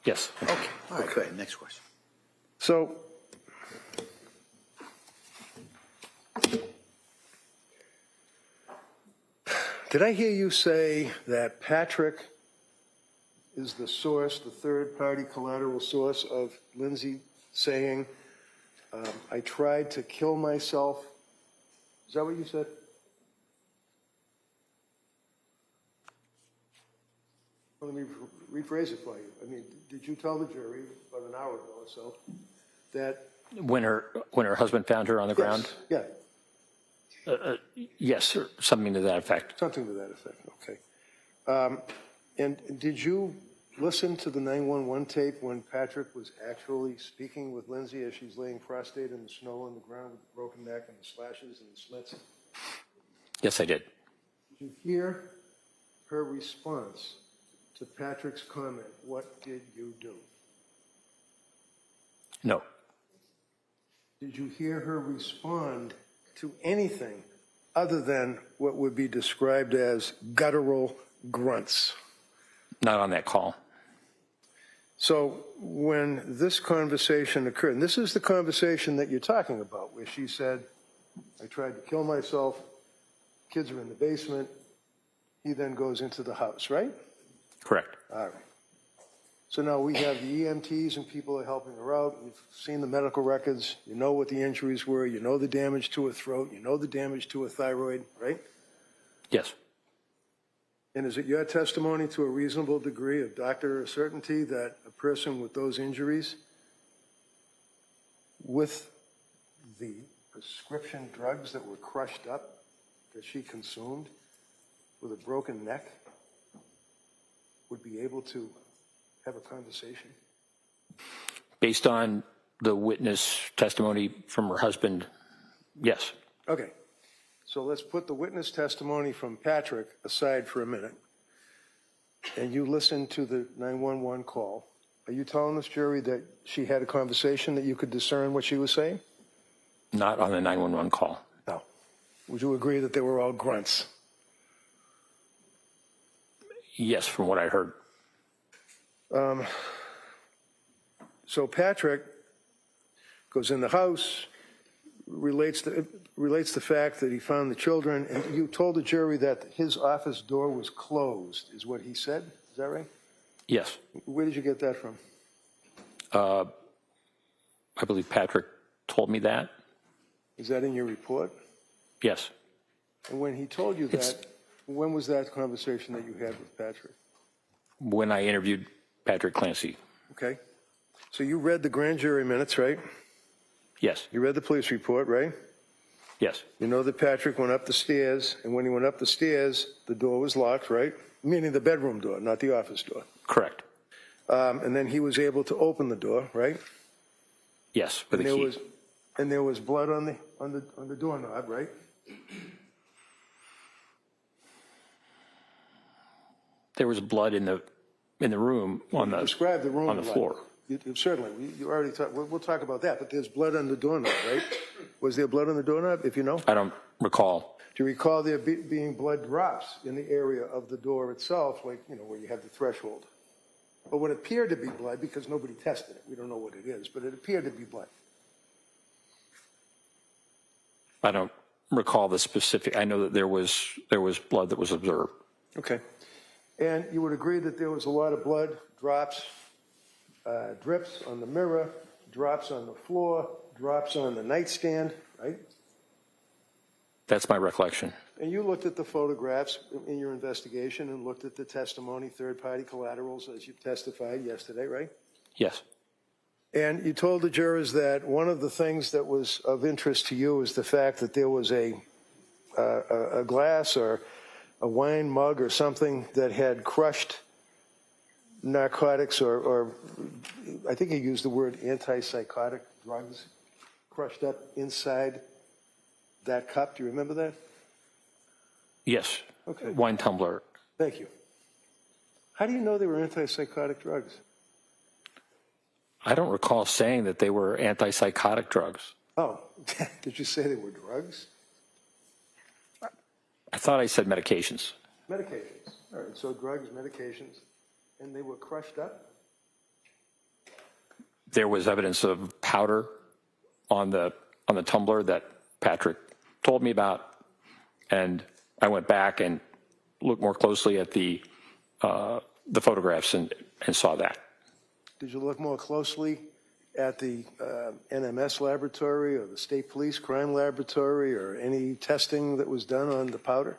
Yes. Okay. All right, go ahead. Next question. So, did I hear you say that Patrick is the source, the third-party collateral source of Lindsay saying I tried to kill myself. Is that what you said? Well, let me rephrase it for you. I mean, did you tell the jury about an hour ago or so that When her husband found her on the ground? Yeah, Yes, or something to that effect. something to that effect. Okay. And did you listen to the 911 tape when Patrick was actually speaking with Lindsay as she's laying prostrate in the snow on the ground with the broken neck and the slashes and the slits? Yes, I did. Did you hear her response to Patrick's comment, "What did you do?" No. Did you hear her respond to anything other than what would be described as guttural grunts? Not on that call. So when this conversation occurred, and this is the conversation that you're talking about, where she said, "I tried to kill myself, kids are in the basement," he then goes into the house, right? Correct. All right. So now we have the EMTs and people are helping her out. You've seen the medical records. You know what the injuries were. You know the damage to her throat. You know the damage to her thyroid, right? Yes. And is it your testimony to a reasonable degree of doctor certainty that a person with those injuries, with the prescription drugs that were crushed up, that she consumed, with a broken neck, would be able to have a conversation? Based on the witness testimony from her husband, yes. Okay. So let's put the witness testimony from Patrick aside for a minute. And you listen to the 911 call. Are you telling this jury that she had a conversation that you could discern what she was saying? Not on the 911 call. No. Would you agree that they were all grunts? Yes, from what I heard. So Patrick goes in the house, relates the fact that he found the children, and you told the jury that his office door was closed, is what he said. Is that right? Yes. Where did you get that from? I believe Patrick told me that. Is that in your report? Yes. And when he told you that, when was that conversation that you had with Patrick? When I interviewed Patrick Clancy. Okay. So you read the grand jury minutes, right? Yes. You read the police report, right? Yes. You know that Patrick went up the stairs, and when he went up the stairs, the door was locked, right? Meaning the bedroom door, not the office door. Correct. And then he was able to open the door, right? Yes, with a key. And there was blood on the doorknob, right? There was blood in the room on the Describe the room on the like. floor. Certainly, you already talked. We'll talk about that. But there's blood on the doorknob, right? Was there blood on the doorknob? If you know, I don't recall. do you recall there being blood drops in the area of the door itself, like where you have the threshold? But what appeared to be blood, because nobody tested it, we don't know what it is, but it appeared to be blood. I don't recall the specific. I know that there was blood that was observed. Okay. And you would agree that there was a lot of blood drops, drips on the mirror, drops on the floor, drops on the nightstand, right? That's my recollection. And you looked at the photographs in your investigation and looked at the testimony, third-party collaterals, as you testified yesterday, right? Yes. And you told the jurors that one of the things that was of interest to you is the fact that there was a glass or a wine mug or something that had crushed narcotics or I think you used the word antipsychotic drugs crushed up inside that cup. Do you remember that? Yes. Okay. Wine tumbler. Thank you. How do you know they were antipsychotic drugs? I don't recall saying that they were antipsychotic drugs. Oh, did you say they were drugs? I thought I said medications. Medications. All right, so drugs, medications, and they were crushed up? There was evidence of powder on the tumbler that Patrick told me about, and I went back and looked more closely at the photographs and saw that. Did you look more closely at the NMS laboratory or the State Police Crime Laboratory or any testing that was done on the powder?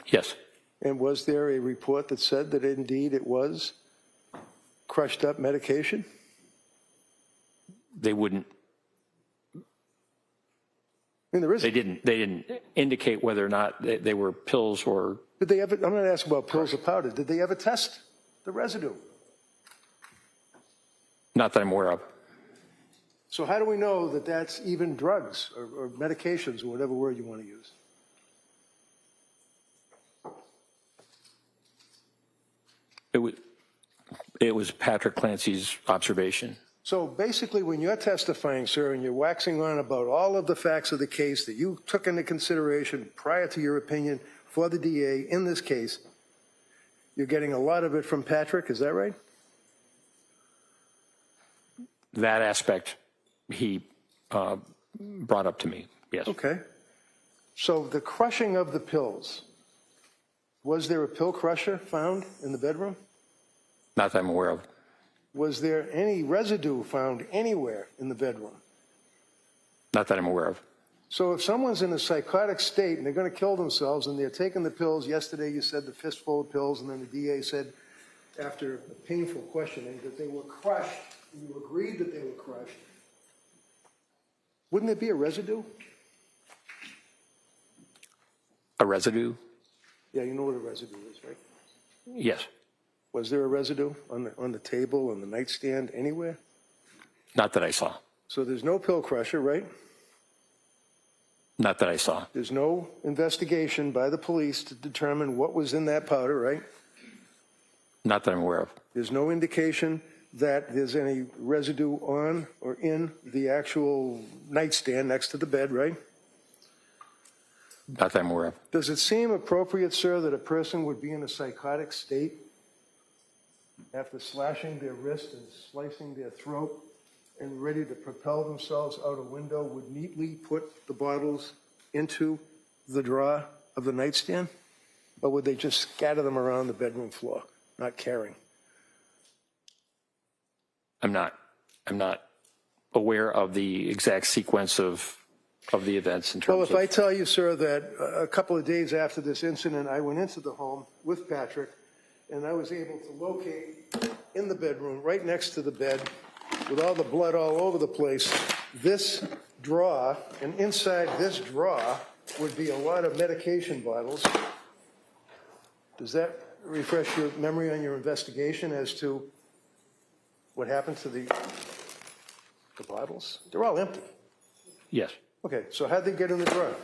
Yes. And was there a report that said that indeed it was crushed up medication? They wouldn't. I mean, there is. They didn't indicate whether or not they were pills or. Did they ever? I'm not asking about pills or powder. Did they ever test the residue? Not that I'm aware of. So how do we know that that's even drugs or medications or whatever word you want to use? It was Patrick Clancy's observation. So basically, when you're testifying, sir, and you're waxing on about all of the facts of the case that you took into consideration prior to your opinion for the DA in this case, you're getting a lot of it from Patrick, is that right? That aspect he brought up to me, yes. Okay. So the crushing of the pills, was there a pill crusher found in the bedroom? Not that I'm aware of. Was there any residue found anywhere in the bedroom? Not that I'm aware of. So if someone's in a psychotic state and they're going to kill themselves and they're taking the pills, yesterday you said the fistful of pills, and then the DA said, after a painful questioning, that they were crushed, and you agreed that they were crushed, wouldn't there be a residue? A residue? Yeah, you know what a residue is, right? Yes. Was there a residue on the table, on the nightstand, anywhere? Not that I saw. So there's no pill crusher, right? Not that I saw. There's no investigation by the police to determine what was in that powder, right? Not that I'm aware of. There's no indication that there's any residue on or in the actual nightstand next to the bed, right? Not that I'm aware of. Does it seem appropriate, sir, that a person would be in a psychotic state after slashing their wrist and slicing their throat and ready to propel themselves out a window would neatly put the bottles into the drawer of the nightstand? Or would they just scatter them around the bedroom floor, not caring? I'm not aware of the exact sequence of the events in terms Well, if of. I tell you, sir, that a couple of days after this incident, I went into the home with Patrick, and I was able to locate in the bedroom, right next to the bed, with all the blood all over the place, this drawer, and inside this drawer would be a lot of medication bottles. Does that refresh your memory on your investigation as to what happened to the bottles? They're all empty. Yes. Okay, so how'd they get in the drawer?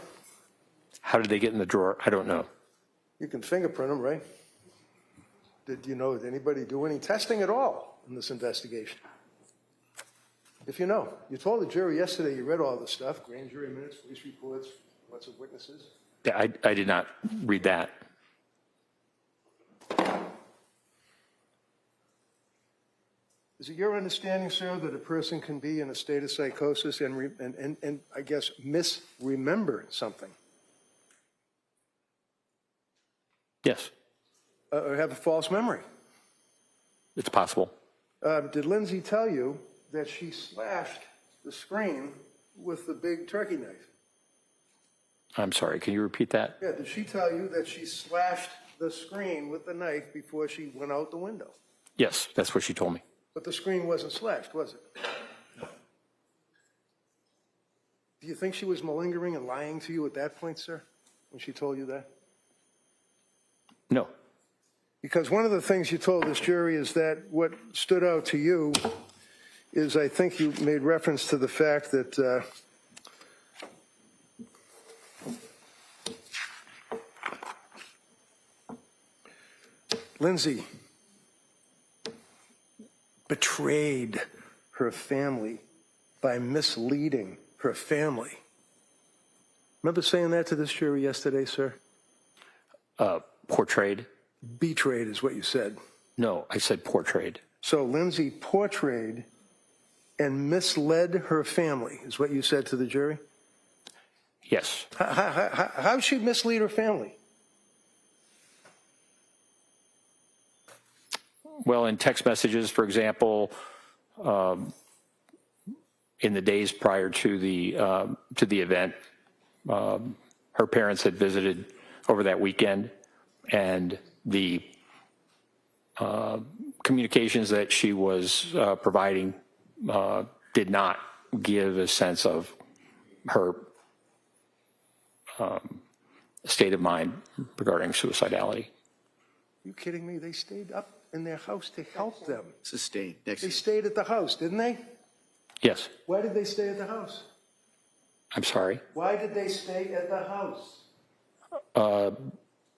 How did they get in the drawer? I don't know. You can fingerprint them, right? Did anybody do any testing at all in this investigation? If you know, you told the jury yesterday you read all the stuff, grand jury minutes, police reports, lots of witnesses. Yeah, I did not read that. Is it your understanding, sir, that a person can be in a state of psychosis and I guess misremember something? Yes, Or have a false memory? it's possible. Did Lindsay tell you that she slashed the screen with the big turkey knife? I'm sorry, can you repeat that? Yeah, did she tell you that she slashed the screen with the knife before she went out the window? Yes, that's what she told me. But the screen wasn't slashed, was it? Do you think she was malingering and lying to you at that point, sir, when she told you that? No. Because one of the things you told this jury is that what stood out to you is, I think you made reference to the fact that Lindsay betrayed her family by misleading her family. Remember saying that to this jury yesterday, sir? Portrayed? Betrayed is what you said. No, I said portrayed. So Lindsay portrayed and misled her family, is what you said to the jury? Yes. How'd she mislead her family? Well, in text messages, for example, in the days prior to the event, her parents had visited over that weekend, and the communications that she was providing did not give a sense of her state of mind regarding suicidality. Are you kidding me? They stayed up in their house to help them. Sustained. Next. They stayed at the house, didn't they? Yes, Why did they stay at the house? I'm sorry. Why did they stay at the house?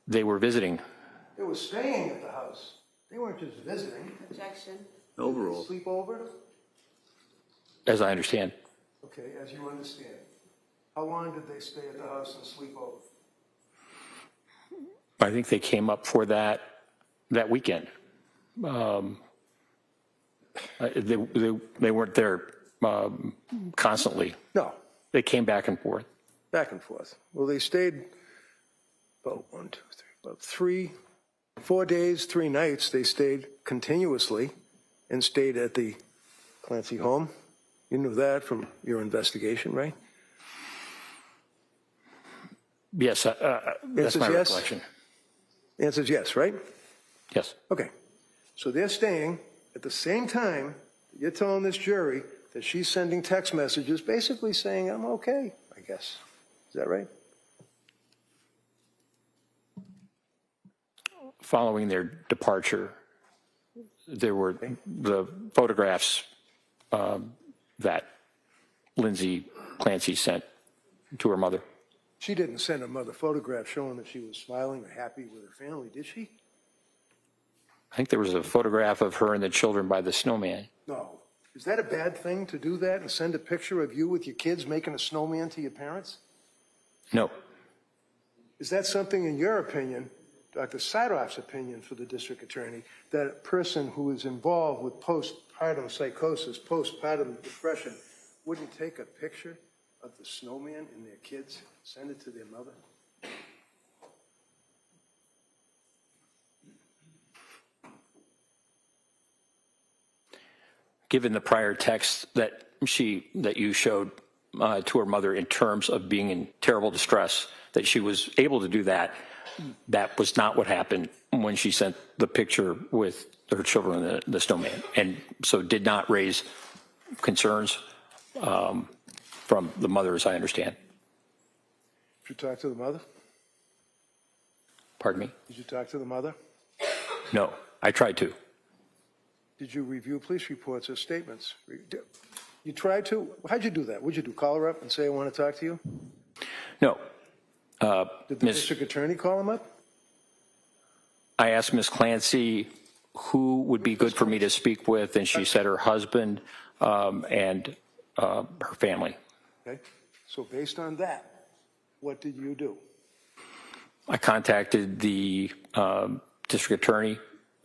They were visiting. They were staying at the house. They weren't just visiting. Objection. Overall. Sleep over? As I understand. Okay, as you understand. How long did they stay at the house and sleep over? I think they came up for that weekend. They weren't there constantly. No, They came back and forth. back and forth. Well, they stayed about 4 days, 3 nights. They stayed continuously and stayed at the Clancy home. You knew that from your investigation, right? Yes, that's Answer's my yes? recollection. The answer is yes, right? Yes. Okay. So they're staying at the same time you're telling this jury that she's sending text messages basically saying, I'm okay, I guess. Is that right? Following their departure, there were the photographs that Lindsay Clancy sent to her mother. She didn't send her mother photographs showing that she was smiling or happy with her family, did she? I think there was a photograph of her and the children by the snowman. No. Is that a bad thing to do that and send a picture of you with your kids making a snowman to your parents? No. Is that something, in your opinion, Dr. Sadoff's opinion for the district attorney, that a person who is involved with postpartum psychosis, postpartum depression, wouldn't take a picture of the snowman and their kids, send it to their mother? Given the prior text that you showed to her mother in terms of being in terrible distress, that she was able to do that, that was not what happened when she sent the picture with her children and the snowman, and so did not raise concerns from the mother, as I understand. Did you talk to the mother? Pardon me? Did you talk to the mother? No, I tried to. Did you review police reports or statements? You tried to? How'd you do that? What'd you do, call her up and say, I want to talk to you? No. Did the district attorney call him up? I asked Ms. Clancy who would be good for me to speak with, and she said her husband and her family. Okay, so based on that, what did you do? I contacted the district attorney,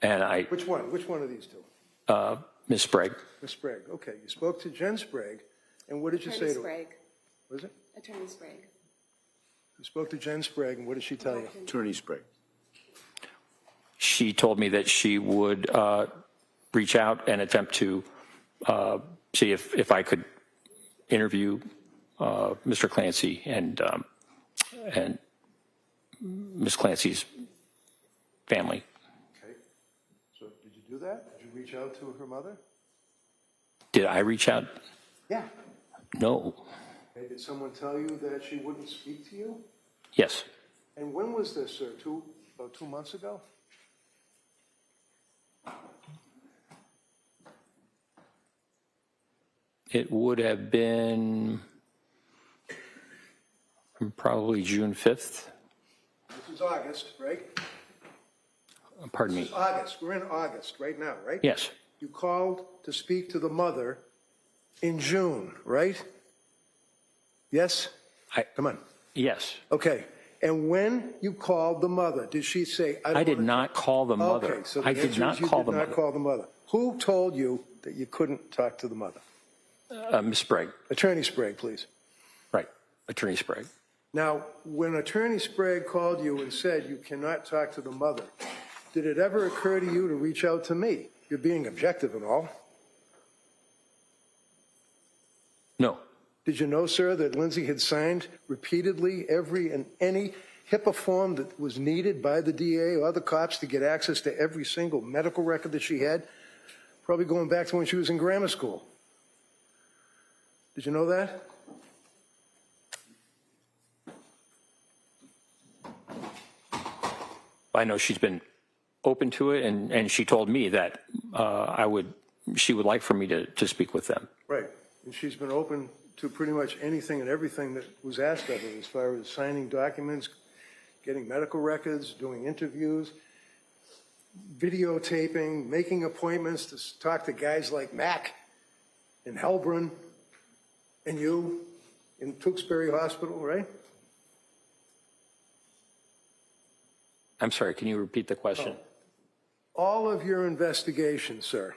and I, Which one? Which one of these two? Ms. Sprague. Ms. Sprague. Okay, you spoke to Jen Sprague, and what did you say Attorney to her? Sprague. What is it? Attorney Sprague. You spoke to Jen Sprague, and what did she tell you? Attorney Sprague. She told me that she would reach out and attempt to see if I could interview Mr. Clancy and Ms. Clancy's family. Okay, so did you do that? Did you reach out to her mother? Did I reach out? Yeah. No. Okay, did someone tell you that she wouldn't speak to you? Yes. And when was this, sir? About 2 months ago? It would have been probably June 5th. This is August, right? Pardon This me. is August. We're in August right now, right? Yes. You called to speak to the mother in June, right? Yes? Come on. Yes. Okay. And when you called the mother, did she say, I did not call the mother. Okay, so the I did answer not is you call did the not mother. call the mother. Who told you that you couldn't talk to the mother? Ms. Sprague. Attorney Sprague, please. Right. Attorney Sprague. Now, when Attorney Sprague called you and said you cannot talk to the mother, did it ever occur to you to reach out to me? You're being objective and all. Did you know, sir, that Lindsay had signed repeatedly every and any HIPAA form that was needed by the DA or the cops to get access to every single medical record that she had? Probably going back to when she was in grammar school. Did you know that? I know she's been open to it, and she told me that she would like for me to speak with them. Right. And she's been open to pretty much anything and everything that was asked of her as far as signing documents, getting medical records, doing interviews, videotaping, making appointments to talk to guys like Mac and Helbrun and you in Tewksbury Hospital, right? I'm sorry, can you repeat the question? All of your investigation, sir,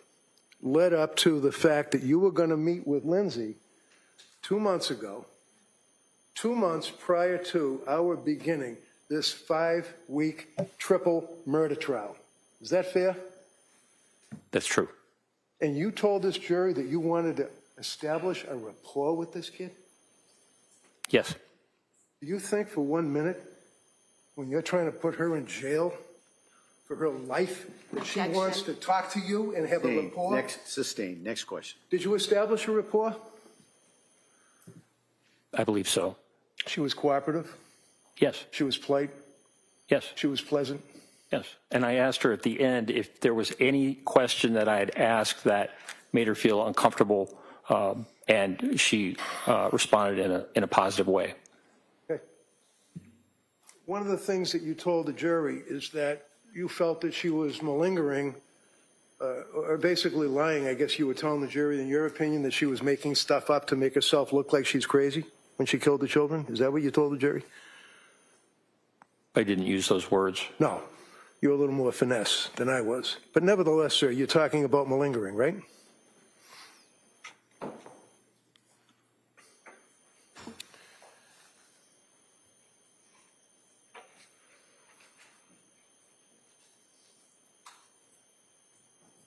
led up to the fact that you were going to meet with Lindsay 2 months ago, 2 months prior to our beginning this 5-week triple murder trial. Is that fair? That's true. And you told this jury that you wanted to establish a rapport with this kid? Yes. Do you think for 1 minute, when you're trying to put her in jail for her life, that she wants to talk to you and have a rapport? Sustained. Next question. Did you establish a rapport? I believe so. She was cooperative? Yes. She was polite? Yes. She was pleasant? Yes. And I asked her at the end if there was any question that I had asked that made her feel uncomfortable, and she responded in a positive way. Okay. One of the things that you told the jury is that you felt that she was malingering, or basically lying. I guess you were telling the jury, in your opinion, that she was making stuff up to make herself look like she's crazy when she killed the children. Is that what you told the jury? I didn't use those words. No. You're a little more finesse than I was. But nevertheless, sir, you're talking about malingering, right?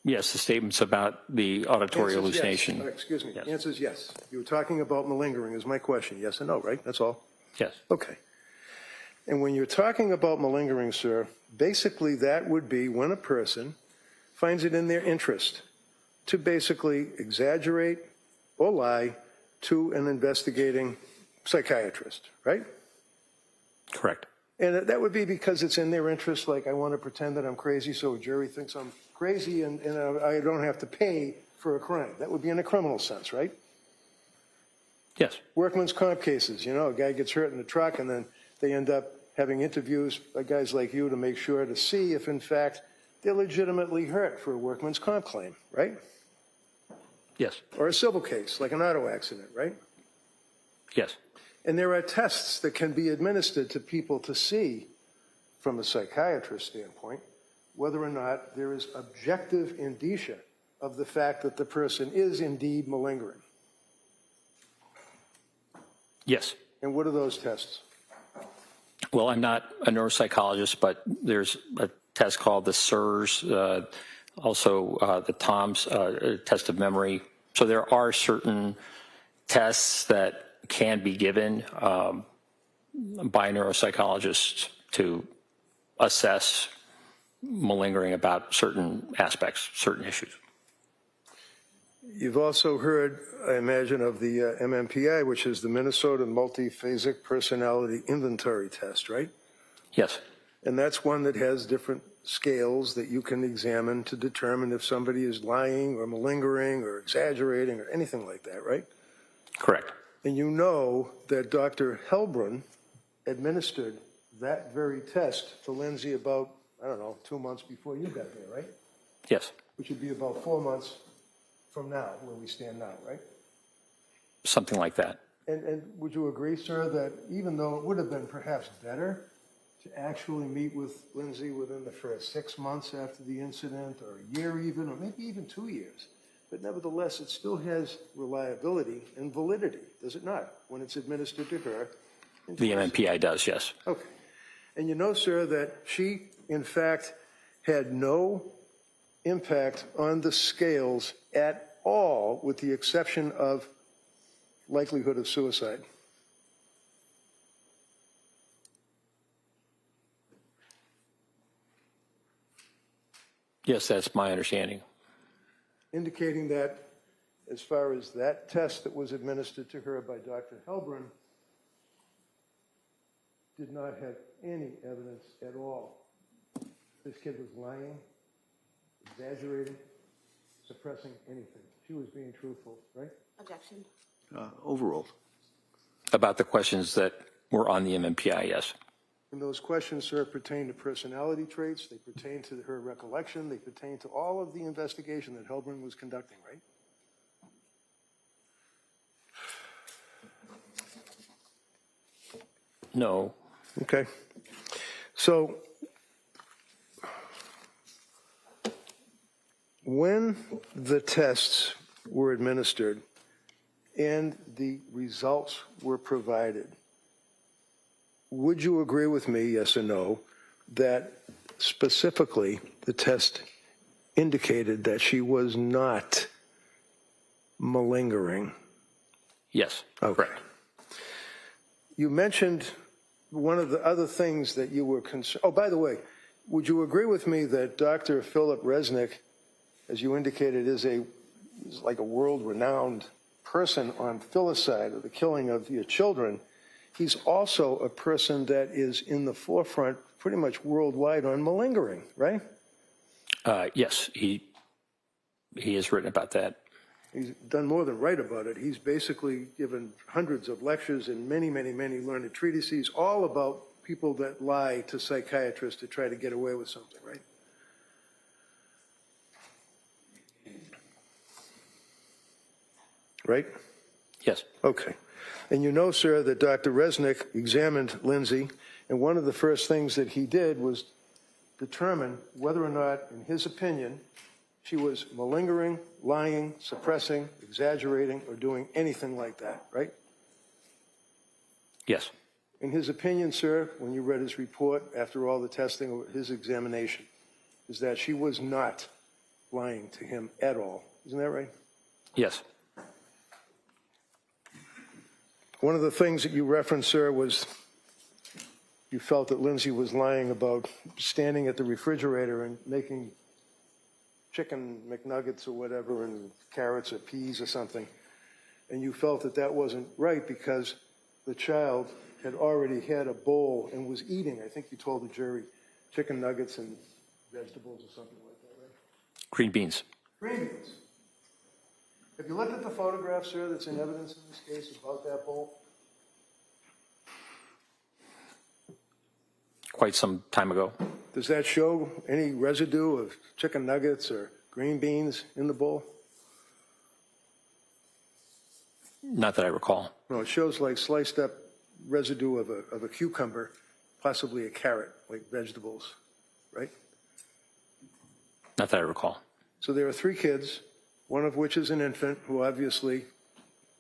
Yes, the statements about the auditory hallucination. Yes. Excuse me. Yes. The answer is yes. You were talking about malingering is my question. Yes or no, right? That's all? Yes. Okay. And when you're talking about malingering, sir, basically that would be when a person finds it in their interest to basically exaggerate or lie to an investigating psychiatrist, right? Correct. And that would be because it's in their interest, like I want to pretend that I'm crazy so a jury thinks I'm crazy and I don't have to pay for a crime. That would be in a criminal sense, right? Yes. Workman's comp cases, you know, a guy gets hurt in the truck and then they end up having interviews by guys like you to make sure to see if, in fact, they're legitimately hurt for a workman's comp claim, right? Yes. Or a civil case, like an auto accident, right? Yes. And there are tests that can be administered to people to see, from a psychiatrist standpoint, whether or not there is objective indicia of the fact that the person is indeed malingering. Yes. And what are those tests? Well, I'm not a neuropsychologist, but there's a test called the SIRS, also the TOMS test of memory. So there are certain tests that can be given by neuropsychologists to assess malingering about certain aspects, certain issues. You've also heard, I imagine, of the MMPI, which is the Minnesota Multiphasic Personality Inventory Test, right? Yes. And that's one that has different scales that you can examine to determine if somebody is lying or malingering or exaggerating or anything like that, right? Correct. And you know that Dr. Helbrun administered that very test to Lindsay about, I don't know, 2 months before you got there, right? Yes. Which would be about 4 months from now, where we stand now, right? Something like that. And would you agree, sir, that even though it would have been perhaps better to actually meet with Lindsay within the first 6 months after the incident, or a year even, or maybe even 2 years, but nevertheless, it still has reliability and validity, does it not, when it's administered to her? The MMPI does, yes. Okay. And you know, sir, that she, in fact, had no impact on the scales at all, with the exception of likelihood of suicide? Yes, that's my understanding. Indicating that as far as that test that was administered to her by Dr. Helbrin did not have any evidence at all. This kid was lying, exaggerating, suppressing anything. She was being truthful, right? Objection. Overruled. About the questions that were on the MMPI, yes. And those questions, sir, pertain to personality traits, they pertain to her recollection, they pertain to all of the investigation that Helbrin was conducting, right? No. Okay. So when the tests were administered and the results were provided, would you agree with me, yes or no, that specifically the test indicated that she was not malingering? Yes. Okay. Correct. You mentioned one of the other things that you were concerned. Oh, by the way, would you agree with me that Dr. Philip Resnick, as you indicated, is like a world-renowned person on filicide, or the killing of your children? He's also a person that is in the forefront pretty much worldwide on malingering, right? Yes, he has written about that. He's done more than write about it. He's basically given hundreds of lectures and many, many, many learned treatises all about people that lie to psychiatrists to try to get away with something, right? Right? Yes. Okay. And you know, sir, that Dr. Resnick examined Lindsay, and one of the first things that he did was determine whether or not, in his opinion, she was malingering, lying, suppressing, exaggerating, or doing anything like that, right? Yes. In his opinion, sir, when you read his report after all the testing or his examination, is that she was not lying to him at all. Isn't that right? Yes. One of the things that you referenced, sir, was you felt that Lindsay was lying about standing at the refrigerator and making chicken McNuggets or whatever, and carrots or peas or something. And you felt that that wasn't right because the child had already had a bowl and was eating, I think you told the jury, chicken nuggets and vegetables or something like that, right? Green beans. Green beans. Have you looked at the photograph, sir, that's in evidence in this case about that bowl? Quite some time ago. Does that show any residue of chicken nuggets or green beans in the bowl? Not that I recall. No, it shows like sliced up residue of a cucumber, possibly a carrot, like vegetables, right? Not that I recall. So there are 3 kids, one of which is an infant who obviously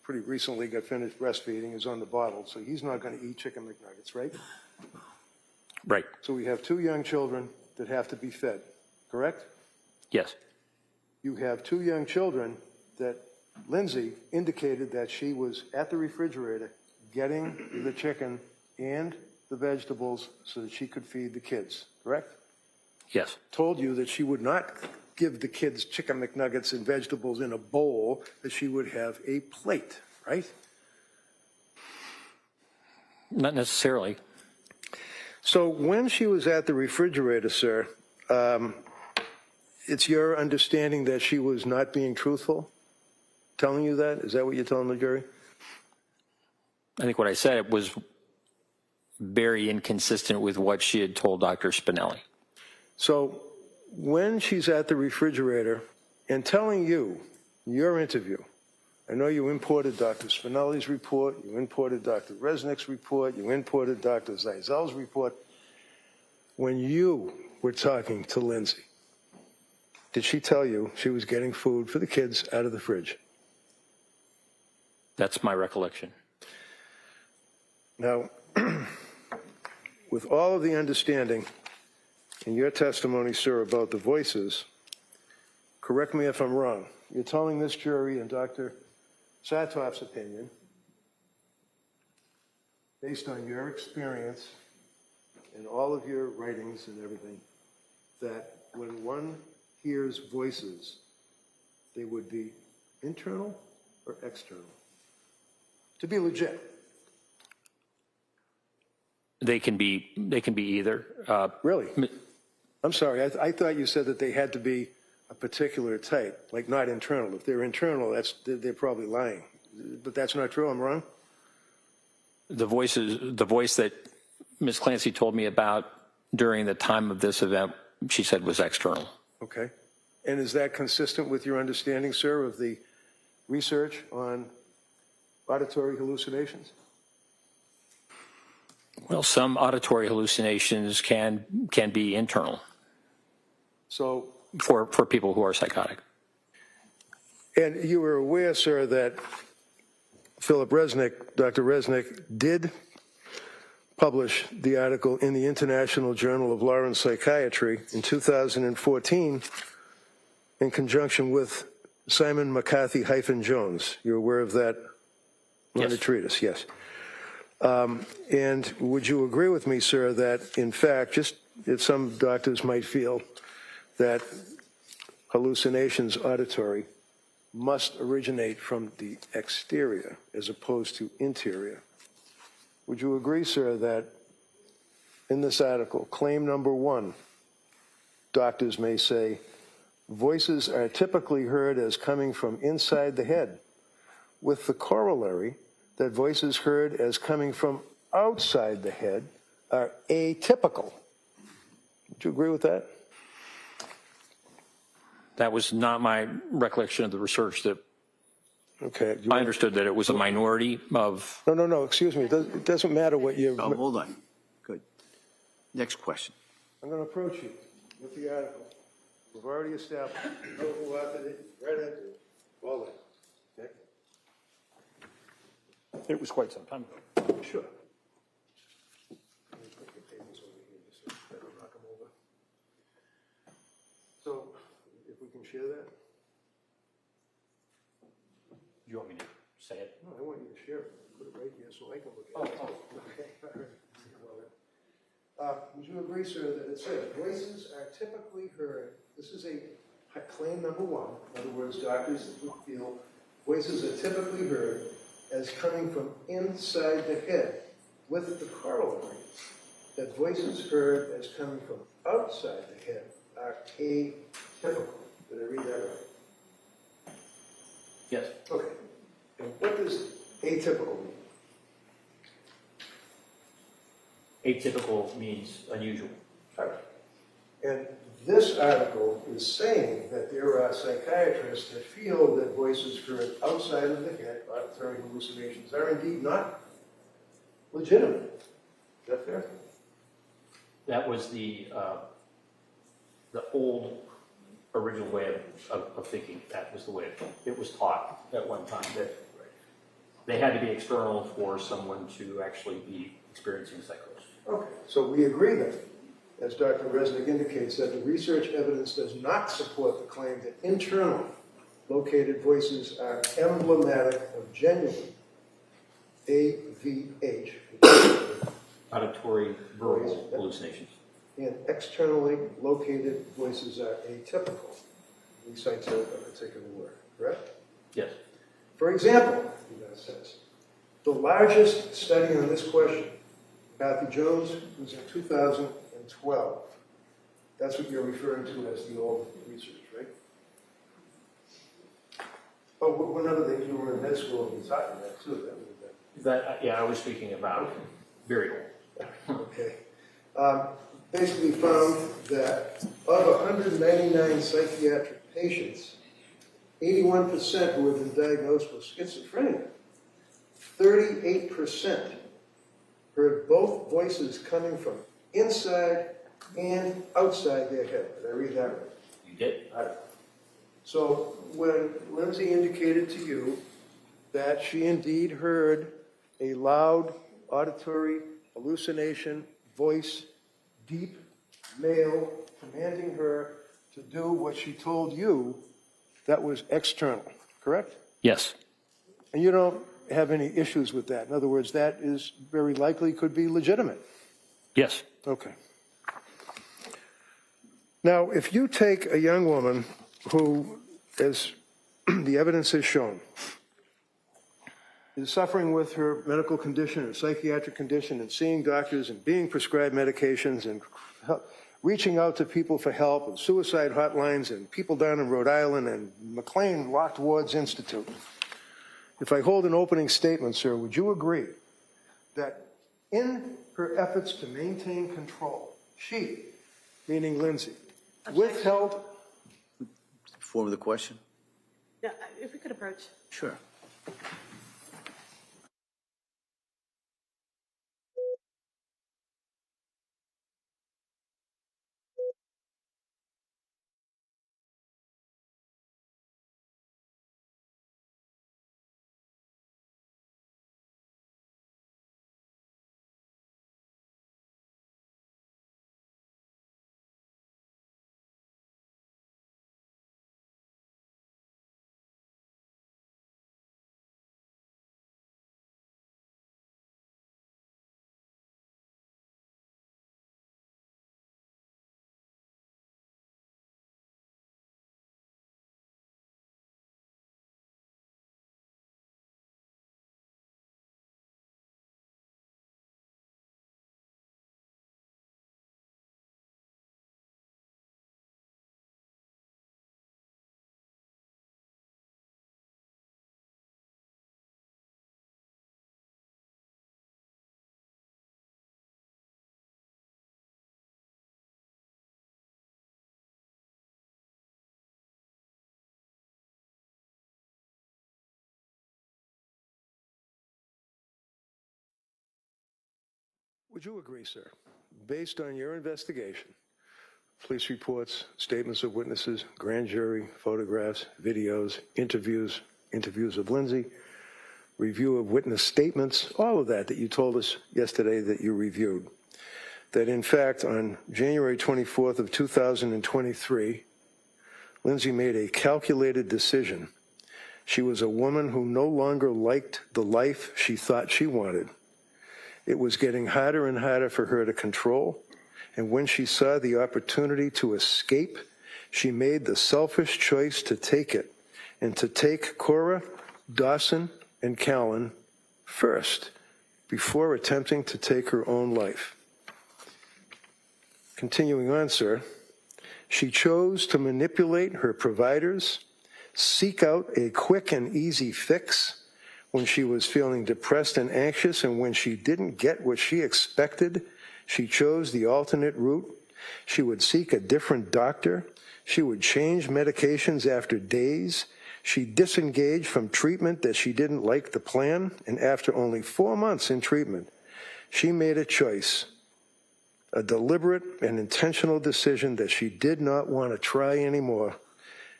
pretty recently got finished breastfeeding, is on the bottle, so he's not going to eat chicken McNuggets, right? Right. So we have 2 young children that have to be fed, correct? Yes. You have 2 young children that Lindsay indicated that she was at the refrigerator getting the chicken and the vegetables so that she could feed the kids, correct? Yes. Told you that she would not give the kids chicken McNuggets and vegetables in a bowl, that she would have a plate, right? Not necessarily. So when she was at the refrigerator, sir, it's your understanding that she was not being truthful? Telling you that? Is that what you're telling the jury? I think what I said was very inconsistent with what she had told Dr. Spinelli. So when she's at the refrigerator and telling you, your interview, I know you imported Dr. Spinelli's report, you imported Dr. Resnick's report, you imported Dr. Zeisel's report. When you were talking to Lindsay, did she tell you she was getting food for the kids out of the fridge? That's my recollection. Now, with all of the understanding in your testimony, sir, about the voices, correct me if I'm wrong, you're telling this jury, in Dr. Satoff's opinion, based on your experience and all of your writings and everything, that when one hears voices, they would be internal or external? To be legit. They can be either. Really? I'm sorry, I thought you said that they had to be a particular type, like not internal. If they're internal, they're probably lying. But that's not true, I'm wrong? The voice that Ms. Clancy told me about during the time of this event, she said was external. Okay. And is that consistent with your understanding, sir, of the research on auditory hallucinations? Well, some auditory hallucinations can be internal So, for people who are psychotic. and you were aware, sir, that Philip Resnick, Dr. Resnick, did publish the article in the International Journal of Law and Psychiatry in 2014 in conjunction with Simon McCarthy-Jones. You're aware of that learned treatise? Yes. And would you agree with me, sir, that in fact, just if some doctors might feel that hallucinations auditory must originate from the exterior as opposed to interior? Would you agree, sir, that in this article, claim number 1, doctors may say, voices are typically heard as coming from inside the head, with the corollary that voices heard as coming from outside the head are atypical? Would you agree with that? That was not my recollection of the research. That Okay. I understood that it was a minority of. No, excuse me. It doesn't matter what you... Oh, hold on. Good. Next question. I'm going to approach you with the article. We've already established. Know who authored it, right into it. All that. Okay? It was quite some time ago. Sure. Let me put your papers over here just so I don't knock them over. So, if we can share that? Do you want me to say it? No, I want you to share it. Put it right here so I can look at it. Okay, all right. Would you agree, sir, that it says voices are typically heard, this is a claim number 1, in other words, doctors would feel voices are typically heard as coming from inside the head, with the corollary that voices heard as coming from outside the head are atypical. Did I read that right? Yes. Okay. And what does atypical mean? Atypical means unusual. All right. And this article is saying that there are psychiatrists that feel that voices heard outside of the head, auditory hallucinations, are indeed not legitimate. Is that fair? That was the old original way of thinking. That was the way it was taught at one time. That they had to be external for someone to actually be experiencing psychosis. Okay. So we agree then, as Dr. Resnick indicates, that the research evidence does not support the claim that internal located voices are emblematic of genuine AVH, Auditory verbal hallucinations. and externally located voices are atypical. We cite a particular word, correct? Yes. For example, that says, the largest study on this question, Kathy Jones, was in 2012. That's what you're referring to as the old research, right? Oh, one other thing, you were in med school and you taught me that too. That would have been. Yeah, I was speaking about very old. Okay. Basically found that of 199 psychiatric patients, 81% who have been diagnosed with schizophrenia, 38% heard both voices coming from inside and outside their head. Did I read that right? You did? All right. So when Lindsay indicated to you that she indeed heard a loud auditory hallucination, voice, deep male, commanding her to do what she told you, that was external, correct? Yes. And you don't have any issues with that? In other words, that is very likely could be legitimate. Yes. Okay. Now, if you take a young woman who, as the evidence has shown, is suffering with her medical condition or psychiatric condition and seeing doctors and being prescribed medications and reaching out to people for help and suicide hotlines and people down in Rhode Island and McLean Locked Wards Institute. If I hold an opening statement, sir, would you agree that in her efforts to maintain control, she, meaning Lindsay, withheld... Form of the question? Yeah, if we could approach. Sure. Would you agree, sir, based on your investigation, police reports, statements of witnesses, grand jury, photographs, videos, interviews of Lindsay, review of witness statements, all of that you told us yesterday that you reviewed, that in fact on January 24th of 2023, Lindsay made a calculated decision. She was a woman who no longer liked the life she thought she wanted. It was getting harder and harder for her to control, and when she saw the opportunity to escape, she made the selfish choice to take it, and to take Cora, Dawson, and Callan first, before attempting to take her own life. Continuing on, sir, she chose to manipulate her providers, seek out a quick and easy fix when she was feeling depressed and anxious, and when she didn't get what she expected, she chose the alternate route. She would seek a different doctor. She would change medications after days. She disengaged from treatment that she didn't like the plan, and after only 4 months in treatment, she made a choice, a deliberate and intentional decision that she did not want to try anymore.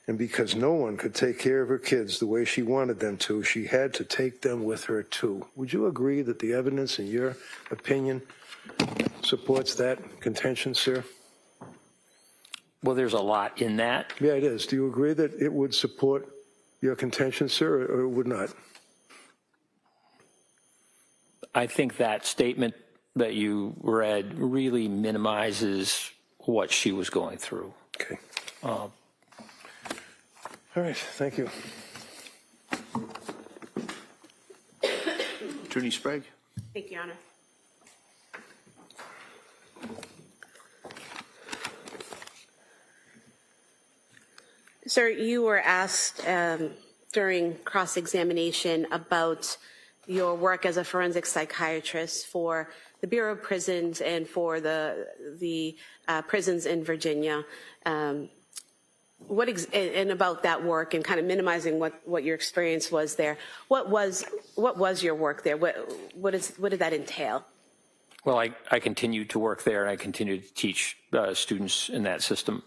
And because no one could take care of her kids the way she wanted them to, she had to take them with her too. Would you agree that the evidence, in your opinion, supports that contention, sir? Well, there's a lot in that. Yeah, it is. Do you agree that it would support your contention, sir, or it would not? I think that statement that you read really minimizes what she was going through. Okay. All right, thank you. Attorney Sprague? Thank you, Your Honor. Sir, you were asked during cross-examination about your work as a forensic psychiatrist for the Bureau of Prisons and for the prisons in Virginia. And about that work and kind of minimizing what your experience was there. What was your work there? What did that entail? Well, I continued to work there, and I continued to teach students in that system.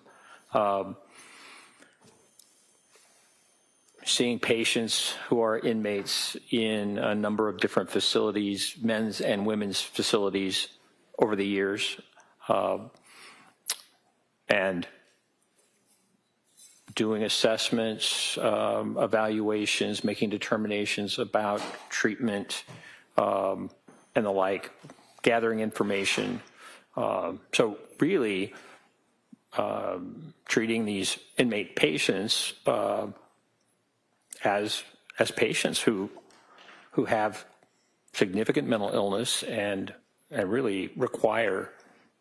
Seeing patients who are inmates in a number of different facilities, men's and women's facilities over the years, and doing assessments, evaluations, making determinations about treatment, and the like, gathering information. So really, treating these inmate patients as patients who have significant mental illness and really require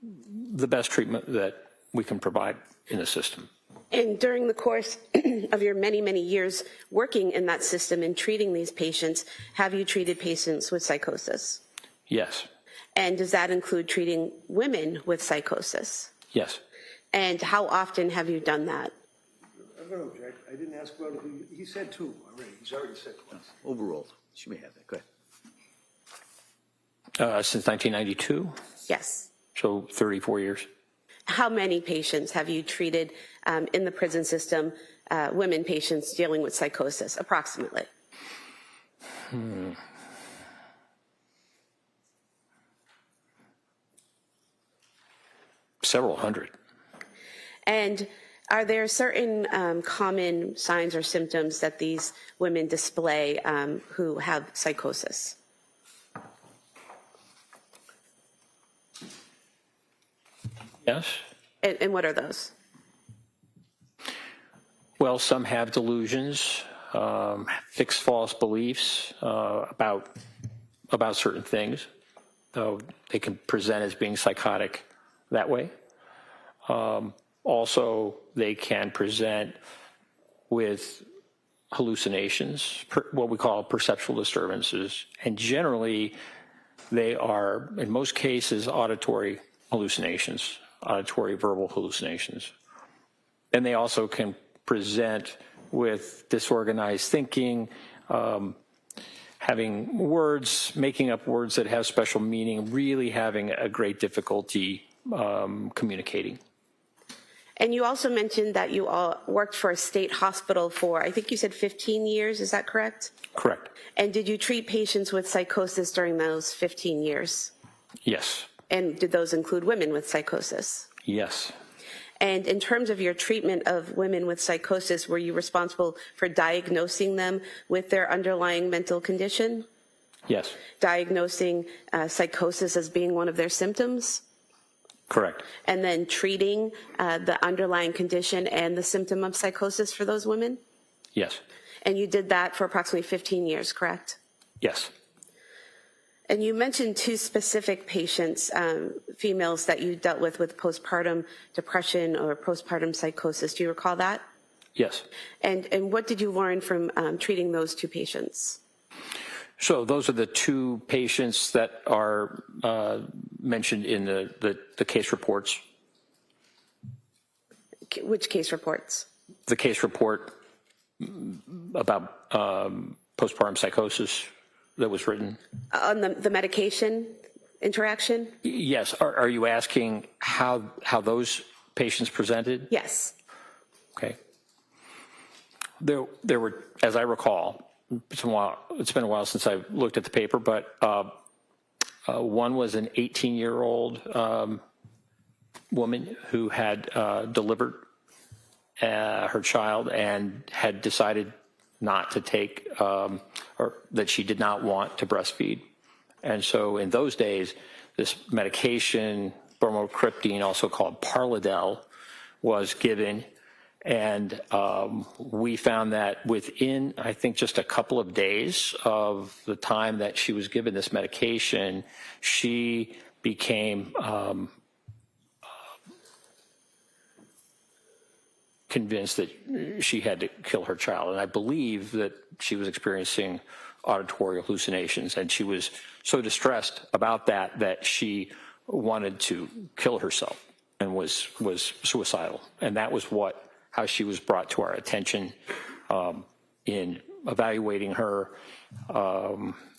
the best treatment that we can provide in the system. And during the course of your many, many years working in that system and treating these patients, have you treated patients with psychosis? Yes. And does that include treating women with psychosis? Yes. And how often have you done that? I'm going to object. I didn't ask about it. He said two already. He's already said twice. Overruled. She may have that. Go ahead. Since 1992, Yes. so 34 years. How many patients have you treated in the prison system, women patients dealing with psychosis, approximately? Several hundred. And are there certain common signs or symptoms that these women display who have psychosis? Yes. And what are those? Well, some have delusions, fixed false beliefs about certain things, though they can present as being psychotic that way. Also, they can present with hallucinations, what we call perceptual disturbances, and generally they are, in most cases, auditory hallucinations, auditory verbal hallucinations. And they also can present with disorganized thinking, having words, making up words that have special meaning, really having a great difficulty communicating. And you also mentioned that you all worked for a state hospital for, I think you said 15 years, is that correct? Correct. And did you treat patients with psychosis during those 15 years? Yes. And did those include women with psychosis? Yes. And in terms of your treatment of women with psychosis, were you responsible for diagnosing them with their underlying mental condition? Yes. Diagnosing psychosis as being one of their symptoms? Correct. And then treating the underlying condition and the symptom of psychosis for those women? Yes. And you did that for approximately 15 years, correct? Yes. And you mentioned two specific patients, females that you dealt with postpartum depression or postpartum psychosis. Do you recall that? Yes. And what did you learn from treating those two patients? So those are the two patients that are mentioned in the case reports. Which case reports? The case report about postpartum psychosis that was written. On the medication interaction? Yes. Are you asking how those patients presented? Yes. Okay. There were, as I recall, it's been a while since I've looked at the paper, but one was an 18-year-old woman who had delivered her child and had decided not to take, or that she did not want to breastfeed. And so in those days, this medication, bromocriptine, also called Parladel, was given. And we found that within, I think, just a couple of days of the time that she was given this medication, she became convinced that she had to kill her child. And I believe that she was experiencing auditory hallucinations, and she was so distressed about that she wanted to kill herself and was suicidal. And that was how she was brought to our attention. In evaluating her,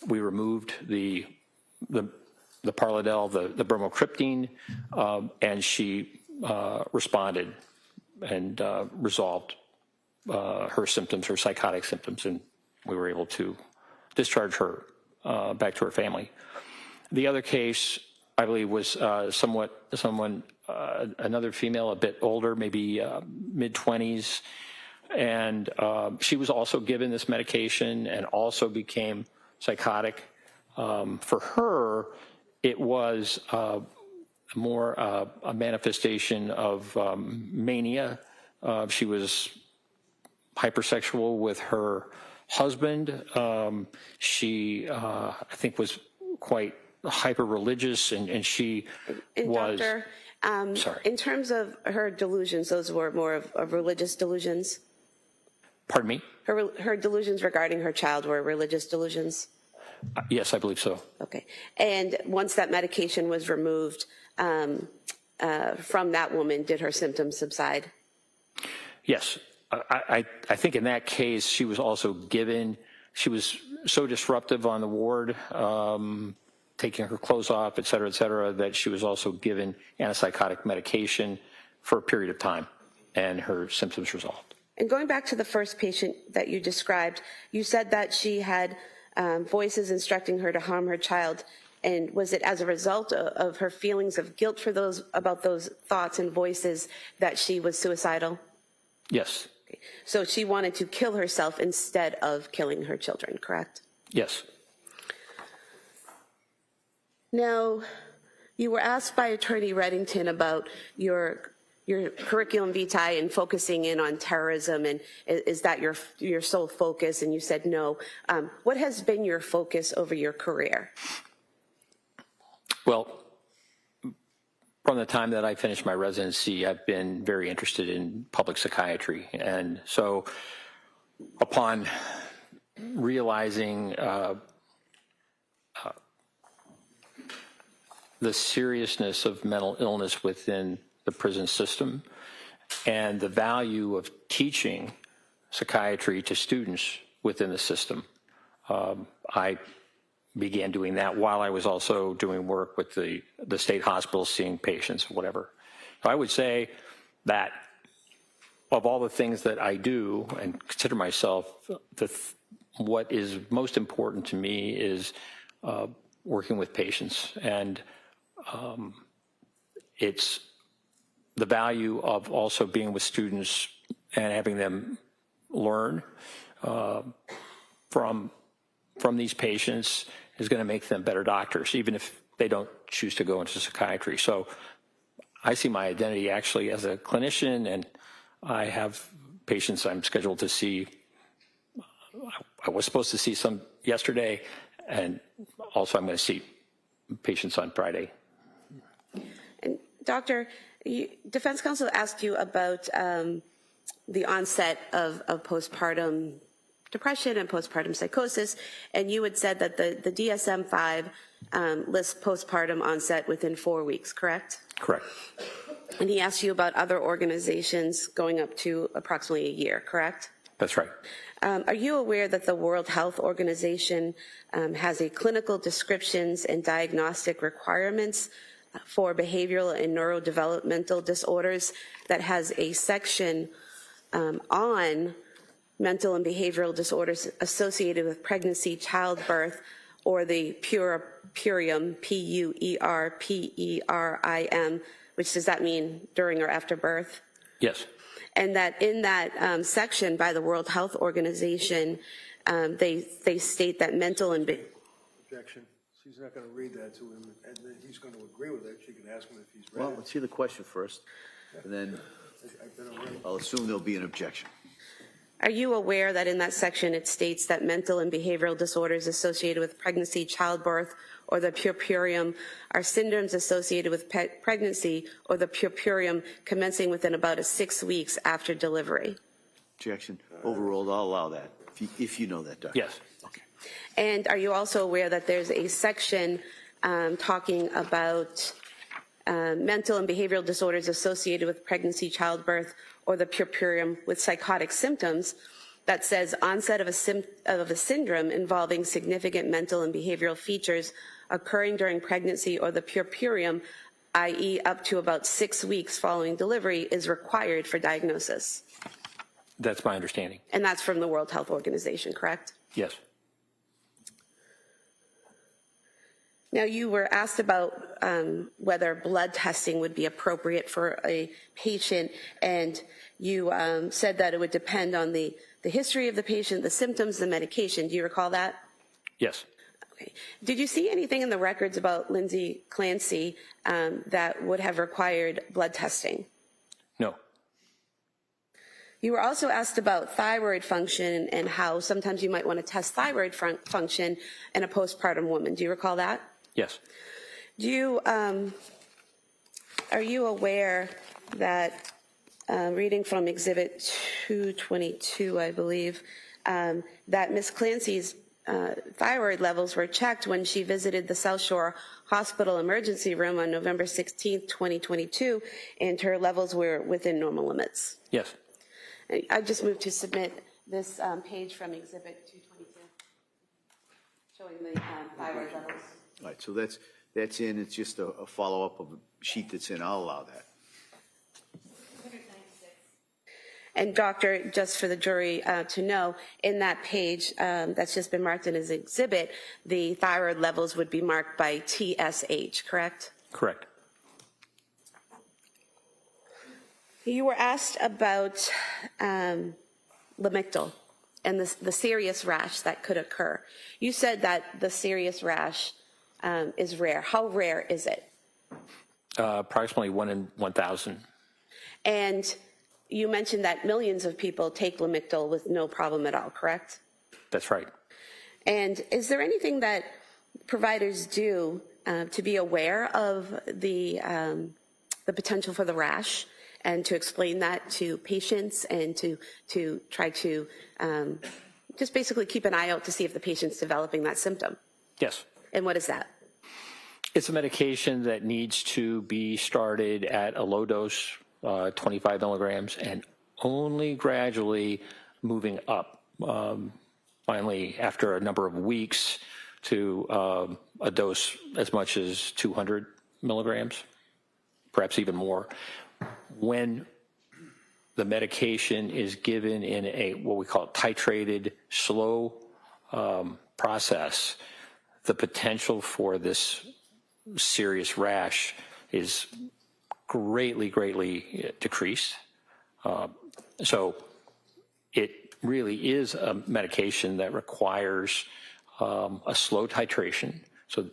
we removed the Parladel, the bromocriptine, and she responded and resolved her symptoms, her psychotic symptoms, and we were able to discharge her back to her family. The other case, I believe, was another female, a bit older, maybe mid-20s, And she was also given this medication and also became psychotic. For her, it was more a manifestation of mania. She was hypersexual with her husband. She, I think, was quite hyper-religious, and she was... Doctor, sorry. in terms of her delusions, those were more of religious delusions? Pardon me? Her delusions regarding her child were religious delusions? Yes, I believe so. Okay. And once that medication was removed from that woman, did her symptoms subside? Yes. I think in that case, she was also given, she was so disruptive on the ward, taking her clothes off, et cetera, that she was also given antipsychotic medication for a period of time, and her symptoms resolved. And going back to the first patient that you described, you said that she had voices instructing her to harm her child. And was it as a result of her feelings of guilt for about those thoughts and voices that she was suicidal? Yes. Okay. So she wanted to kill herself instead of killing her children, correct? Yes. Now, you were asked by Attorney Reddington about your curriculum vitae and focusing in on terrorism, and is that your sole focus? And you said no. What has been your focus over your career? Well, from the time that I finished my residency, I've been very interested in public psychiatry. And so upon realizing the seriousness of mental illness within the prison system and the value of teaching psychiatry to students within the system, I began doing that while I was also doing work with the state hospitals, seeing patients, whatever. So I would say that of all the things that I do and consider myself, what is most important to me is working with patients. And it's the value of also being with students and having them learn from these patients is going to make them better doctors, even if they don't choose to go into psychiatry. So I see my identity actually as a clinician, and I have patients I'm scheduled to see. I was supposed to see some yesterday, and also I'm going to see patients on Friday. And Doctor, defense counsel asked you about the onset of postpartum depression and postpartum psychosis, and you had said that the DSM-5 lists postpartum onset within 4 weeks, correct? Correct. And he asked you about other organizations going up to approximately a year, correct? That's right. Are you aware that the World Health Organization has a clinical descriptions and diagnostic requirements for behavioral and neurodevelopmental disorders that has a section on mental and behavioral disorders associated with pregnancy, childbirth, or the puerium, P-U-E-R-P-E-R-I-M, which does that mean during or after birth? Yes. And that in that section by the World Health Organization, they state that mental and... Objection. She's not going to read that to him, and then he's going to agree with it. She can ask him if he's read Well, it. let's hear the question first, and then I'll assume there'll be an objection. Are you aware that in that section it states that mental and behavioral disorders associated with pregnancy, childbirth, or the puerperium are syndromes associated with pregnancy or the puerperium commencing within about 6 weeks after delivery? Objection. Overruled. I'll allow that, if you know that, Doctor. Yes. Okay. And are you also aware that there's a section talking about mental and behavioral disorders associated with pregnancy, childbirth, or the puerperium with psychotic symptoms that says onset of a syndrome involving significant mental and behavioral features occurring during pregnancy or the puerperium, i.e. up to about 6 weeks following delivery, is required for diagnosis? That's my understanding. And that's from the World Health Organization, correct? Yes. Now, you were asked about whether blood testing would be appropriate for a patient, and you said that it would depend on the history of the patient, the symptoms, the medication. Do you recall that? Yes. Okay. Did you see anything in the records about Lindsay Clancy that would have required blood testing? No. You were also asked about thyroid function and how sometimes you might want to test thyroid function in a postpartum woman. Do you recall that? Yes. Do you, are you aware that, reading from Exhibit 222, I believe, that Ms. Clancy's thyroid levels were checked when she visited the South Shore Hospital emergency room on November 16th, 2022, and her levels were within normal limits? Yes. I just moved to submit this page from Exhibit 222, showing the thyroid levels. All right, so that's in. It's just a follow-up of a sheet that's in. I'll allow that. And doctor, just for the jury to know, in that page that's just been marked in as exhibit, the thyroid levels would be marked by TSH, correct? Correct. You were asked about Lamictal and the serious rash that could occur. You said that the serious rash is rare. How rare is it? Approximately 1 in 1,000. And you mentioned that millions of people take Lamictal with no problem at all, correct? That's right. And is there anything that providers do to be aware of the potential for the rash, and to explain that to patients, and to try to just basically keep an eye out to see if the patient's developing that symptom? Yes. And what is that? It's a medication that needs to be started at a low dose, 25 milligrams, and only gradually moving up. Finally, after a number of weeks, to a dose as much as 200 milligrams, perhaps even more. When the medication is given in a what we call titrated, slow process, the potential for this serious rash is greatly decreased. So it really is a medication that requires a slow titration. So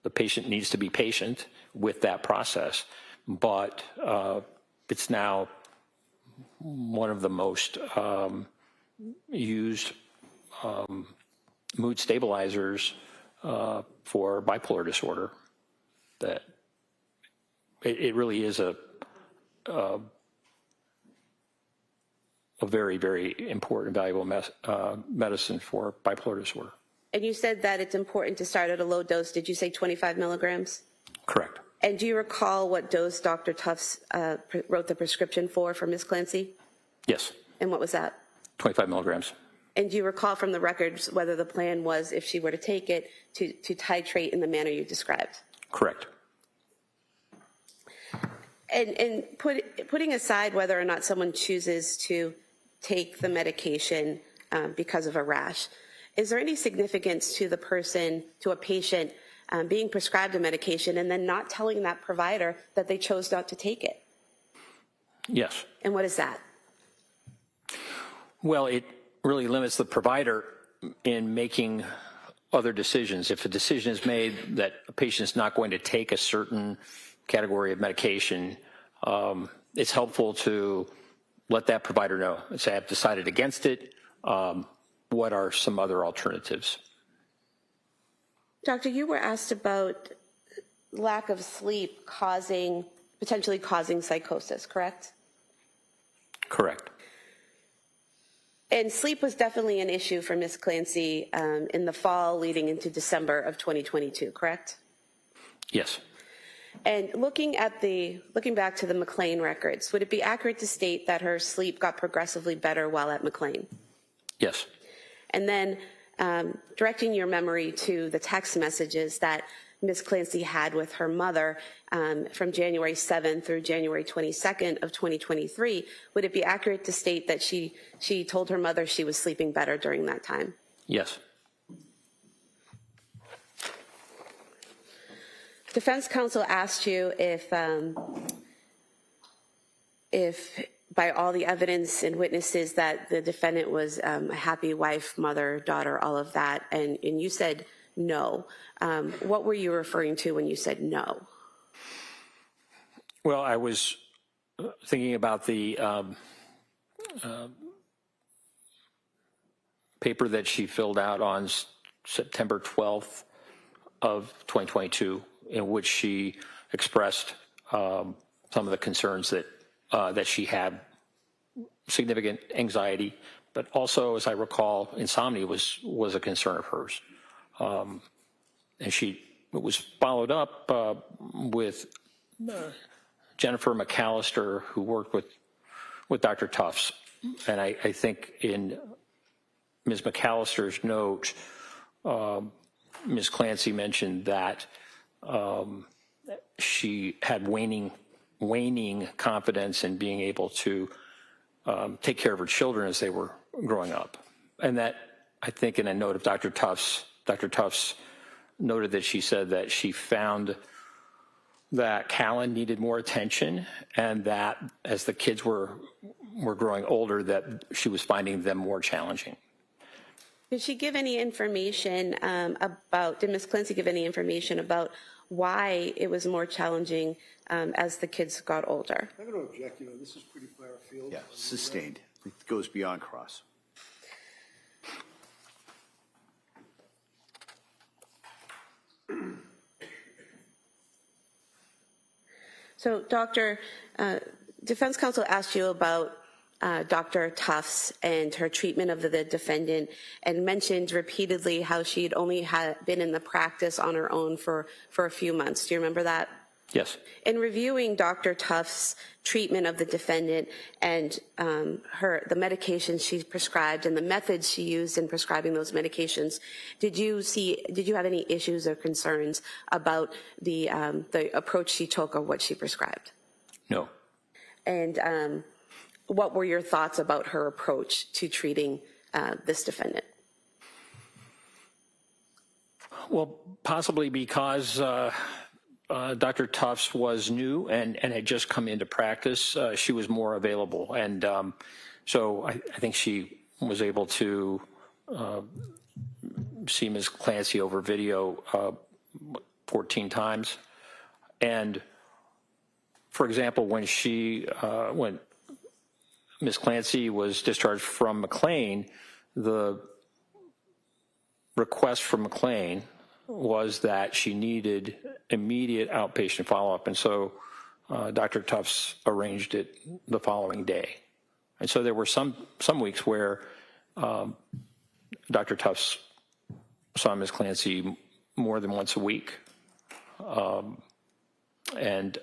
the patient needs to be patient with that process. But it's now one of the most used mood stabilizers for bipolar disorder. That it really is a very important, valuable medicine for bipolar disorder. And you said that it's important to start at a low dose. Did you say 25 milligrams? Correct. And do you recall what dose Dr. Tufts wrote the prescription for Ms. Clancy? Yes. And what was that? 25 milligrams. And do you recall from the records whether the plan was, if she were to take it, to titrate in the manner you described? Correct. And putting aside whether or not someone chooses to take the medication because of a rash, is there any significance to the person, to a patient, being prescribed a medication and then not telling that provider that they chose not to take it? Yes. And what is that? Well, it really limits the provider in making other decisions. If a decision is made that a patient is not going to take a certain category of medication, it's helpful to let that provider know and say, I've decided against it. What are some other alternatives? Doctor, you were asked about lack of sleep potentially causing psychosis, correct? Correct. And sleep was definitely an issue for Ms. Clancy in the fall leading into December of 2022, correct? Yes. And looking back to the McLean records, would it be accurate to state that her sleep got progressively better while at McLean? Yes. And then directing your memory to the text messages that Ms. Clancy had with her mother from January 7th through January 22nd of 2023, would it be accurate to state that she told her mother she was sleeping better during that time? Yes. defense counsel asked you if by all the evidence and witnesses that the defendant was a happy wife, mother, daughter, all of that, and you said no. What were you referring to when you said no? Well, I was thinking about the paper that she filled out on September 12th of 2022, in which she expressed some of the concerns that she had, significant anxiety, but also, as I recall, insomnia was a concern of hers. And it was followed up with Jennifer McAllister, who worked with Dr. Tufts. And I think in Ms. McAllister's note, Ms. Clancy mentioned that she had waning confidence in being able to take care of her children as they were growing up. And that, I think in a note of Dr. Tufts noted that she said that she found that Callan needed more attention, and that as the kids were growing older, that she was finding them more challenging. Did she give any information did Ms. Clancy give any information about why it was more challenging as the kids got older? I'm going to object. This is pretty far afield. Yeah, sustained. It goes beyond cross. So, Doctor, defense counsel asked you about Dr. Tufts and her treatment of the defendant, and mentioned repeatedly how she'd only been in the practice on her own for a few months. Do you remember that? Yes. In reviewing Dr. Tufts' treatment of the defendant and the medications she prescribed and the methods she used in prescribing those medications, did you have any issues or concerns about the approach she took or what she prescribed? No. And what were your thoughts about her approach to treating this defendant? Well, possibly because Dr. Tufts was new and had just come into practice, she was more available. And so I think she was able to see Ms. Clancy over video 14 times. And for example, when Ms. Clancy was discharged from McLean, the request from McLean was that she needed immediate outpatient follow-up, and so Dr. Tufts arranged it the following day. And so there were some weeks where Dr. Tufts saw Ms. Clancy more than once a week. And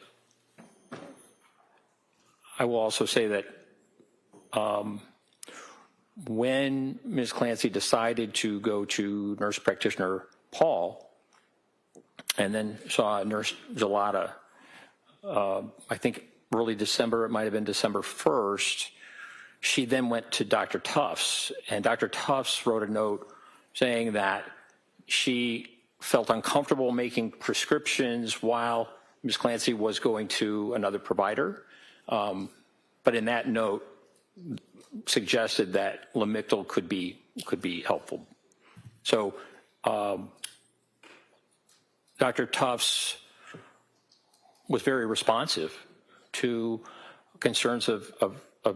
I will also say that when Ms. Clancy decided to go to nurse practitioner Paul and then saw Nurse Gelada, I think early December, it might have been December 1st, she then went to Dr. Tufts, and Dr. Tufts wrote a note saying that she felt uncomfortable making prescriptions while Ms. Clancy was going to another provider. But in that note, suggested that Lamictal could be helpful. So Dr. Tufts was very responsive to concerns of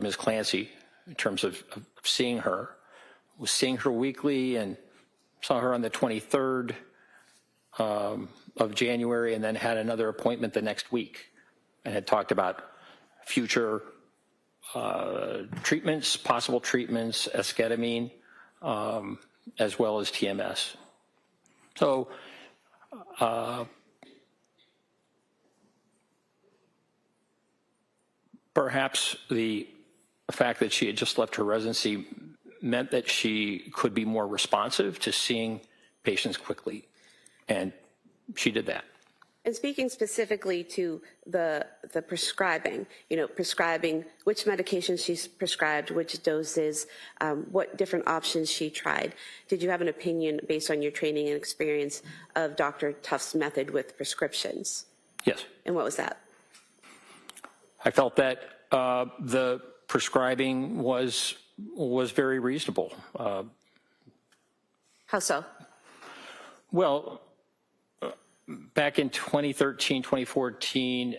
Ms. Clancy in terms of seeing her. Was seeing her weekly and saw her on the 23rd of January, and then had another appointment the next week and had talked about future treatments, possible treatments, esketamine, as well as TMS. So perhaps the fact that she had just left her residency meant that she could be more responsive to seeing patients quickly, and she did that. And speaking specifically to the prescribing, prescribing which medications she's prescribed, which doses, what different options she tried. Did you have an opinion based on your training and experience of Dr. Tuft's method with prescriptions? Yes. And what was that? I felt that the prescribing was very reasonable. How so? Well, back in 2013, 2014,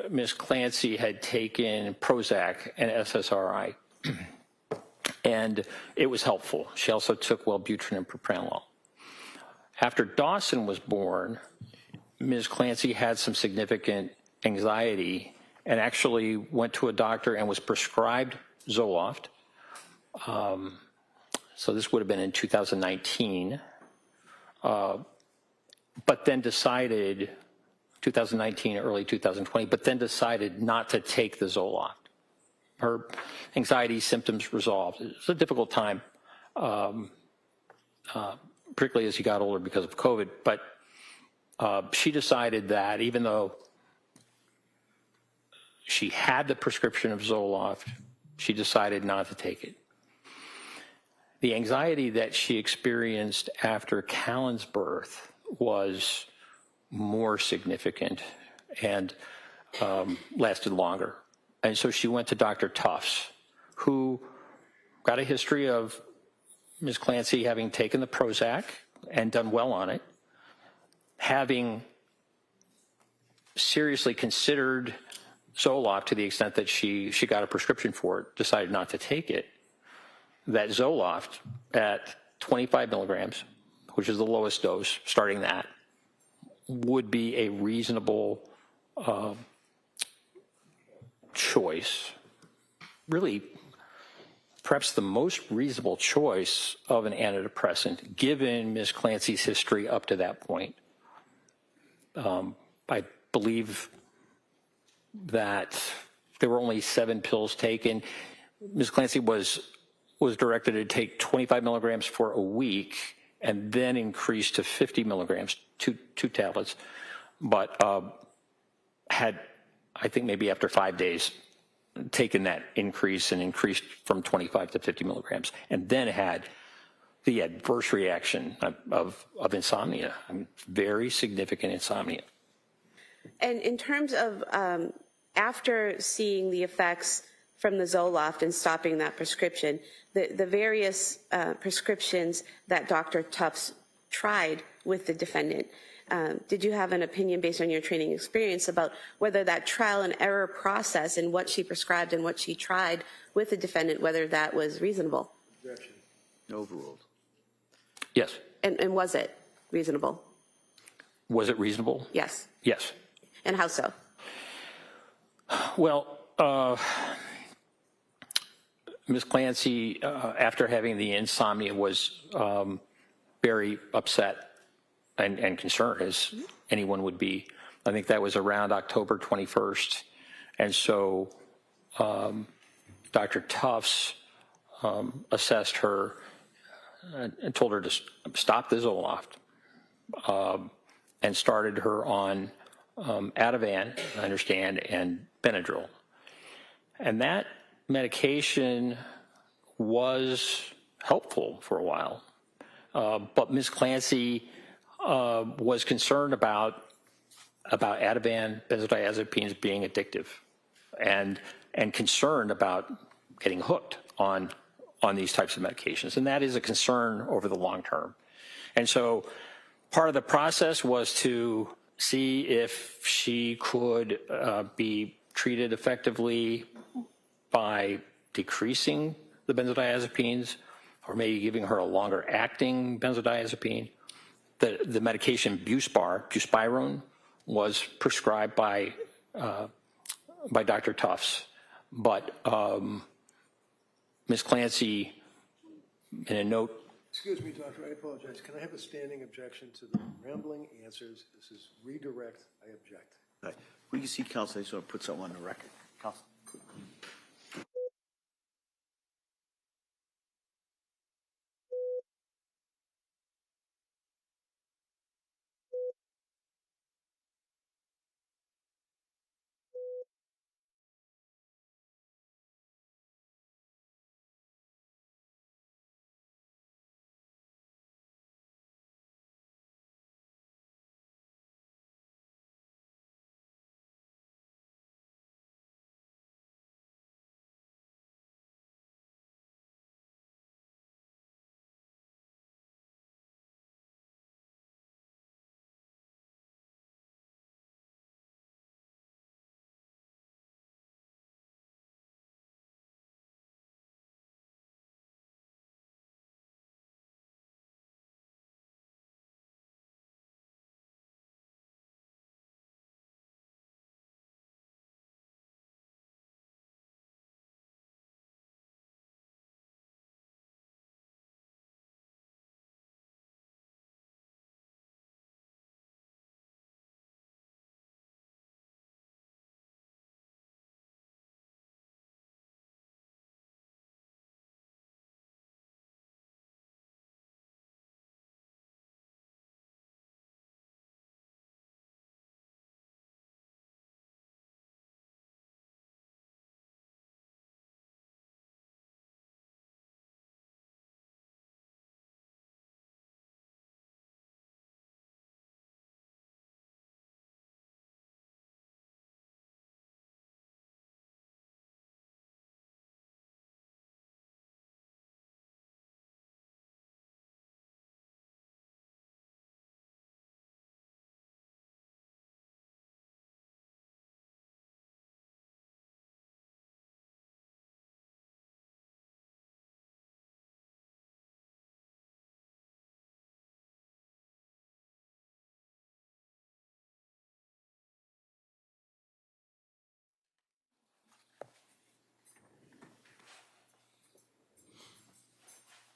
Ms. Clancy had taken Prozac and SSRI, and it was helpful. She also took Wellbutrin and propranolol. After Dawson was born, Ms. Clancy had some significant anxiety and actually went to a doctor and was prescribed Zoloft. So this would have been in 2019. But then decided, 2019, early 2020, but then decided not to take the Zoloft. Her anxiety symptoms resolved. It was a difficult time, particularly as she got older because of COVID. But she decided that even though she had the prescription of Zoloft, she decided not to take it. The anxiety that she experienced after Callan's birth was more significant and lasted longer. And so she went to Dr. Tufts, who got a history of Ms. Clancy having taken the Prozac and done well on it, having seriously considered Zoloft to the extent that she got a prescription for it, decided not to take it. That Zoloft at 25 milligrams, which is the lowest dose, starting that, would be a reasonable choice, really perhaps the most reasonable choice of an antidepressant, given Ms. Clancy's history up to that point. I believe that there were only 7 pills taken. Ms. Clancy was directed to take 25 milligrams for a week and then increased to 50 milligrams, two tablets, but had, I think maybe after 5 days, taken that increase and increased from 25 to 50 milligrams, and then had the adverse reaction of insomnia, very significant insomnia. And in terms of after seeing the effects from the Zoloft and stopping that prescription, the various prescriptions that Dr. Tufts tried with the defendant, did you have an opinion based on your training experience about whether that trial and error process and what she prescribed and what she tried with the defendant, whether that was reasonable? Objection. Overruled. Yes. And was it reasonable? Was it reasonable? Yes. Yes. And how so? Well, Ms. Clancy, after having the insomnia, was very upset and concerned, as anyone would be. I think that was around October 21st. And so Dr. Tufts assessed her and told her to stop the Zoloft and started her on Ativan, I understand, and Benadryl. And that medication was helpful for a while. But Ms. Clancy was concerned about Ativan, benzodiazepines being addictive, and concerned about getting hooked on these types of medications. And that is a concern over the long term. And so part of the process was to see if she could be treated effectively by decreasing the benzodiazepines or maybe giving her a longer acting benzodiazepine. The medication buspirone, was prescribed by Dr. Tufts, but Ms. Clancy, in a note. Excuse me, doctor, I apologize. Can I have a standing objection to the rambling answers? This is redirect. I object. All right. We can see counsel, I just want to put something on the record. Counsel.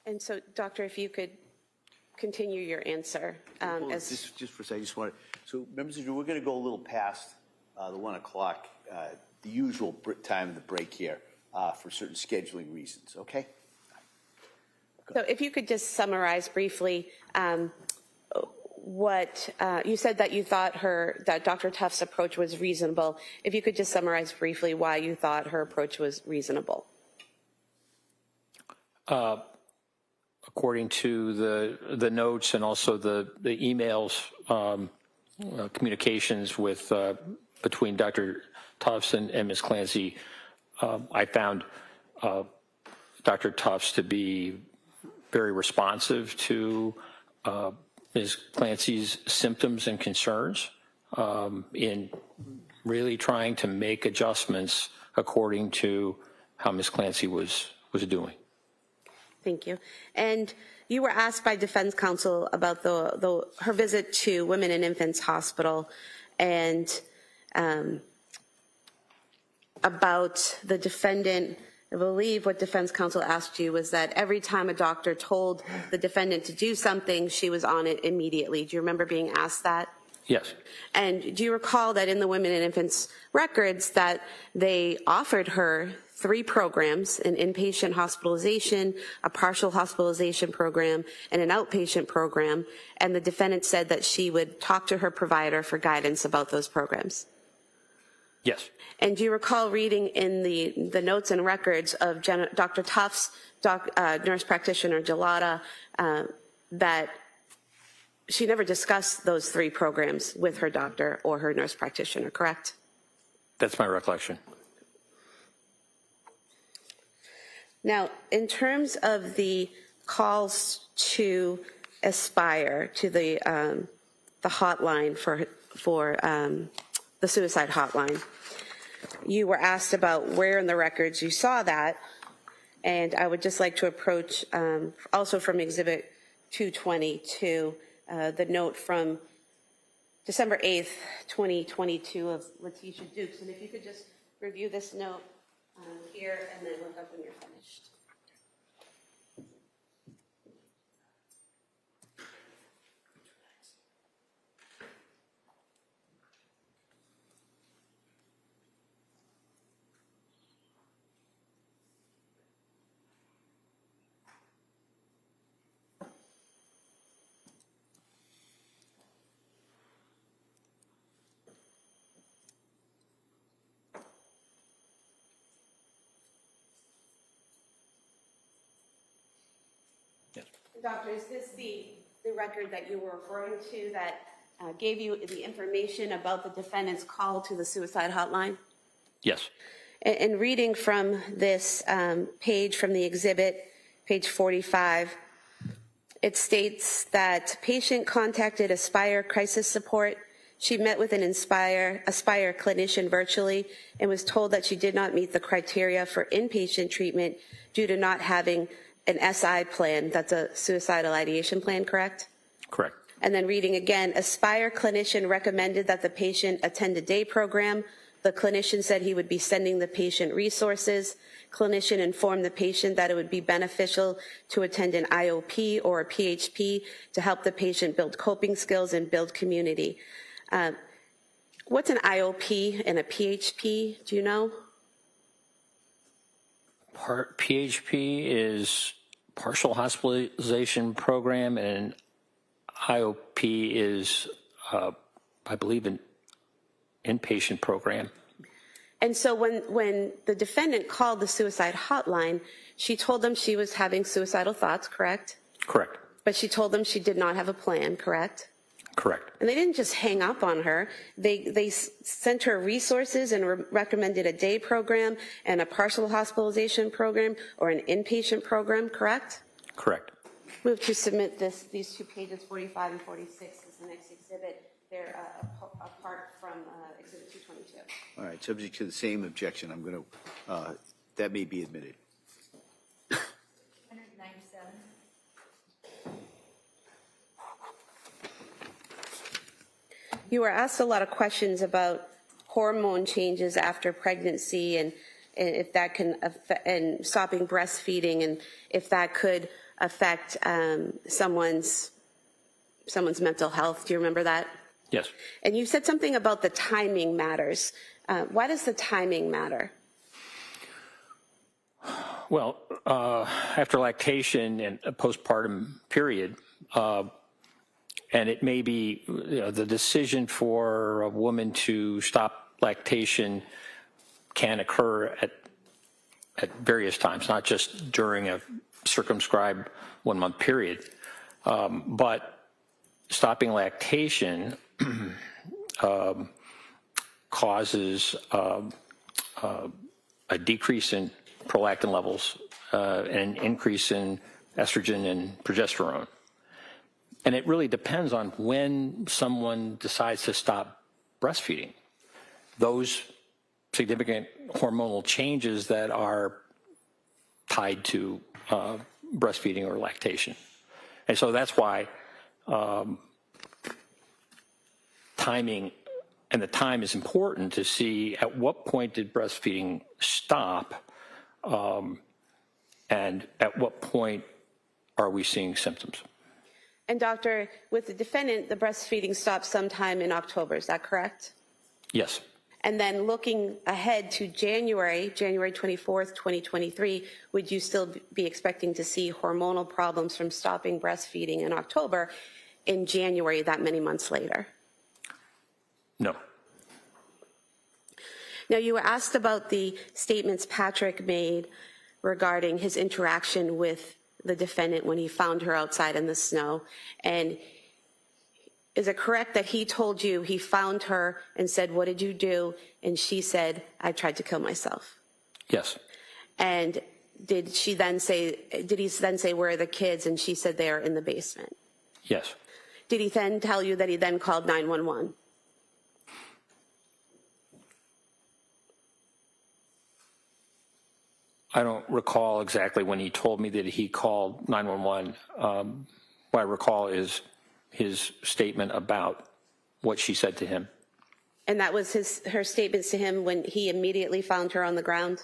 And so, doctor, if you could continue your answer. Hold on, just for a second, I just want to, so members of the jury, we're going to go a little past the 1 o'clock, the usual time of the break here for certain scheduling reasons, okay? So if you could just summarize briefly what you said that you thought that Dr. Tuft's approach was reasonable. If you could just summarize briefly why you thought her approach was reasonable. According to the notes and also the emails, communications with between Dr. Tufts and Ms. Clancy, I found Dr. Tufts to be very responsive to Ms. Clancy's symptoms and concerns in really trying to make adjustments according to how Ms. Clancy was doing. Thank you. And you were asked by defense counsel about her visit to Women and Infants Hospital and about the defendant. I believe what defense counsel asked you was that every time a doctor told the defendant to do something, she was on it immediately. Do you remember being asked that? Yes. And do you recall that in the Women and Infants records that they offered her 3 programs, an inpatient hospitalization, a partial hospitalization program, and an outpatient program, and the defendant said that she would talk to her provider for guidance about those programs? Yes. And do you recall reading in the notes and records of Dr. Tufts, nurse practitioner Gelada, that she never discussed those 3 programs with her doctor or her nurse practitioner, correct? That's my recollection. Now, in terms of the calls to Aspire, to the hotline for the suicide hotline, you were asked about where in the records you saw that, and I would just like to approach also from Exhibit 222, the note from December 8th, 2022 of Letitia Dukes. And if you could just review this note here and then look up when you're finished. Doctor, is this the record that you were referring to that gave you the information about the defendant's call to the suicide hotline? Yes. And reading from this page from the exhibit, page 45, it states that patient contacted Aspire Crisis Support. She met with an Aspire clinician virtually and was told that she did not meet the criteria for inpatient treatment due to not having an SI plan. That's a suicidal ideation plan, correct? Correct. And then reading again, Aspire clinician recommended that the patient attend a day program. The clinician said he would be sending the patient resources. Clinician informed the patient that it would be beneficial to attend an IOP or a PHP to help the patient build coping skills and build community. What's an IOP and a PHP? Do you know? PHP is partial hospitalization program, and IOP is, I believe, an inpatient program. And so when the defendant called the suicide hotline, she told them she was having suicidal thoughts, correct? Correct. But she told them she did not have a plan, correct? Correct. And they didn't just hang up on her. They sent her resources and recommended a day program and a partial hospitalization program or an inpatient program, correct? Correct. Move to submit these 2 pages, 45 and 46, as the next exhibit. They're apart from Exhibit 222. All right, subject to the same objection, I'm going to, that may be admitted. 197. You were asked a lot of questions about hormone changes after pregnancy and if that can affect, and stopping breastfeeding, and if that could affect someone's mental health. Do you remember that? Yes. And you said something about the timing matters. Why does the timing matter? Well, after lactation and a postpartum period, and it may be the decision for a woman to stop lactation can occur at various times, not just during a circumscribed 1 month period. But stopping lactation causes a decrease in prolactin levels and an increase in estrogen and progesterone. And it really depends on when someone decides to stop breastfeeding. Those significant hormonal changes that are tied to breastfeeding or lactation. And so that's why timing and the time is important to see at what point did breastfeeding stop and at what point are we seeing symptoms. And doctor, with the defendant, the breastfeeding stopped sometime in October, is that correct? Yes. And then looking ahead to January 24th, 2023, would you still be expecting to see hormonal problems from stopping breastfeeding in October in January, that many months later? No. Now, you were asked about the statements Patrick made regarding his interaction with the defendant when he found her outside in the snow. And is it correct that he told you he found her and said, "What did you do?" And she said, "I tried to kill myself"? Yes. And did he then say, "Where are the kids?" And she said, "They are in the basement"? Yes. Did he then tell you that he then called 911? I don't recall exactly when he told me that he called 911. What I recall is his statement about what she said to him. And that was her statements to him when he immediately found her on the ground?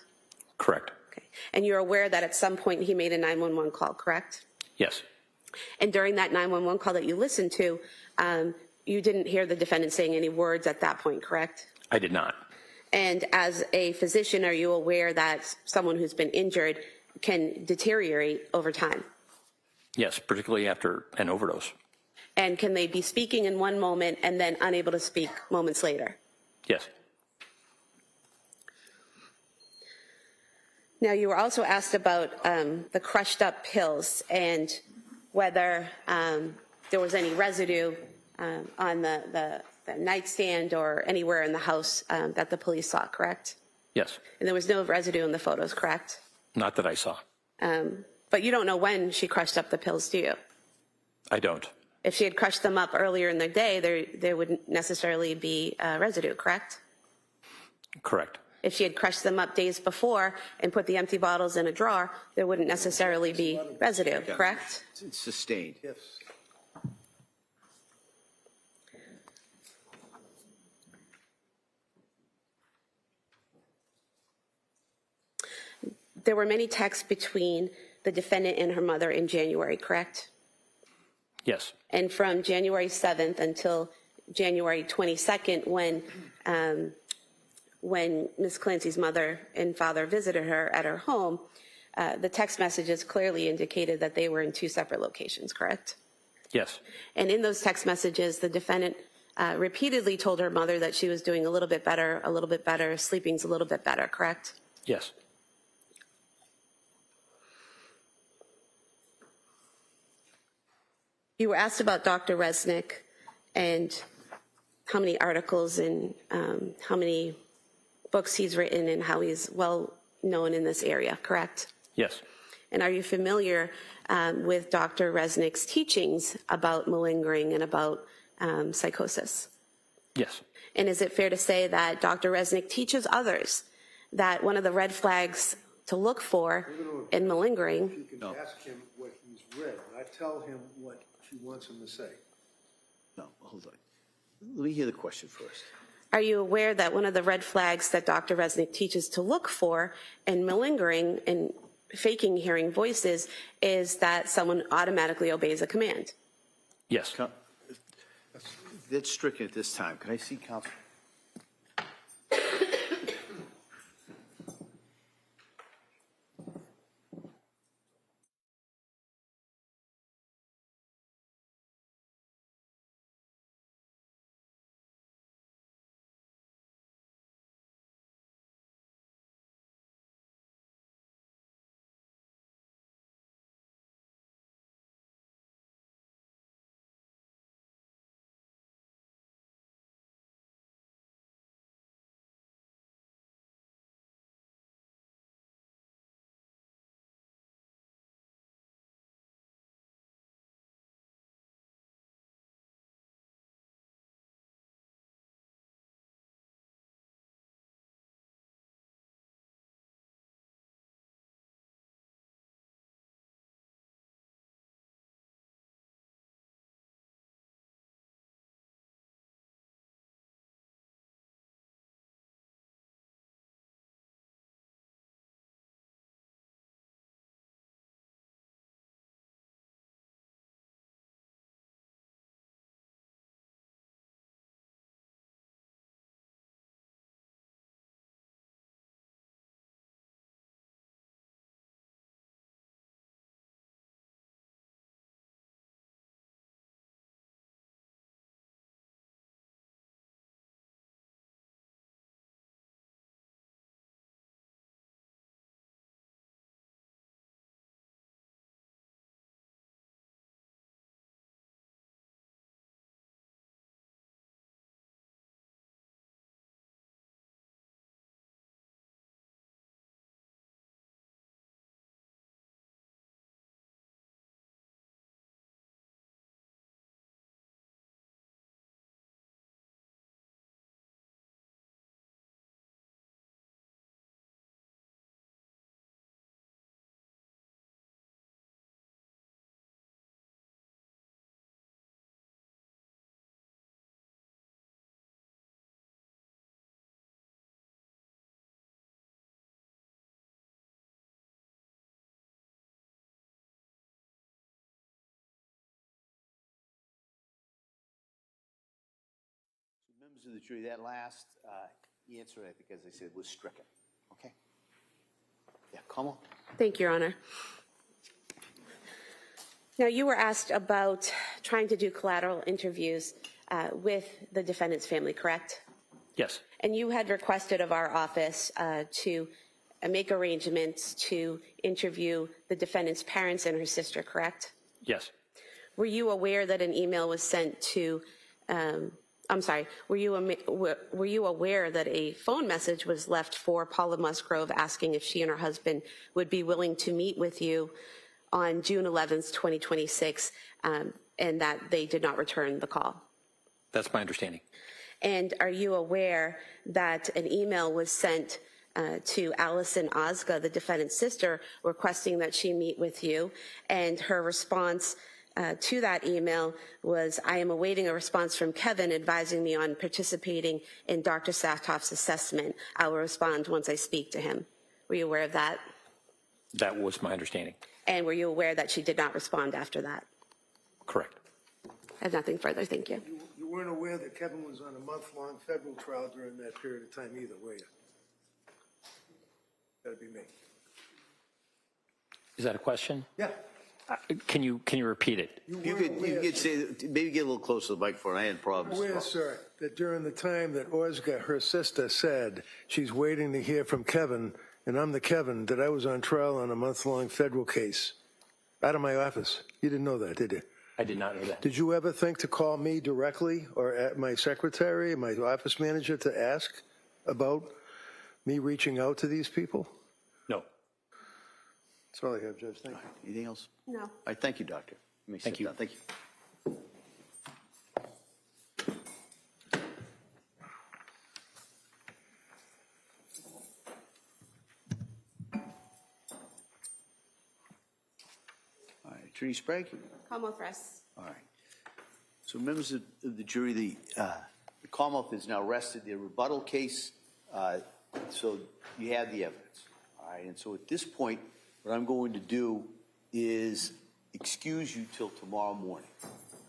Correct. Okay. And you're aware that at some point he made a 911 call, correct? Yes. And during that 911 call that you listened to, you didn't hear the defendant saying any words at that point, correct? I did not. And as a physician, are you aware that someone who's been injured can deteriorate over time? Yes, particularly after an overdose. And can they be speaking in one moment and then unable to speak moments later? Yes. Now, you were also asked about the crushed up pills and whether there was any residue on the nightstand or anywhere in the house that the police saw, correct? Yes. And there was no residue in the photos, correct? Not that I saw. But you don't know when she crushed up the pills, do you? I don't. If she had crushed them up earlier in the day, there wouldn't necessarily be residue, correct? Correct. If she had crushed them up days before and put the empty bottles in a drawer, there wouldn't necessarily be residue, correct? It's sustained. Yes. There were many texts between the defendant and her mother in January, correct? Yes. And from January 7th until January 22nd, when Ms. Clancy's mother and father visited her at her home, the text messages clearly indicated that they were in two separate locations, correct? Yes. And in those text messages, the defendant repeatedly told her mother that she was doing a little bit better, sleeping's a little bit better, correct? Yes. You were asked about Dr. Resnick and how many articles and how many books he's written and how he's well known in this area, correct? Yes. And are you familiar with Dr. Resnick's teachings about malingering and about psychosis? Yes. And is it fair to say that Dr. Resnick teaches others that one of the red flags to look for in malingering? You can ask him what he's read, not tell him what she wants him to say. No, hold on. Let me hear the question first. Are you aware that one of the red flags that Dr. Resnick teaches to look for in malingering and faking hearing voices is that someone automatically obeys a command. Yes. That's stricken at this time. Can I see counsel? Members of the jury, that last answer, I think, as I said, was stricken. Okay? Yeah, come on. Thank you, Your Honor. Now, you were asked about trying to do collateral interviews with the defendant's family, correct? Yes. And you had requested of our office to make arrangements to interview the defendant's parents and her sister, correct? Yes. Were you aware that an email was sent to, were you aware that a phone message was left for Paula Musgrove asking if she and her husband would be willing to meet with you on June 11th, 2026, and that they did not return the call? That's my understanding. And are you aware that an email was sent to Allison Ozga, the defendant's sister, requesting that she meet with you, and her response to that email was, "I am awaiting a response from Kevin advising me on participating in Dr. Satoff's assessment. I will respond once I speak to him." Were you aware of that? That was my understanding. And were you aware that she did not respond after that? Correct. I have nothing further. Thank you. You weren't aware that Kevin was on a month-long federal trial during that period of time either, were you? That'd be me. Is that a question? Yeah. Can you repeat it? You could say, maybe get a little closer to the microphone. I had problems. Aware, sir, that during the time that Ozga, her sister, said she's waiting to hear from Kevin, and I'm the Kevin, that I was on trial on a month-long federal case out of my office. You didn't know that, did you? I did not know that. Did you ever think to call me directly or at my secretary, my office manager, to ask about me reaching out to these people? No. That's all I have, Judge. Thank you. Anything else? No. All right, thank you, Doctor. You may sit Thank you. down. Thank you. All right, Attorney Sprague? Commonwealth rests. All right. So members of the jury, the Commonwealth has now rested their rebuttal case, so you have the evidence. All right, and so at this point, what I'm going to do is excuse you till tomorrow morning,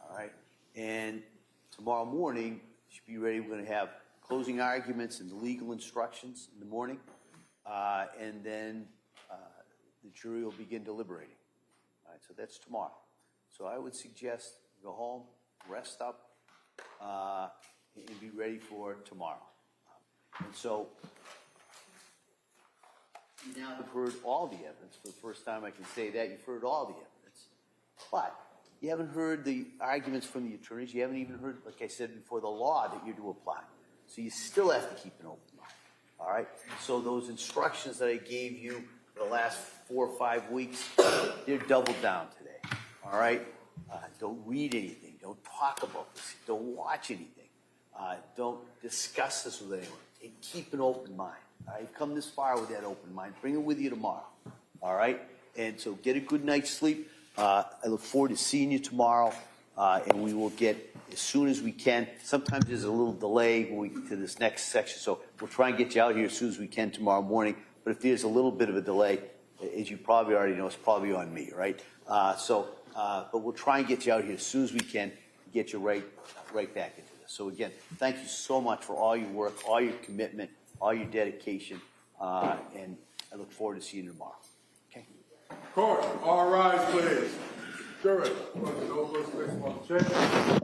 all right? And tomorrow morning, you should be ready. We're going to have closing arguments and the legal instructions in the morning, and then the jury will begin deliberating. All right, so that's tomorrow. So I would suggest go home, rest up, and be ready for tomorrow. And so you now have heard all the evidence. For the first time I can say that. You've heard all the evidence. But you haven't heard the arguments from the attorneys. You haven't even heard, like I said before, the law that you're to apply. So you still have to keep an open mind. All right? So those instructions that I gave you for the last 4 or 5 weeks, they're doubled down today. All right? Don't read anything. Don't talk about this. Don't watch anything. Don't discuss this with anyone. And keep an open mind. All right? You've come this far with that open mind. Bring it with you tomorrow. All right? And so get a good night's sleep. I look forward to seeing you tomorrow, and we will get as soon as we can. Sometimes there's a little delay when we get to this next section, so we'll try and get you out here as soon as we can tomorrow morning. But if there's a little bit of a delay, as you probably already know, it's probably on me, right? But we'll try and get you out here as soon as we can, get you right back into this. So again, thank you so much for all your work, all your commitment, all your dedication, and I look forward to seeing you tomorrow. Okay. Court, all rise, please. Jurors, no first place on the chair.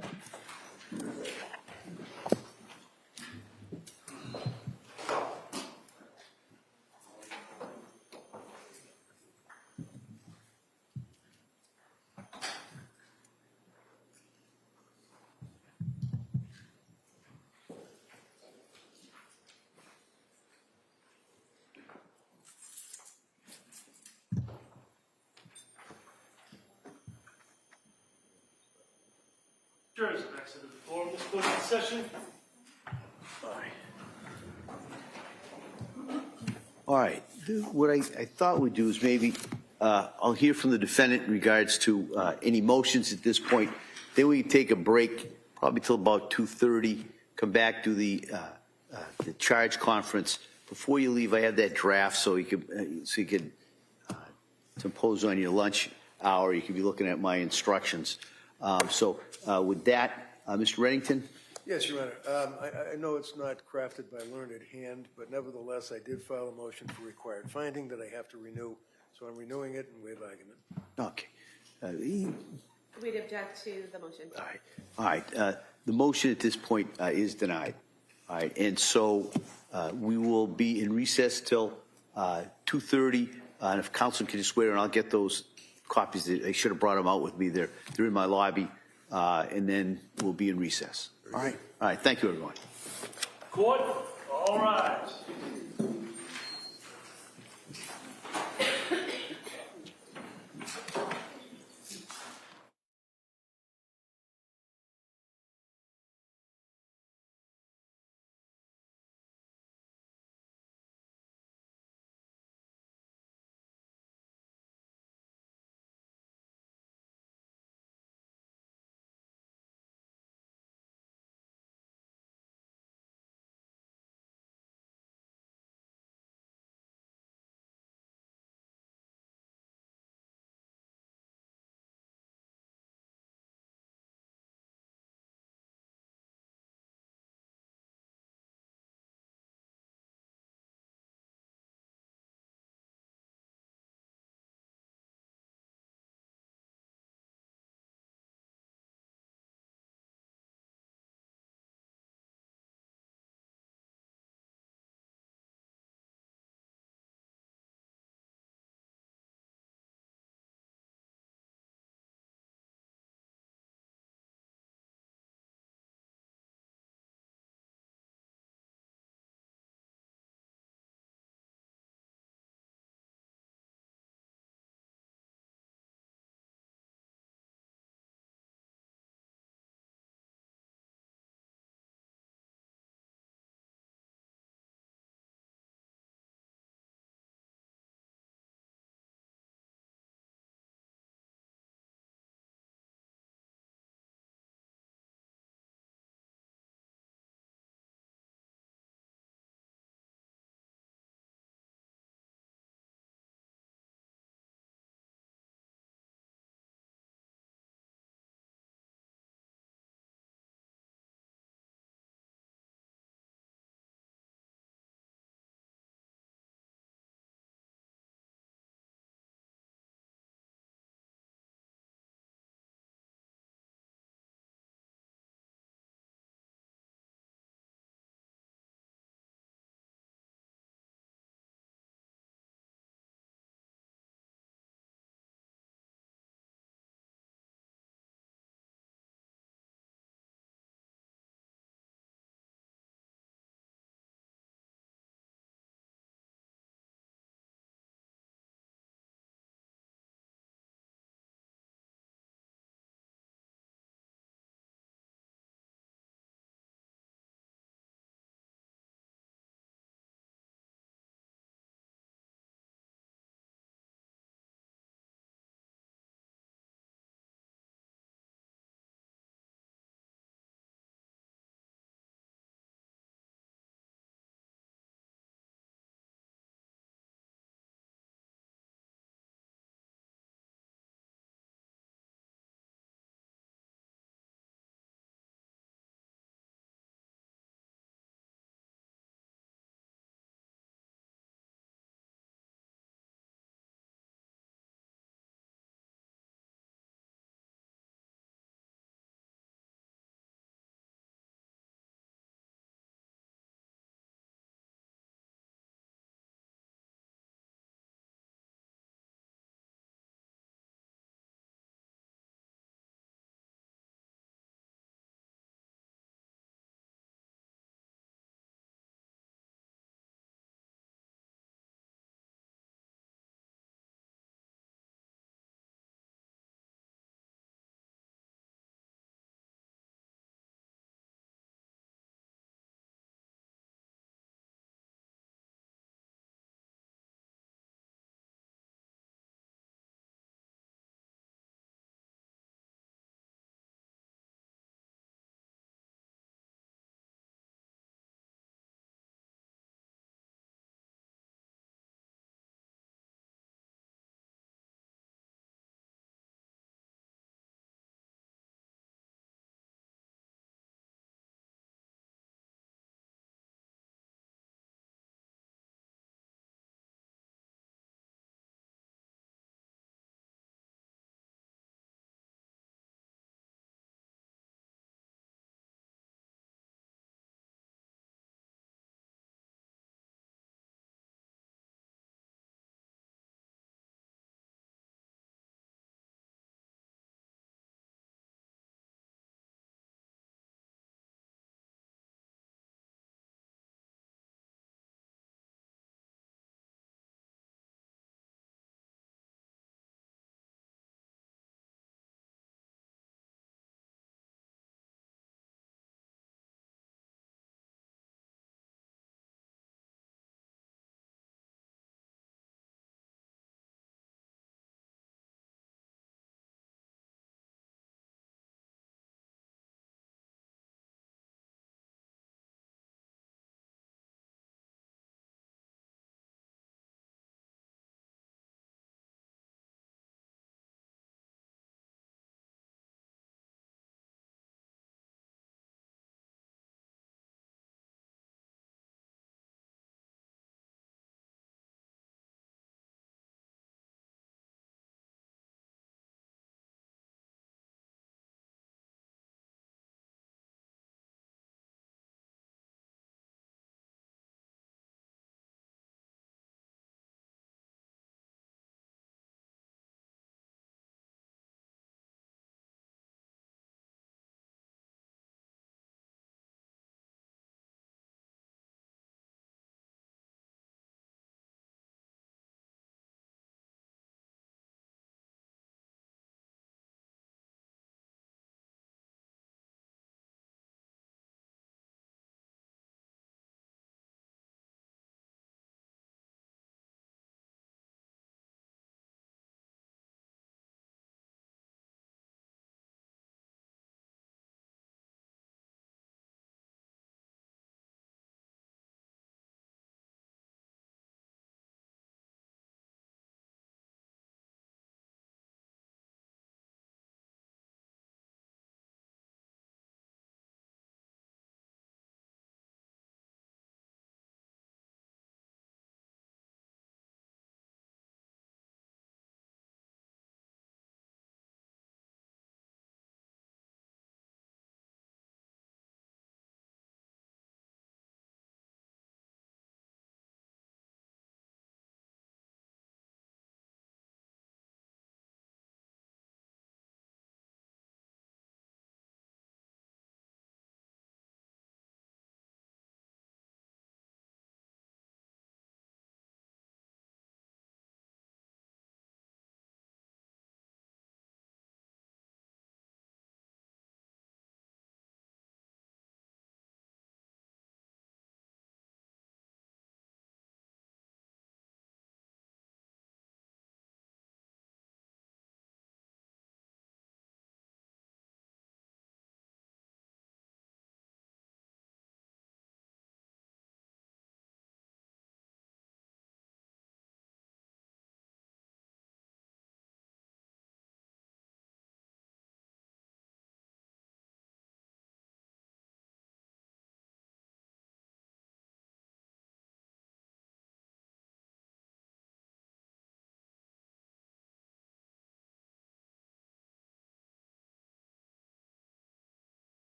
Jurors have exited the floor of this closing session. All right. What I thought we'd do is maybe I'll hear from the defendant in regards to any motions at this point. Then we can take a break, probably till about 2:30. Come back to the charge conference. Before you leave, I have that draft so you could impose on your lunch hour. You could be looking at my instructions. With that, Mr. Reddington. Yes, Your Honor. I know it's not crafted by learned hand, but nevertheless, I did file a motion for required finding that I have to renew. So I'm renewing it and waive argument. Okay. We'd object to the motion. All right. The motion at this point is denied. All right. And so we will be in recess till 2:30. And if counsel can just wait, and I'll get those copies. I should have brought them out with me. They're in my lobby. And then we'll be in recess. All right. All right. Thank you, everyone. Court, all rise.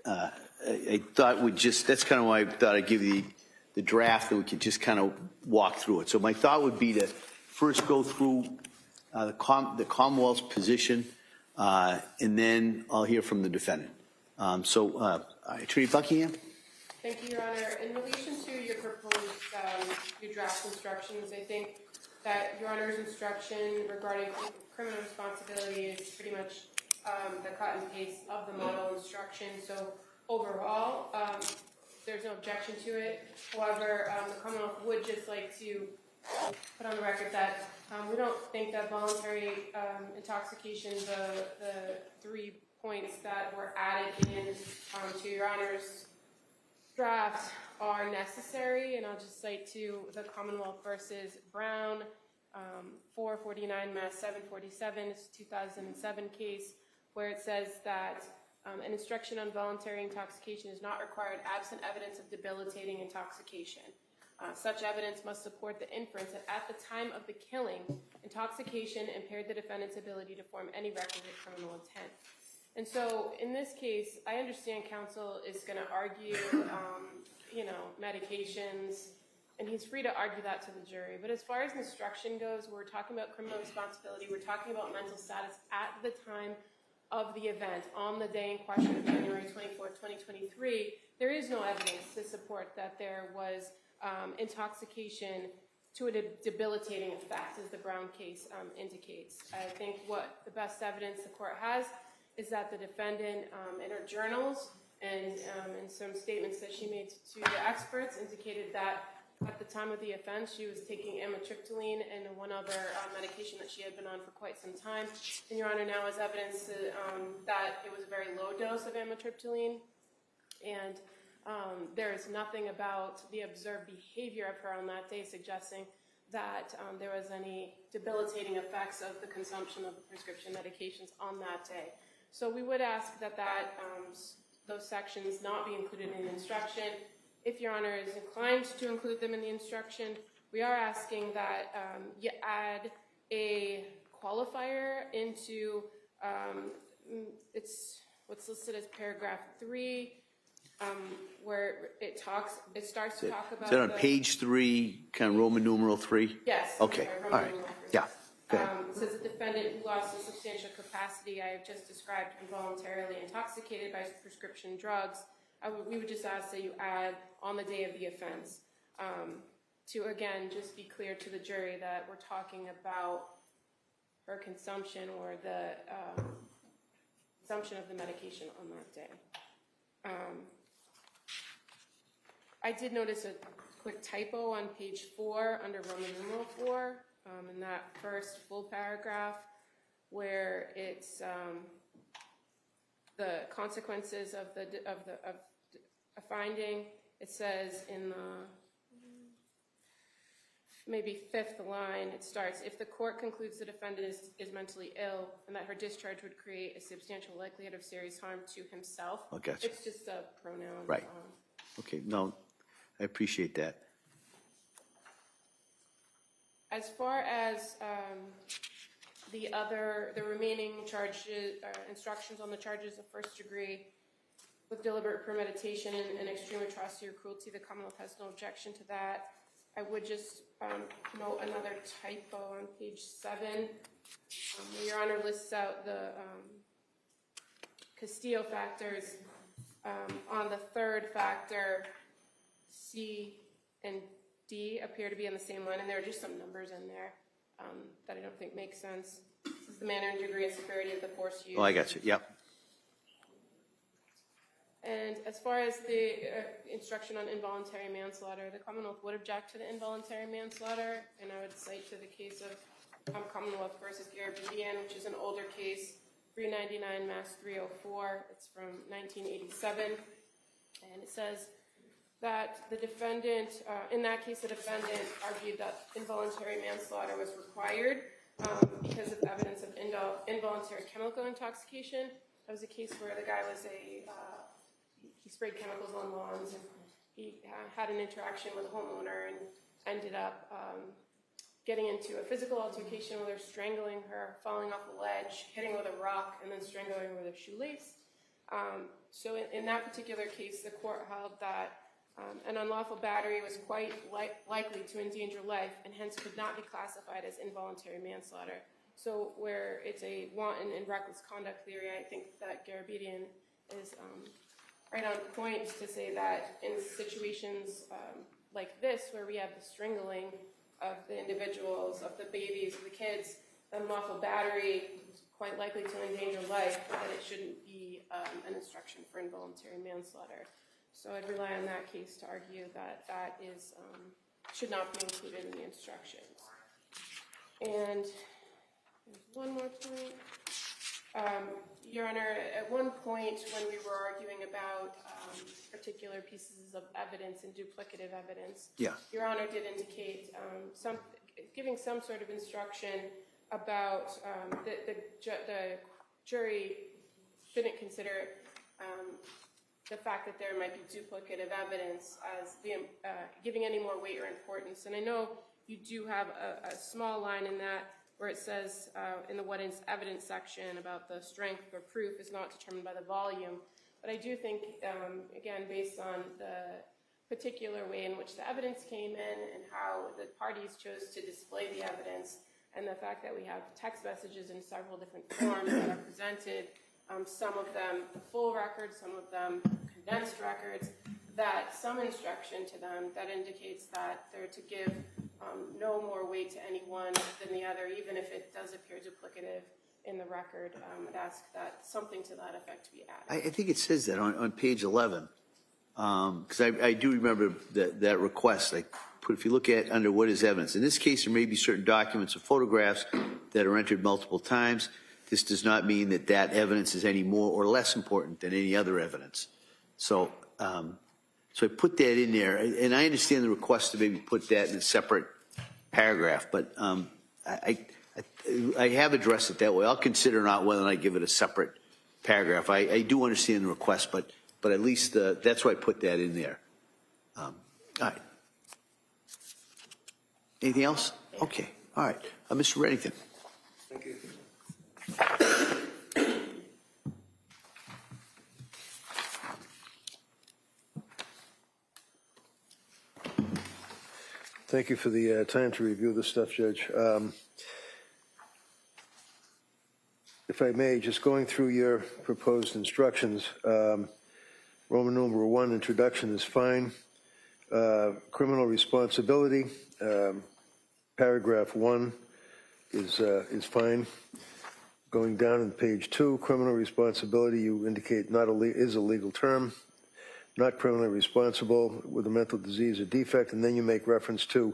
I thought that's kind of why I thought I'd give you the draft, and we could just kind of walk through it. So my thought would be to first go through the Commonwealth's position, and then I'll hear from the defendant. Attorney Buckingham? Thank you, Your Honor. In relation to your proposed your draft instructions, I think that Your Honor's instruction regarding criminal responsibility is pretty much the cut and paste of the model instruction. So overall, there's no objection to it. However, the Commonwealth would just like to put on the record that we don't think that voluntary intoxication, the 3 points that were added in to Your Honor's draft are necessary, and I'll just cite to the Commonwealth versus Brown, 449 Mass 747, it's a 2007 case, where it says that an instruction on voluntary intoxication is not required absent evidence of debilitating intoxication. Such evidence must support the inference that at the time of the killing, intoxication impaired the defendant's ability to form any requisite criminal intent. And so in this case, I understand counsel is going to argue, medications, and he's free to argue that to the jury. But as far as instruction goes, we're talking about criminal responsibility. We're talking about mental status at the time of the event, on the day in question of January 24, 2023. There is no evidence to support that there was intoxication to a debilitating effect, as the Brown case indicates. I think what the best evidence the court has is that the defendant, in her journals and in some statements that she made to the experts, indicated that at the time of the offense she was taking amitriptyline and one other medication that she had been on for quite some time. And Your Honor now has evidence that it was a very low dose of amitriptyline, and there is nothing about the observed behavior of her on that day suggesting that there was any debilitating effects of the consumption of the prescription medications on that day. So we would ask that those sections not be included in the instruction. If Your Honor is inclined to include them in the instruction, we are asking that you add a qualifier into it's what's listed as paragraph 3, where it starts to talk about. Is that on page 3, kind of Roman numeral 3? Yes. Okay. All right. Yeah. Go ahead. It says the defendant who lost a substantial capacity I have just described involuntarily intoxicated by prescription drugs. We would just ask that you add on the day of the offense to, again, just be clear to the jury that we're talking about her consumption or the consumption of the medication on that day. I did notice a quick typo on page 4 under Roman numeral 4 in that first full paragraph where it's the consequences of a finding. It says in the maybe 5th line, it starts, if the court concludes the defendant is mentally ill and that her discharge would create a substantial likelihood of serious harm to himself. Oh, gotcha. It's just a pronoun. Right. Okay. No, I appreciate that. As far as the remaining charges, instructions on the charges of first degree with deliberate premeditation and extreme atrocity or cruelty, the Commonwealth has no objection to that. I would just note another typo on page 7. Where Your Honor lists out the Castillo factors. On the third factor, C and D appear to be on the same line, and there are just some numbers in there that I don't think make sense. This is the manner and degree and severity of the force used. Oh, I got you. Yep. And as far as the instruction on involuntary manslaughter, the Commonwealth would object to the involuntary manslaughter, and I would cite to the case of Commonwealth versus Garabedian, which is an older case, 399 Mass 304. It's from 1987, and it says that the defendant, in that case, the defendant argued that involuntary manslaughter was required because of evidence of involuntary chemical intoxication. That was a case where the guy was he sprayed chemicals on lawns, and he had an interaction with a homeowner and ended up getting into a physical altercation with her, strangling her, falling off a ledge, hitting her with a rock, and then strangling her with a shoelace. So in that particular case, the court held that an unlawful battery was quite likely to endanger life and hence could not be classified as involuntary manslaughter. So where it's a wanton and reckless conduct theory, I think that Garabedian is right on point to say that in situations like this, where we have the strangling of the individuals, of the babies, of the kids, unlawful battery is quite likely to endanger life, but that it shouldn't be an instruction for involuntary manslaughter. So I'd rely on that case to argue that that is should not be included in the instructions. And there's one more point. Your Honor, at one point when we were arguing about particular pieces of evidence and duplicative evidence, Your Honor did indicate giving some sort of instruction about the jury didn't consider the fact that there might be duplicative evidence as giving any more weight or importance. And I know you do have a small line in that where it says in the what is evidence section about the strength or proof is not determined by the volume. But I do think, again, based on the particular way in which the evidence came in and how the parties chose to display the evidence, and the fact that we have text messages in several different forms that are presented, some of them the full record, some of them condensed records, that some instruction to them that indicates that they're to give no more weight to any one than the other, even if it does appear duplicative in the record. I'd ask that something to that effect be added. I think it says that on page 11, because I do remember that request. If you look at under what is evidence, in this case, there may be certain documents or photographs that are entered multiple times. This does not mean that that evidence is any more or less important than any other evidence. So I put that in there, and I understand the request to maybe put that in a separate paragraph, but I have addressed it that way. I'll consider not whether I give it a separate paragraph. I do understand the request, but at least that's why I put that in there. All right. Anything else? Okay. All right. Mr. Reddington. Thank you. Thank you for the time to review this stuff, Judge. If I may, just going through your proposed instructions, Roman numeral 1, introduction is fine. Criminal responsibility, paragraph 1 is fine. Going down in page 2, criminal responsibility, you indicate is a legal term. Not criminally responsible with a mental disease or defect, and then you make reference to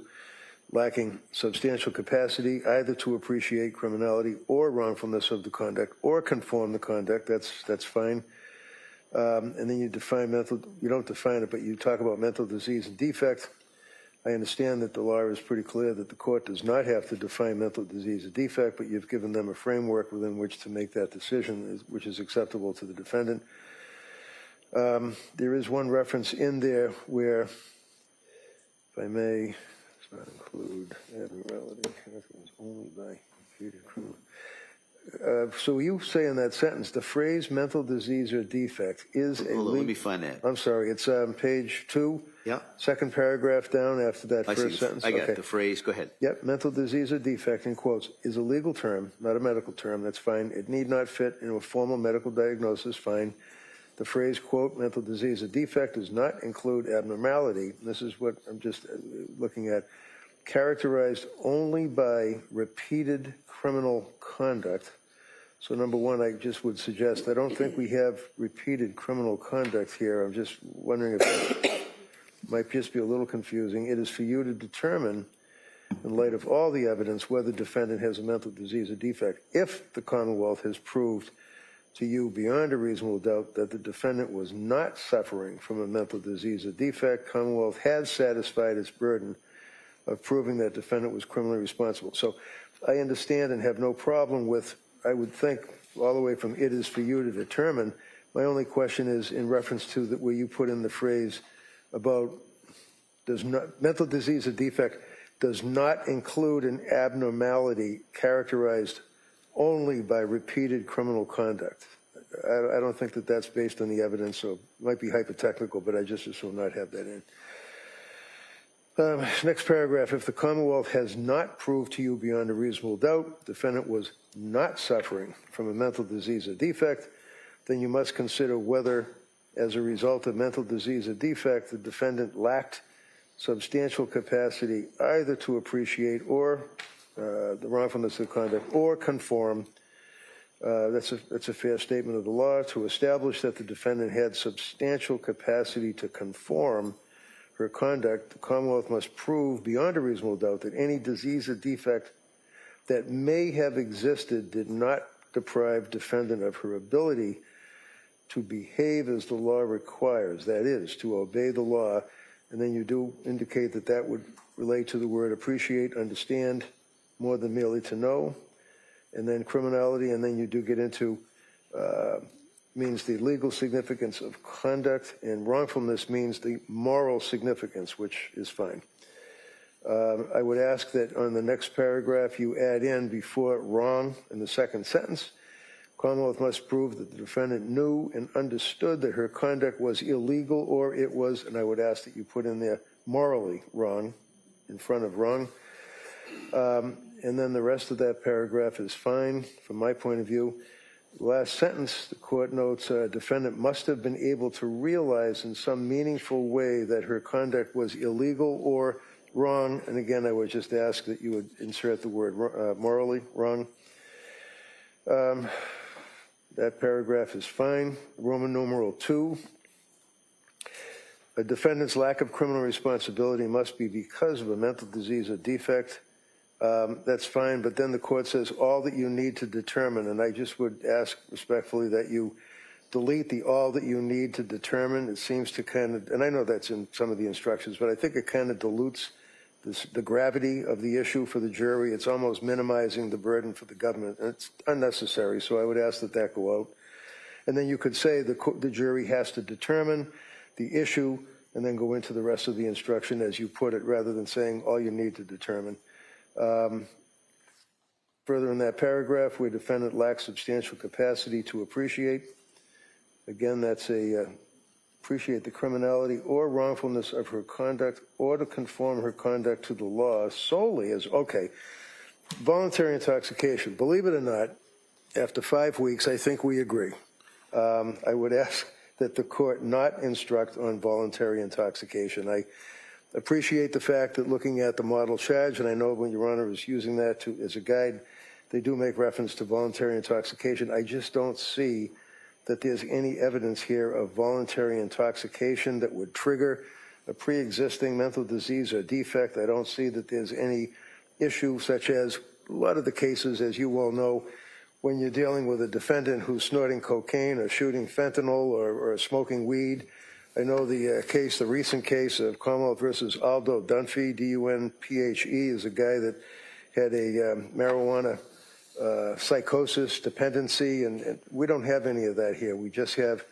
lacking substantial capacity either to appreciate criminality or wrongfulness of the conduct or conform the conduct. That's fine. And then you define you don't define it, but you talk about mental disease and defect. I understand that the law is pretty clear that the court does not have to define mental disease or defect, but you've given them a framework within which to make that decision, which is acceptable to the defendant. There is one reference in there where, if I may, does not include abnormality, only by repeated criminal. So you say in that sentence, the phrase mental disease or defect is a Hold on, let me find that. I'm sorry, it's page 2, second paragraph down after that first sentence. I got it, the phrase, go ahead. Yep, mental disease or defect, in quotes, is a legal term, not a medical term, that's fine. It need not fit into a formal medical diagnosis, fine. The phrase, quote, mental disease or defect does not include abnormality. This is what I'm just looking at. Characterized only by repeated criminal conduct. So number one, I just would suggest, I don't think we have repeated criminal conduct here. I'm just wondering if that might just be a little confusing. It is for you to determine, in light of all the evidence, whether the defendant has a mental disease or defect. If the Commonwealth has proved to you beyond a reasonable doubt that the defendant was not suffering from a mental disease or defect, Commonwealth has satisfied its burden of proving that defendant was criminally responsible. So I understand and have no problem with, I would think, all the way from it is for you to determine. My only question is in reference to that where you put in the phrase about mental disease or defect does not include an abnormality characterized only by repeated criminal conduct. I don't think that that's based on the evidence, so it might be hypothetical, but I just will not have that in. Next paragraph, if the Commonwealth has not proved to you beyond a reasonable doubt the defendant was not suffering from a mental disease or defect, then you must consider whether, as a result of mental disease or defect, the defendant lacked substantial capacity either to appreciate or the wrongfulness of conduct or conform. That's a fair statement of the law. To establish that the defendant had substantial capacity to conform her conduct, the Commonwealth must prove beyond a reasonable doubt that any disease or defect that may have existed did not deprive defendant of her ability to behave as the law requires, that is, to obey the law. And then you do indicate that that would relate to the word appreciate, understand, more than merely to know. And then criminality, and then you do get into means the legal significance of conduct, and wrongfulness means the moral significance, which is fine. I would ask that on the next paragraph you add in before wrong in the second sentence, Commonwealth must prove that the defendant knew and understood that her conduct was illegal or it was, and I would ask that you put in there, morally wrong in front of wrong. And then the rest of that paragraph is fine from my point of view. Last sentence, the court notes, defendant must have been able to realize in some meaningful way that her conduct was illegal or wrong. And again, I would just ask that you would insert the word morally wrong. That paragraph is fine. Roman numeral 2. A defendant's lack of criminal responsibility must be because of a mental disease or defect. That's fine, but then the court says all that you need to determine, and I just would ask respectfully that you delete the all that you need to determine. It seems to kind of, and I know that's in some of the instructions, but I think it kind of dilutes the gravity of the issue for the jury. It's almost minimizing the burden for the government, and it's unnecessary, so I would ask that that go out. And then you could say the jury has to determine the issue and then go into the rest of the instruction as you put it, rather than saying all you need to determine. Further in that paragraph, where defendant lacks substantial capacity to appreciate, again, that's appreciate the criminality or wrongfulness of her conduct or to conform her conduct to the law solely as, okay, voluntary intoxication. Believe it or not, after 5 weeks, I think we agree. I would ask that the court not instruct on voluntary intoxication. I appreciate the fact that looking at the model charge, and I know when Your Honor is using that as a guide, they do make reference to voluntary intoxication. I just don't see that there's any evidence here of voluntary intoxication that would trigger a pre-existing mental disease or defect. I don't see that there's any issue such as a lot of the cases, as you well know, when you're dealing with a defendant who's snorting cocaine or shooting fentanyl or smoking weed. I know the recent case of Commonwealth versus Aldo Dunphy, D-U-N-P-H-E, is a guy that had a marijuana psychosis, dependency, and we don't have any of that here. We just have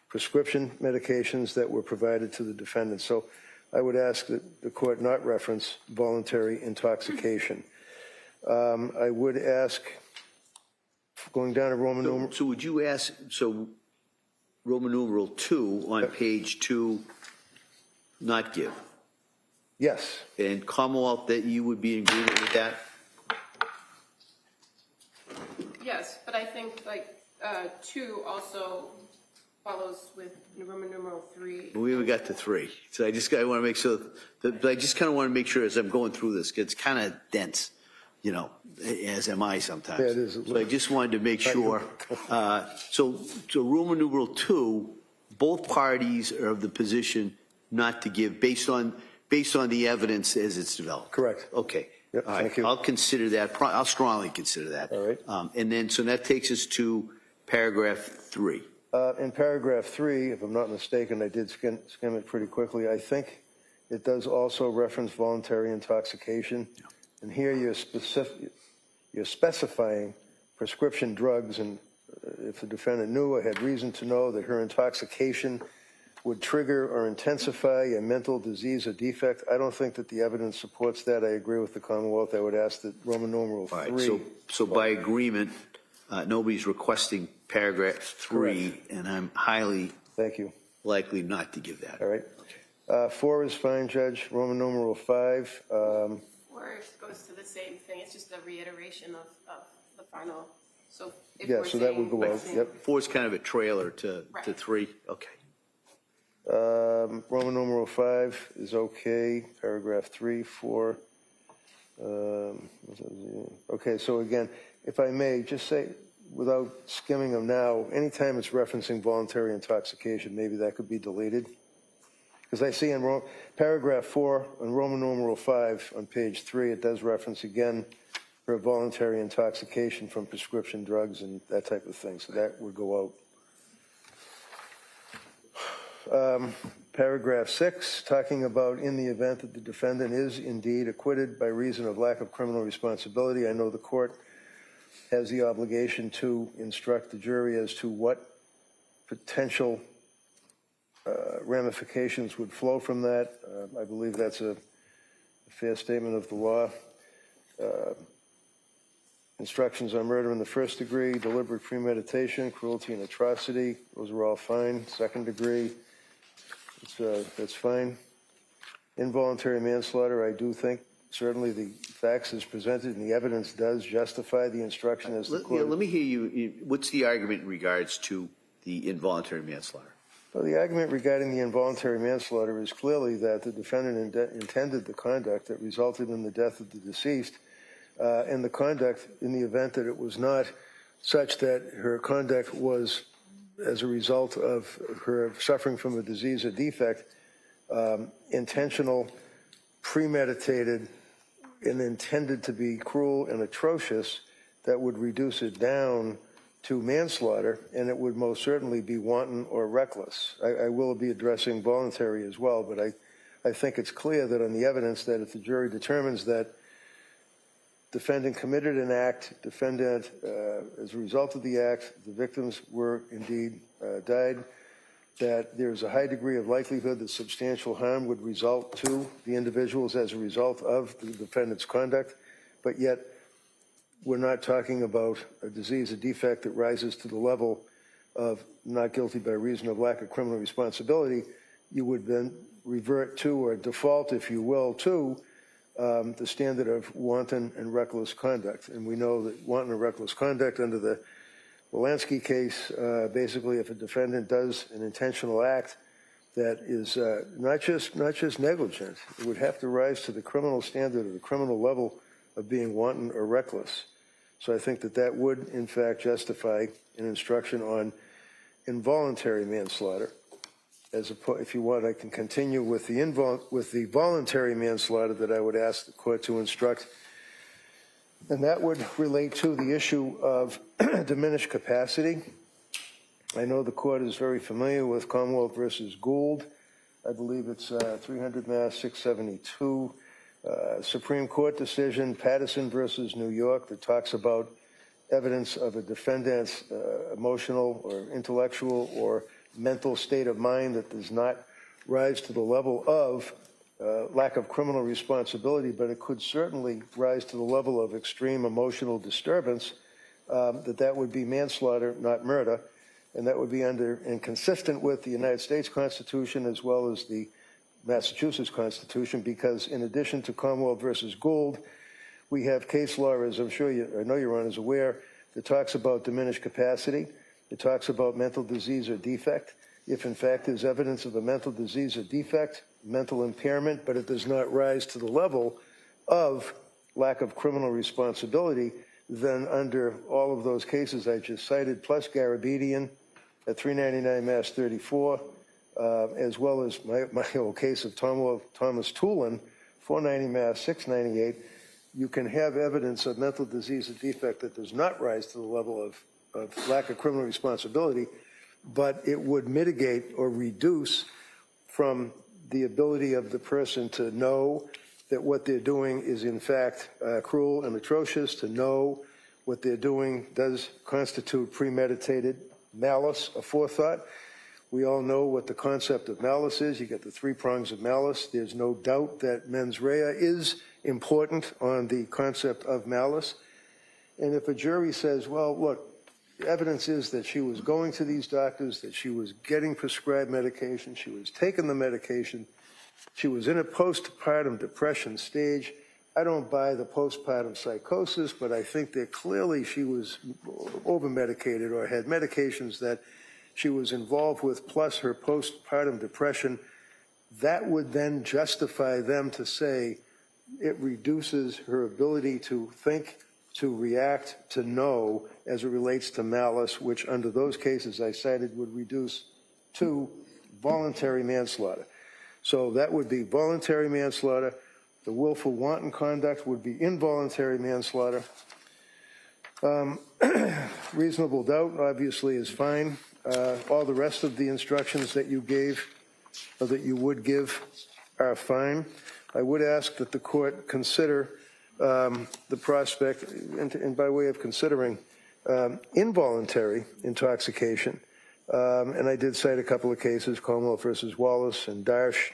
prescription medications that were provided to the defendant. So I would ask that the court not reference voluntary intoxication. I would ask, going down to Roman numeral. So would you ask, Roman numeral 2 on page 2, not give? Yes. And Commonwealth, that you would be in agreement with that? Yes, but I think 2 also follows with Roman numeral 3. We haven't got to 3. So I just want to make sure, I just kind of want to make sure as I'm going through this, it's kind of dense, you know, as am I sometimes. Yeah, it is. So I just wanted to make sure. So Roman numeral 2, both parties are of the position not to give based on the evidence as it's developed. Correct. Okay. Yep, all right. thank you. I'll consider that. I'll strongly consider that. All right. And then, so that takes us to paragraph 3. In paragraph 3, if I'm not mistaken, I did skim it pretty quickly. I think it does also reference voluntary intoxication. Yeah. And here you're specifying prescription drugs, and if the defendant knew or had reason to know that her intoxication would trigger or intensify a mental disease or defect. I don't think that the evidence supports that. I agree with the Commonwealth. I would ask that Roman numeral 3. All right, so by agreement, Nobody's requesting paragraph 3, and I'm highly Thank you. likely not to give that. All right. 4 is fine, Judge. Roman numeral 5. Or it goes to the same thing, it's just a reiteration of the final, so if Yeah, we're so that would saying- go out, yep. 4 is kind of a trailer to Right. 3. Okay. Roman numeral 5 is okay. Paragraph 3, 4. Okay, so again, if I may, just say, without skimming them now, anytime it's referencing voluntary intoxication, maybe that could be deleted. Because I see in paragraph 4 on Roman numeral 5 on page 3, it does reference again for voluntary intoxication from prescription drugs and that type of thing. So that would go out. Paragraph 6, talking about in the event that the defendant is indeed acquitted by reason of lack of criminal responsibility. I know the court has the obligation to instruct the jury as to what potential ramifications would flow from that. I believe that's a fair statement of the law. Instructions on murder in the first degree, deliberate premeditation, cruelty and atrocity, those are all fine. Second degree, that's fine. Involuntary manslaughter, I do think certainly the facts as presented and the evidence does justify the instruction as the court. Let me hear you. What's the argument in regards to the involuntary manslaughter? Well, the argument regarding the involuntary manslaughter is clearly that the defendant intended the conduct that resulted in the death of the deceased, and the conduct in the event that it was not such that her conduct was as a result of her suffering from a disease or defect, intentional, premeditated, and intended to be cruel and atrocious, that would reduce it down to manslaughter, and it would most certainly be wanton or reckless. I will be addressing voluntary as well, but I think it's clear that on the evidence that if the jury determines that defendant committed an act, defendant, as a result of the act, the victims were indeed died, that there's a high degree of likelihood that substantial harm would result to the individuals as a result of the defendant's conduct, but yet we're not talking about a disease, a defect that rises to the level of not guilty by reason of lack of criminal responsibility. You would then revert to, or default, if you will, to the standard of wanton and reckless conduct. And we know that wanton and reckless conduct under the Lansky case, basically if a defendant does an intentional act that is not just negligent, it would have to rise to the criminal standard or the criminal level of being wanton or reckless. So I think that that would, in fact, justify an instruction on involuntary manslaughter. If you want, I can continue with the voluntary manslaughter that I would ask the court to instruct. And that would relate to the issue of diminished capacity. I know the court is very familiar with Commonwealth versus Gould. I believe it's 300 Mass 672. Supreme Court decision, Patterson versus New York, that talks about evidence of a defendant's emotional or intellectual or mental state of mind that does not rise to the level of lack of criminal responsibility, but it could certainly rise to the level of extreme emotional disturbance, that would be manslaughter, not murder, and that would be under and consistent with the United States Constitution as well as the Massachusetts Constitution, because in addition to Commonwealth versus Gould, we have case law, as I'm sure I know Your Honor is aware, that talks about diminished capacity. It talks about mental disease or defect. If in fact there's evidence of a mental disease or defect, mental impairment, but it does not rise to the level of lack of criminal responsibility, then under all of those cases I just cited, plus Garabedian at 399 Mass 34, as well as my old case of Thomas Toolin, 490 Mass 698, you can have evidence of mental disease or defect that does not rise to the level of lack of criminal responsibility, but it would mitigate or reduce from the ability of the person to know that what they're doing is in fact cruel and atrocious, to know what they're doing does constitute premeditated malice, aforethought. We all know what the concept of malice is. You get the 3 prongs of malice. There's no doubt that mens rea is important on the concept of malice. And if a jury says, well, look, evidence is that she was going to these doctors, that she was getting prescribed medication, she was taking the medication, she was in a postpartum depression stage. I don't buy the postpartum psychosis, but I think that clearly she was over-medicated or had medications that she was involved with, plus her postpartum depression. That would then justify them to say it reduces her ability to think, to react, to know as it relates to malice, which under those cases I cited would reduce to voluntary manslaughter. So that would be voluntary manslaughter. The willful wanton conduct would be involuntary manslaughter. Reasonable doubt, obviously, is fine. All the rest of the instructions that you gave, or that you would give, are fine. I would ask that the court consider the prospect, and by way of considering, involuntary intoxication. And I did cite a couple of cases, Commonwealth versus Wallace and Darsh,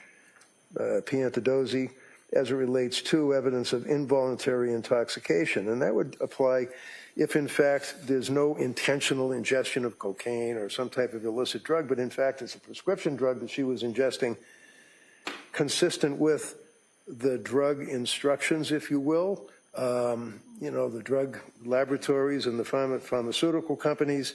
Piantadozzi, as it relates to evidence of involuntary intoxication. And that would apply if, in fact, there's no intentional ingestion of cocaine or some type of illicit drug, but in fact it's a prescription drug that she was ingesting consistent with the drug instructions, if you will. You know, the drug laboratories and the pharmaceutical companies,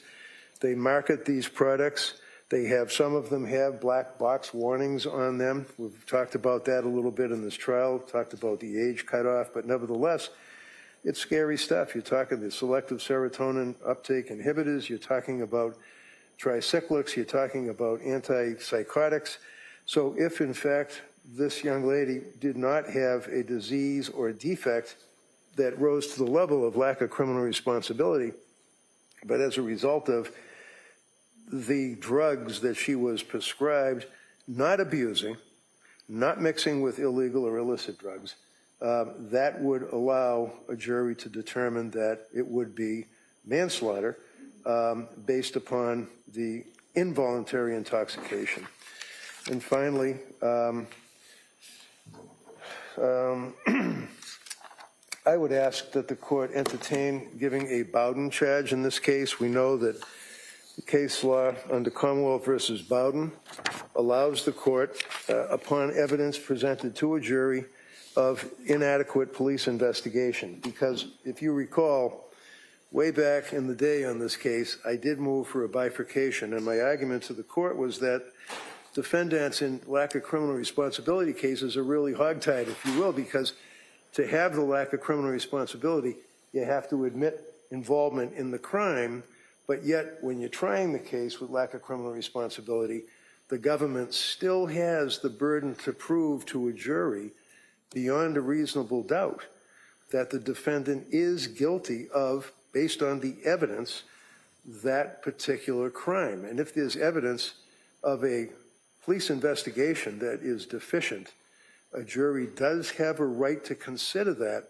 they market these products. They have, some of them have black box warnings on them. We've talked about that a little bit in this trial, talked about the age cutoff, but nevertheless, it's scary stuff. You're talking the selective serotonin uptake inhibitors, you're talking about tricyclics, you're talking about antipsychotics. So if, in fact, this young lady did not have a disease or a defect that rose to the level of lack of criminal responsibility, but as a result of the drugs that she was prescribed, not abusing, not mixing with illegal or illicit drugs, that would allow a jury to determine that it would be manslaughter based upon the involuntary intoxication. And finally, I would ask that the court entertain giving a Bowden charge in this case. We know that the case law under Commonwealth versus Bowden allows the court, upon evidence presented to a jury, of inadequate police investigation. Because if you recall, way back in the day on this case, I did move for a bifurcation, and my argument to the court was that defendants in lack of criminal responsibility cases are really hogtied, if you will, because to have the lack of criminal responsibility, you have to admit involvement in the crime, but yet when you're trying the case with lack of criminal responsibility, the government still has the burden to prove to a jury beyond a reasonable doubt that the defendant is guilty of, based on the evidence, that particular crime. And if there's evidence of a police investigation that is deficient, a jury does have a right to consider that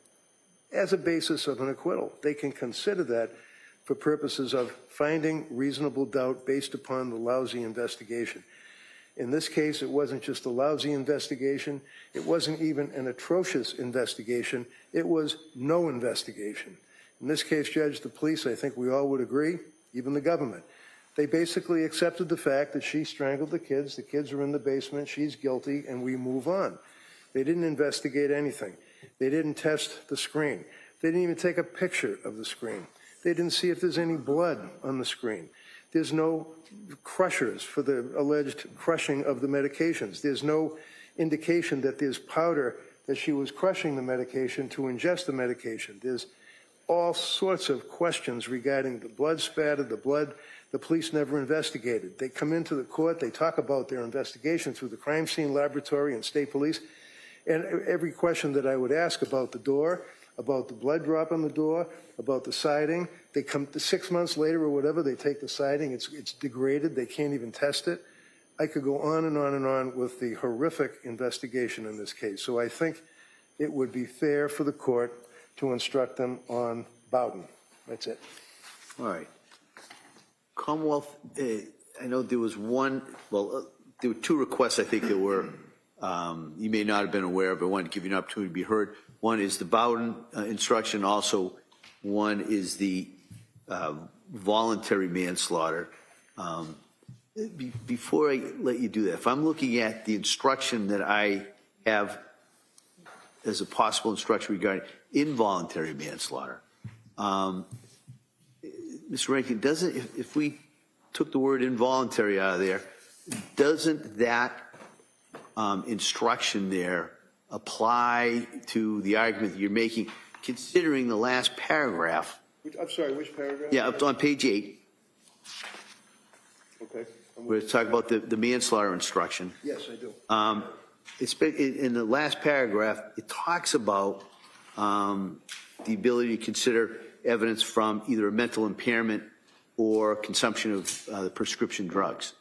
as a basis of an acquittal. They can consider that for purposes of finding reasonable doubt based upon the lousy investigation. In this case, it wasn't just a lousy investigation. It wasn't even an atrocious investigation. It was no investigation. In this case, Judge, the police, I think we all would agree, even the government, they basically accepted the fact that she strangled the kids are in the basement, she's guilty, and we move on. They didn't investigate anything. They didn't test the screen. They didn't even take a picture of the screen. They didn't see if there's any blood on the screen. There's no crushers for the alleged crushing of the medications. There's no indication that there's powder that she was crushing the medication to ingest the medication. There's all sorts of questions regarding the blood spatter, the blood. The police never investigated. They come into the court, they talk about their investigation through the crime scene laboratory and state police, and every question that I would ask about the door, about the blood drop on the door, about the siding, they come to 6 months later or whatever, they take the siding, it's degraded, they can't even test it. I could go on and on and on with the horrific investigation in this case. So I think it would be fair for the court to instruct them on Bowden. That's it. All right. Commonwealth, I know there was one, well, there were two requests I think that were, you may not have been aware of, but I wanted to give you an opportunity to be heard. One is the Bowden instruction. Also, one is the voluntary manslaughter. Before I let you do that, if I'm looking at the instruction that I have as a possible instruction regarding involuntary manslaughter, Mr. Rankin, doesn't, if we took the word involuntary out of there, doesn't that instruction there apply to the argument that you're making, considering the last paragraph? I'm sorry, which paragraph? Yeah, up on page 8. Okay. We're talking about the manslaughter instruction. Yes, I do. It's been, in the last paragraph, it talks about the ability to consider evidence from either a mental impairment or consumption of the prescription drugs.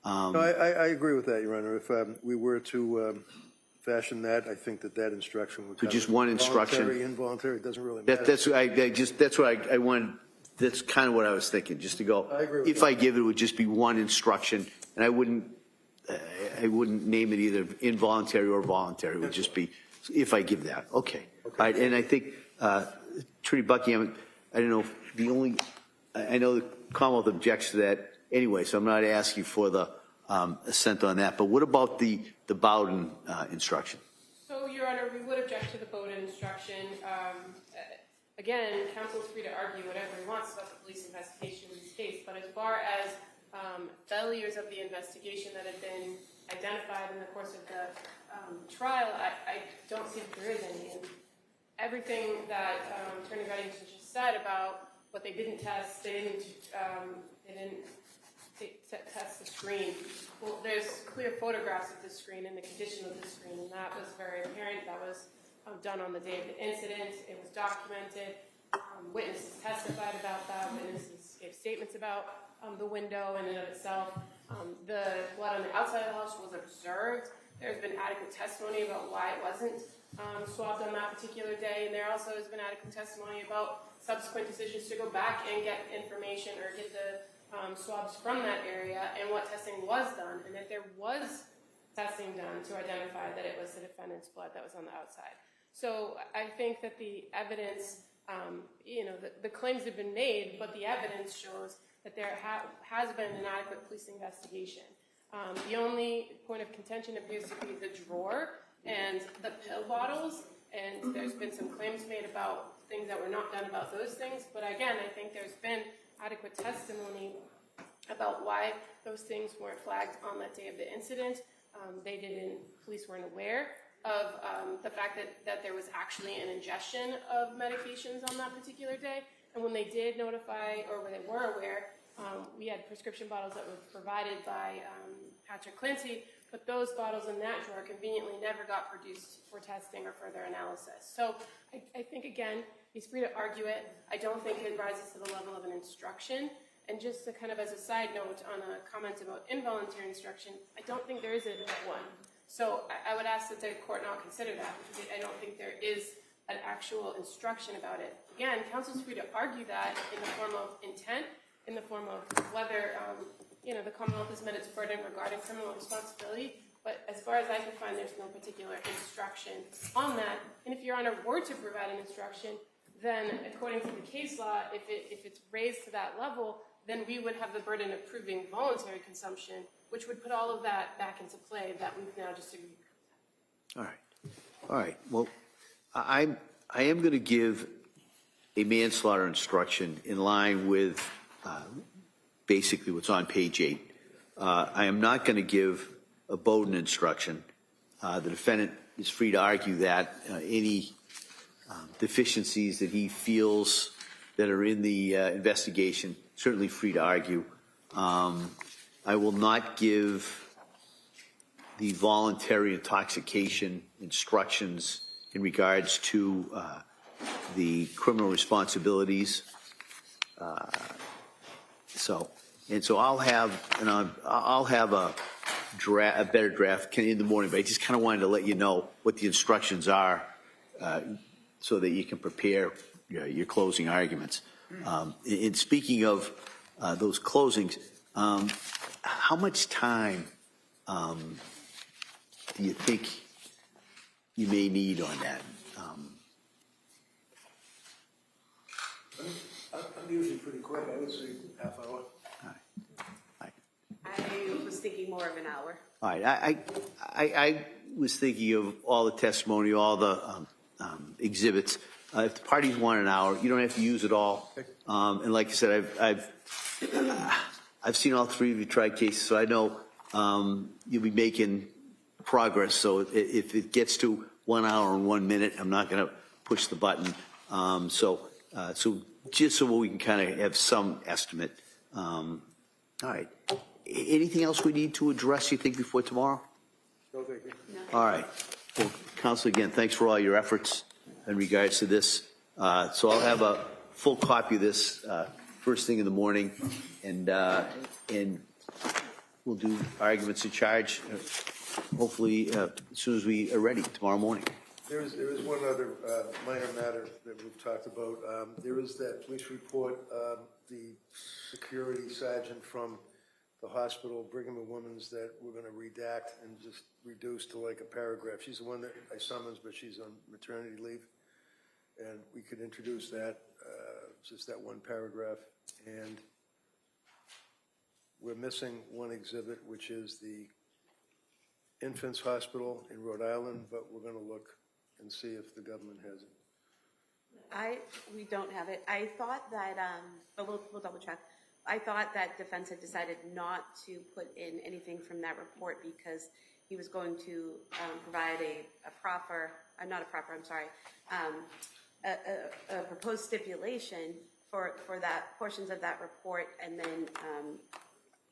No, I agree with that, Your Honor. If we were to fashion that, I think that instruction would So cover just one instruction? Voluntary, involuntary, it doesn't really matter. That's what I wanted. That's kind of what I was thinking, just to go. I agree with If that. I give it, it would just be one instruction, and I wouldn't name it either involuntary or voluntary. It would just be if I give that. Okay. All right. And I think Attorney Buckingham, I don't know if I know the Commonwealth objects to that anyway, so I'm not asking for the assent on that. But what about the Bowden instruction? So, Your Honor, we would object to the Bowden instruction. Again, counsel is free to argue whatever he wants about the police investigation in this case, but as far as failures of the investigation that have been identified in the course of the trial, I don't see that there is any. And everything that Attorney Reddington just said about what they didn't test, they didn't test the screen. Well, there's clear photographs of the screen and the condition of the screen, and that was very apparent. That was done on the day of the incident. It was documented. Witnesses testified about that. Witnesses gave statements about the window in and of itself. The blood on the outside of the house was observed. There's been adequate testimony about why it wasn't swabbed on that particular day, and there also has been adequate testimony about subsequent decisions to go back and get information or get the swabs from that area and what testing was done, and that there was testing done to identify that it was the defendant's blood that was on the outside. So I think that the evidence, the claims have been made, but the evidence shows that there has been an adequate police investigation. The only point of contention appears to be the drawer and the pill bottles, and there's been some claims made about things that were not done about those things. But again, I think there's been adequate testimony about why those things weren't flagged on that day of the incident. Police weren't aware of the fact that there was actually an ingestion of medications on that particular day. And when they did notify, or when they were aware, we had prescription bottles that were provided by Patrick Clancy, but those bottles in that drawer conveniently never got produced for testing or further analysis. So I think, again, he's free to argue it. I don't think it rises to the level of an instruction. And just to kind of as a side note on a comment about involuntary instruction, I don't think there is a one. So I would ask that the court not consider that, because I don't think there is an actual instruction about it. Again, counsel's free to argue that in the form of intent, in the form of whether the Commonwealth has met its burden regarding criminal responsibility. But as far as I can find, there's no particular instruction on that. And if Your Honor were to provide an instruction, then according to the case law, if it's raised to that level, then we would have the burden of proving voluntary consumption, which would put all of that back into play that we've now just agreed. All right. Well, I am going to give a manslaughter instruction in line with basically what's on page 8. I am not going to give a Bowden instruction. The defendant is free to argue that any deficiencies that he feels that are in the investigation, certainly free to argue. I will not give the voluntary intoxication instructions in regards to the criminal responsibilities. So I'll have a better draft in the morning, but I just kind of wanted to let you know what the instructions are so that you can prepare your closing arguments. In speaking of those closings, how much time do you think you may need on that? I'm usually pretty quick. I would say half hour. I was thinking more of an hour. All right, I was thinking of all the testimony, all the exhibits. If the parties want an hour, you don't have to use it all. And like I said, I've seen all three of you try cases, so I know you'll be making progress. So if it gets to 1 hour and 1 minute, I'm not going to push the button. So just so we can kind of have some estimate. All right. Anything else we need to address, you think, before tomorrow? No, thank you. All right. Well, Counsel, again, thanks for all your efforts in regards to this. So I'll have a full copy of this first thing in the morning, and we'll do arguments in charge, hopefully as soon as we are ready tomorrow morning. There is one other minor matter that we've talked about. There is that police report, the security sergeant from the hospital, Brigham and Women's, that we're going to redact and just reduce to like a paragraph. She's the one that I summons, but she's on maternity leave. And we could introduce that, just that one paragraph. And we're missing one exhibit, which is the Infants Hospital in Rhode Island, but we're going to look and see if the government has it. We don't have it. I thought that, but we'll double check. I thought that defense had decided not to put in anything from that report because he was going to provide a proposed stipulation for that portions of that report, and then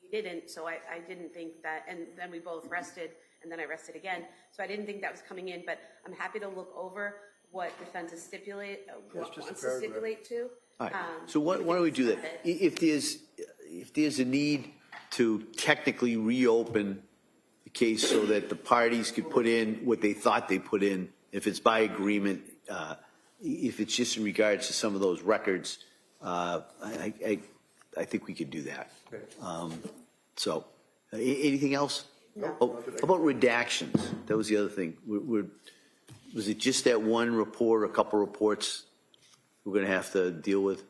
he didn't. So I didn't think that, and then we both rested, and then I rested again. So I didn't think that was coming in, but I'm happy to look over what defense is wants to stipulate to. All right. So why don't we do that? If there's a need to technically reopen the case so that the parties could put in what they thought they put in, if it's by agreement, if it's just in regards to some of those records, I think we could do that. So, anything else? No. Oh, about redactions, that was the other thing. Was it just that one report, a couple reports we're going to have to deal with?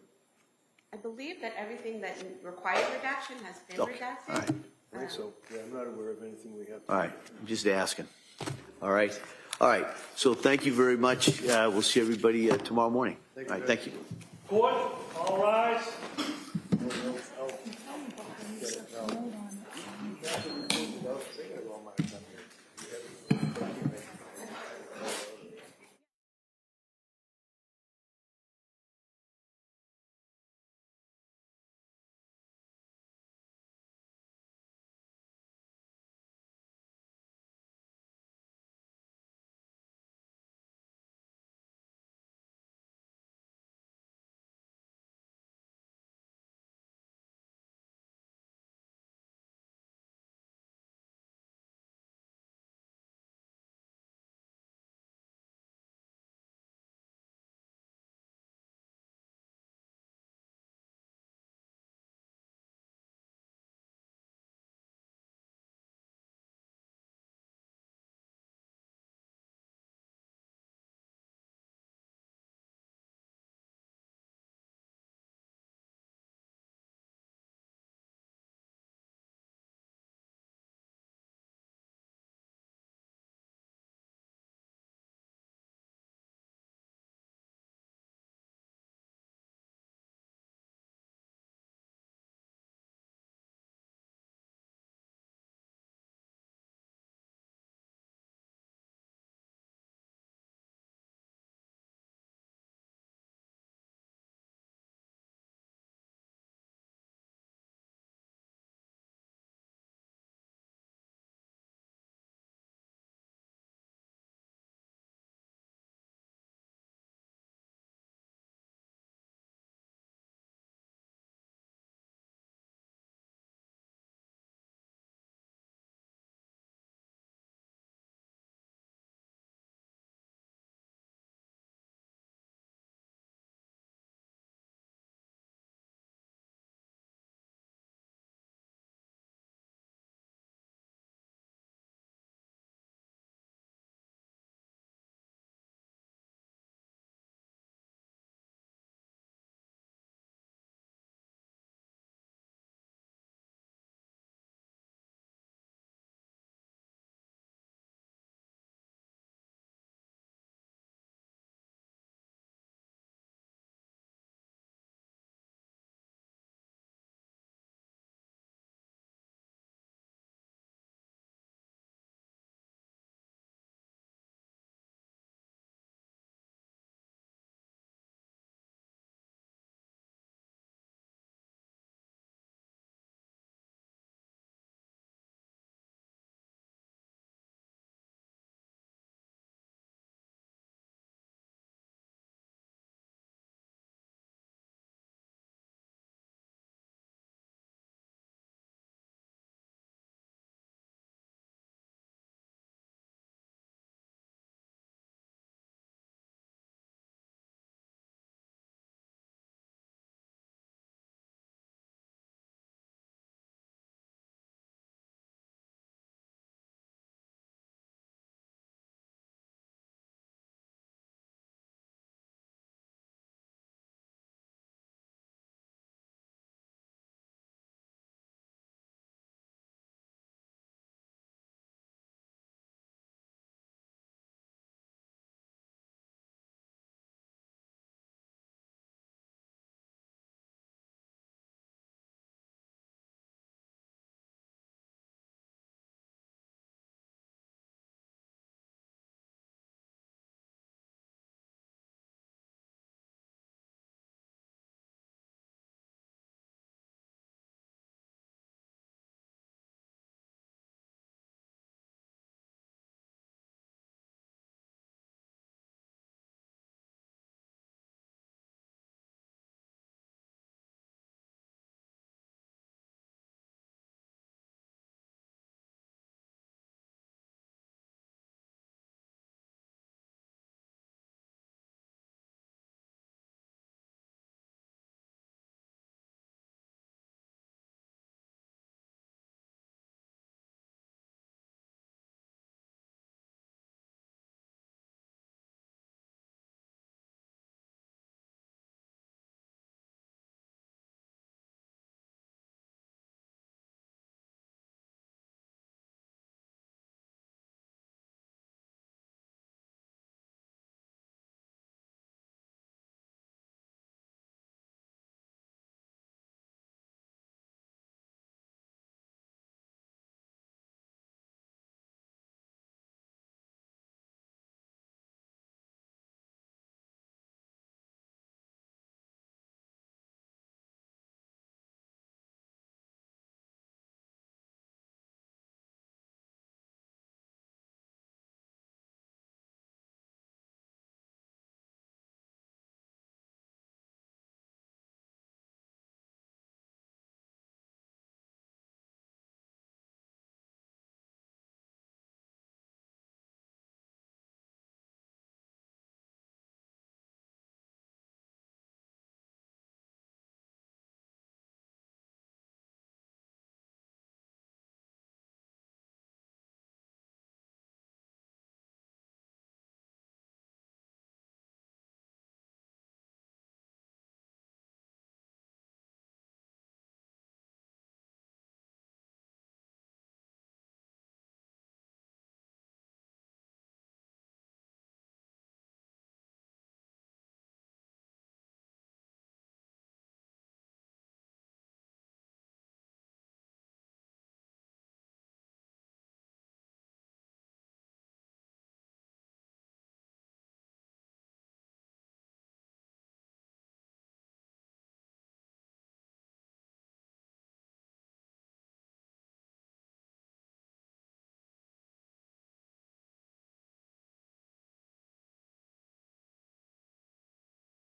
I believe that everything that required redaction has been Okay. redacted. All right. I think so. Yeah, I'm not aware of anything we have to. All right, I'm just asking. All right. All right, so thank you very much. We'll see everybody tomorrow morning. All right, thank you. Court, all rise. Thinking about my